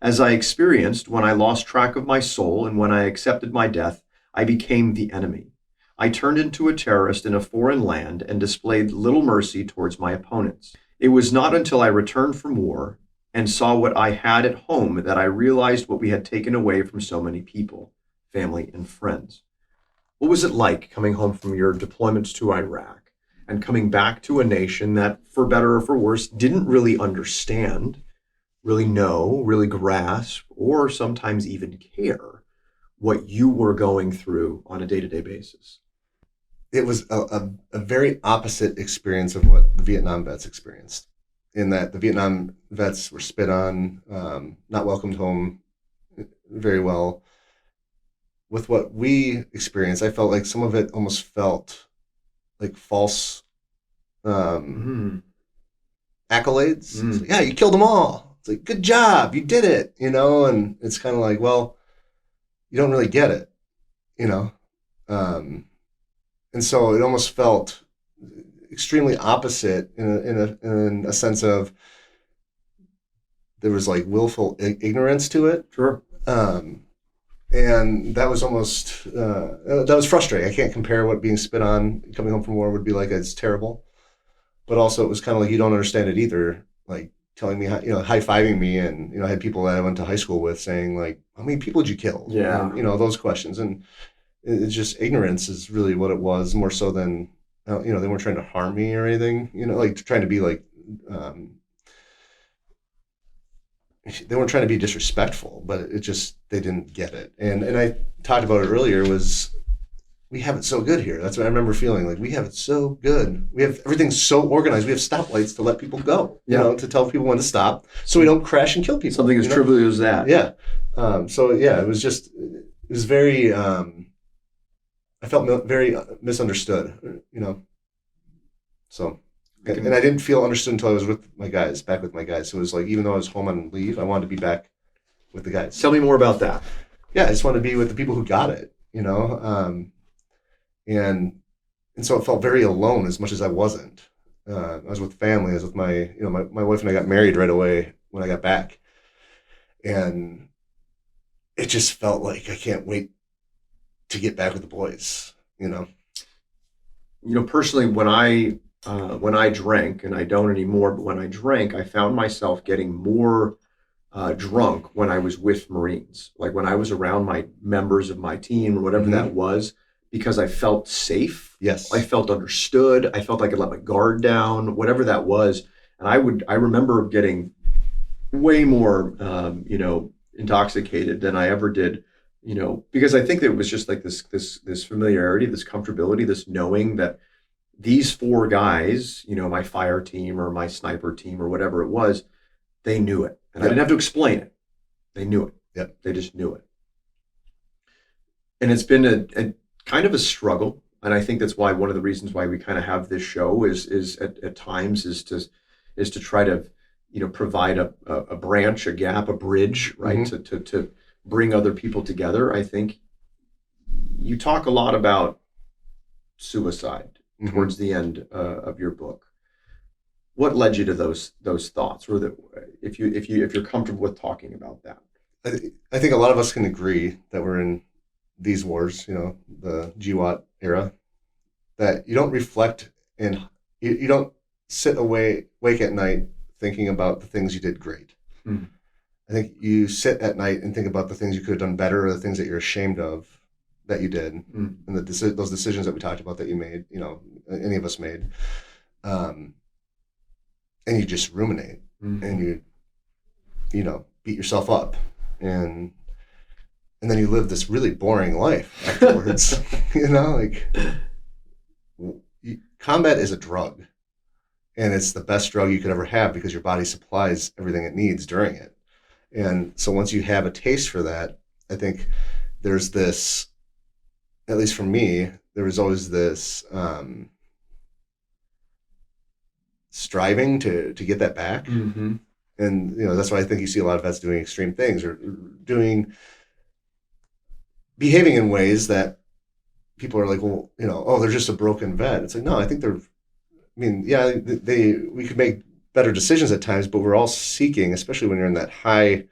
As I experienced when I lost track of my soul and when I accepted my death, I became the enemy. I turned into a terrorist in a foreign land and displayed little mercy towards my opponents. It was not until I returned from war and saw what I had at home that I realized what we had taken away from so many people, family, and friends. What was it like coming home from your deployments to Iraq and coming back to a nation that, for better or for worse, didn't really understand, really know, really grasp, or sometimes even care what you were going through on a day-to-day basis? It was a very opposite experience of what the Vietnam vets experienced, in that the Vietnam vets were spit on, not welcomed home very well. With what we experienced, I felt like some of it almost felt like false accolades. It's like, yeah, you killed them all. It's like, good job, you did it, and it's kind of like, well, you don't really get it, and so it almost felt extremely opposite in a sense of there was like willful ignorance to it. Sure. And that was almost, that was frustrating. I can't compare what being spit on coming home from war would be like. It's terrible. But also it was kind of like, you don't understand it either. Like telling me, high-fiving me. And, I had people that I went to high school with saying like, how many people did you kill? Yeah. And, those questions. And it's just ignorance is really what it was, more so than, they weren't trying to harm me or anything, like trying to be like, they weren't trying to be disrespectful, but it just, they didn't get it. And I talked about it earlier, was we have it so good here. That's what I remember feeling like. We have it so good. We have everything so organized. We have stoplights to let people go, to tell people when to stop so we don't crash and kill people. Something as trivial as that. Yeah. It was very, I felt very misunderstood, So, and I didn't feel understood until I was back with my guys. So it was like, even though I was home on leave, I wanted to be back with the guys. Tell me more about that. Yeah, I just wanted to be with the people who got it, and so it felt very alone as much as I wasn't. I was with family. I was with my wife, and I got married right away when I got back, and it just felt like I can't wait to get back with the boys. Personally, when I drank, and I don't anymore, but when I drank, I found myself getting more drunk when I was with Marines, like when I was around my members of my team or whatever that was, because I felt safe. Yes. I felt understood. I felt I could let my guard down, whatever that was. And I remember getting way more, intoxicated than I ever did, because I think that it was just like this familiarity, this comfortability, this knowing that these four guys, my fire team or my sniper team or whatever it was, they knew it. And I didn't have to explain it. They knew it. Yep. They just knew it. And it's been a kind of a struggle. And I think that's why one of the reasons why we kind of have this show is at times is to try to, provide a branch, a gap, a bridge, right? To bring other people together. I think you talk a lot about suicide towards the end of your book. What led you to those thoughts, or if you're comfortable with talking about that? I think a lot of us can agree that we're in these wars, the GWAT era, that you don't reflect and you don't wake at night thinking about the things you did great. I think you sit at night and think about the things you could have done better, or the things that you're ashamed of that you did, and those decisions that we talked about that you made, any of us made. And you just ruminate, and you beat yourself up, and then you live this really boring life afterwards. Combat is a drug, and it's the best drug you could ever have because your body supplies everything it needs during it. And so once you have a taste for that, I think there's this, at least for me, there was always this striving to get that back. And that's why I think you see a lot of vets doing extreme things, or behaving in ways that people are like, well, they're just a broken vet. It's like, no, I think we could make better decisions at times, but we're all seeking, especially when you're in that high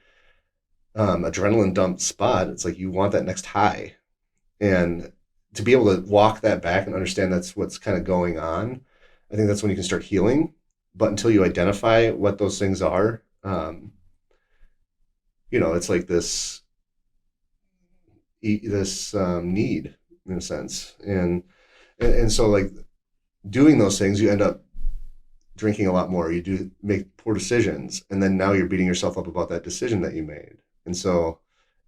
adrenaline dump spot, it's like you want that next high, and to be able to walk that back and understand that's what's kind of going on, I think that's when you can start healing. But until you identify what those things are, it's like this need, in a sense, and so like doing those things, you end up drinking a lot more. You do make poor decisions, and then now you're beating yourself up about that decision that you made. And so,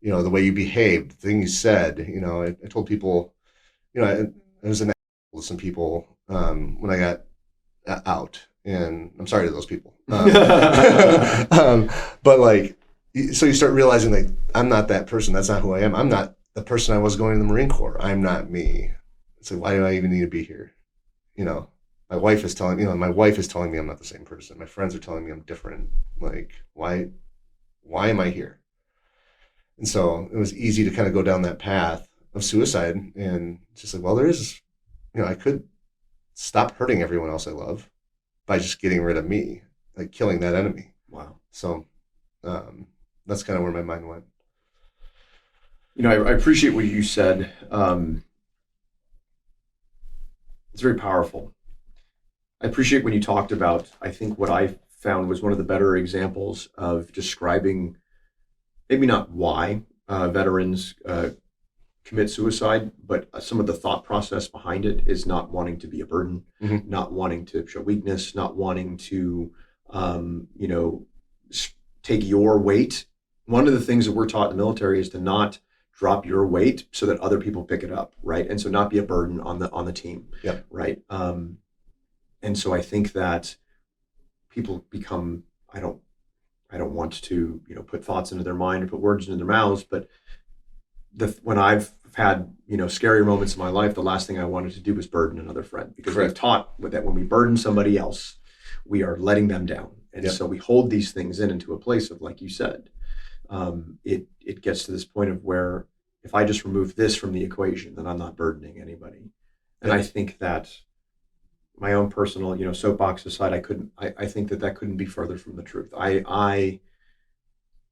the way you behaved, the thing you said, I told people, I was an asshole to some people when I got out, and I'm sorry to those people. But like, so you start realizing, like, I'm not that person. That's not who I am. I'm not the person I was going to the Marine Corps. I'm not me. It's like, why do I even need to be here? My wife is telling me I'm not the same person. My friends are telling me I'm different. Like, why am I here? And so it was easy to kind of go down that path of suicide, and just like, well, there is, I could stop hurting everyone else I love by just getting rid of me, like killing that enemy. Wow. So that's kind of where my mind went. I appreciate what you said. It's very powerful. I appreciate when you talked about, I think what I found was one of the better examples of describing maybe not why veterans commit suicide, but some of the thought process behind it is not wanting to be a burden, not wanting to show weakness, not wanting to, take your weight. One of the things that we're taught in the military is to not drop your weight so that other people pick it up, right? And so not be a burden on the team, Yep. Right? And so I think that people become, I don't want to, put thoughts into their mind or put words into their mouths, but when I've had, scary moments in my life, the last thing I wanted to do was burden another friend, because we've taught with that when we burden somebody else, we are letting them down. And so we hold these things into a place of, like you said, it gets to this point of where if I just remove this from the equation, then I'm not burdening anybody. And I think that my own personal, soapbox aside, I think that couldn't be further from the truth. I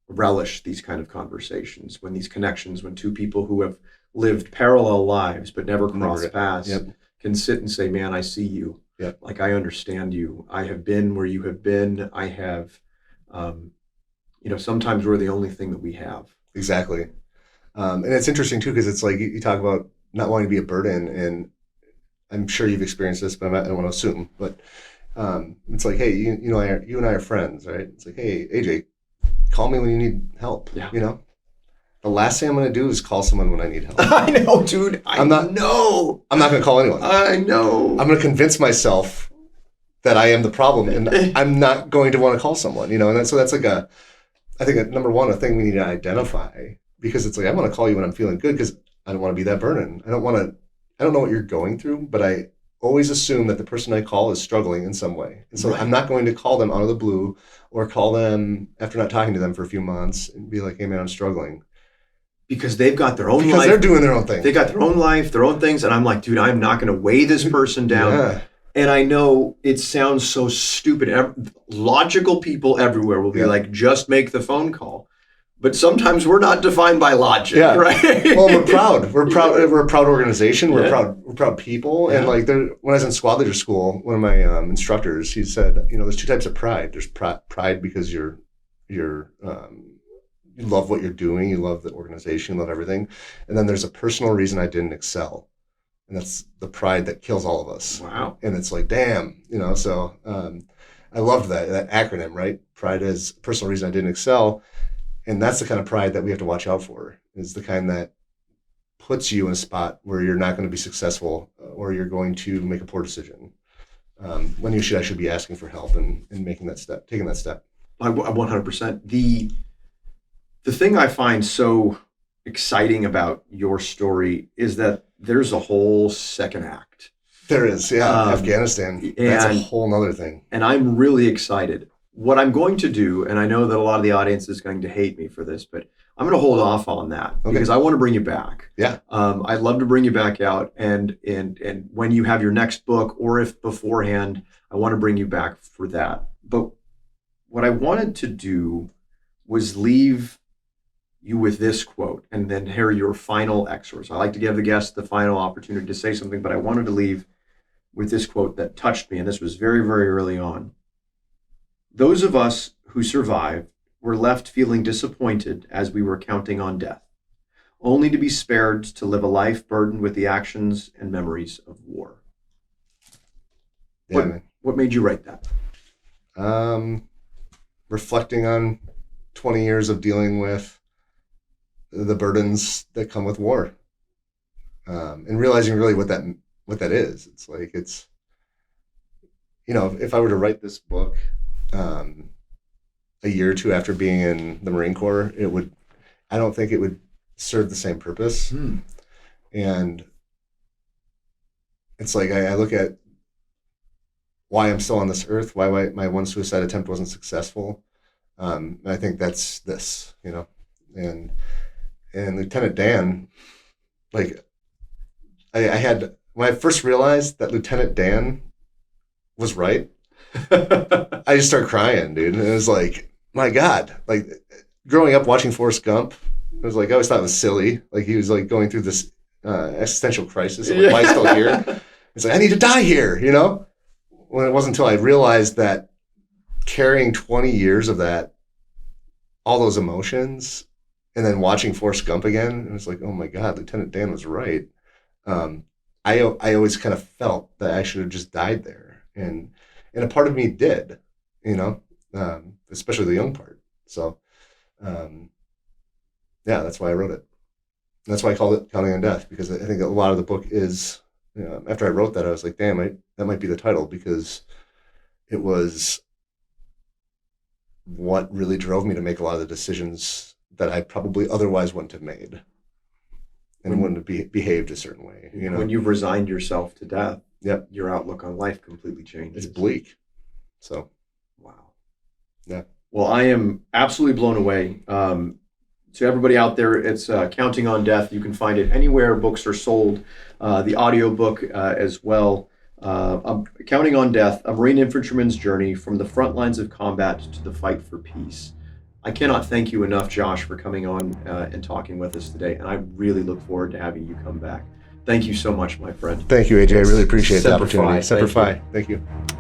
relish these kind of conversations, when these connections, when two people who have lived parallel lives but never crossed paths can sit and say, man, I see you. Like, I understand you. I have been where you have been. I have, sometimes we're the only thing that we have. Exactly. And it's interesting too, because it's like you talk about not wanting to be a burden, and I'm sure you've experienced this, but I don't want to assume, but it's like, hey, you and I are friends, right? It's like, hey, AJ, call me when you need help. The last thing I'm going to do is call someone when I need help. I know, dude. I'm not going to call anyone. I know. I'm going to convince myself that I am the problem, and I'm not going to want to call someone, and so that's like I think number one, a thing we need to identify, because it's like, I want to call you when I'm feeling good, because I don't want to be that burden. I don't know what you're going through, but I always assume that the person I call is struggling in some way. And so I'm not going to call them out of the blue, or call them after not talking to them for a few months and be like, hey man, I'm struggling. Because they've got their own life. Because they're doing their own thing. They got their own life, their own things. And I'm like, dude, I'm not going to weigh this person down. Yeah. And I know it sounds so stupid. Logical people everywhere will be like, just make the phone call. But sometimes we're not defined by logic, right? Well, we're proud. We're proud. We're a proud organization. We're proud people. And like, when I was in squad leader school, one of my instructors, he said, there's two types of pride. There's pride because you love what you're doing, you love the organization, you love everything, and then there's a personal reason I didn't excel, and that's the pride that kills all of us. Wow. And it's like, damn, So I loved that acronym, right? Pride is personal reason I didn't excel. And that's the kind of pride that we have to watch out for, is the kind that puts you in a spot where you're not going to be successful, or you're going to make a poor decision, when you should actually be asking for help and making that step, taking that step. 100%. The thing I find so exciting about your story is that there's a whole second act. There is, Afghanistan. That's a whole nother thing. And I'm really excited. What I'm going to do, and I know that a lot of the audience is going to hate me for this, but I'm going to hold off on that because I want to bring you back. Yeah. I'd love to bring you back out, and when you have your next book, or if beforehand, I want to bring you back for that. But what I wanted to do was leave you with this quote, and then hear your final excerpt. I like to give the guest the final opportunity to say something, but I wanted to leave with this quote that touched me, and this was very, very early on. Those of us who survived were left feeling disappointed as we were counting on death, only to be spared to live a life burdened with the actions and memories of war. What made you write that? Reflecting on 20 years of dealing with the burdens that come with war, and realizing really what that is. It's like, if I were to write this book a year or two after being in the Marine Corps, I don't think it would serve the same purpose. And it's like, I look at why I'm still on this earth, why my one suicide attempt wasn't successful. And I think that's this, and Lieutenant Dan, like, when I first realized that Lieutenant Dan was right, I just started crying, dude. And it was like, my God, like, growing up watching Forrest Gump, it was like, I always thought it was silly. Like, he was like going through this existential crisis of like, why is he still here? It's like, I need to die here, When it wasn't until I realized that carrying 20 years of that, all those emotions, and then watching Forrest Gump again, it was like, oh my God, Lieutenant Dan was right. I always kind of felt that I should have just died there. And a part of me did, especially the young part. So, that's why I wrote it. That's why I called it Counting on Death, because I think a lot of the book is, after I wrote that, I was like, damn, that might be the title, because it was what really drove me to make a lot of the decisions that I probably otherwise wouldn't have made. and wouldn't have behaved a certain way. You know, when you've resigned yourself to death, yep, your outlook on life completely changes. it's bleak. So, Wow. yeah. Well, I am absolutely blown away. To everybody out there, it's Counting on Death. You can find it anywhere books are sold. The audiobook as well. Counting on Death, a Marine Infantryman's Journey from the Front Lines of Combat to the Fight for Peace. I cannot thank you enough, Josh, for coming on and talking with us today, and I really look forward to having you come back. Thank you so much, my friend. Thank you, AJ. I really appreciate the Semper opportunity. Fi. Semper Thank Fi. Thank you.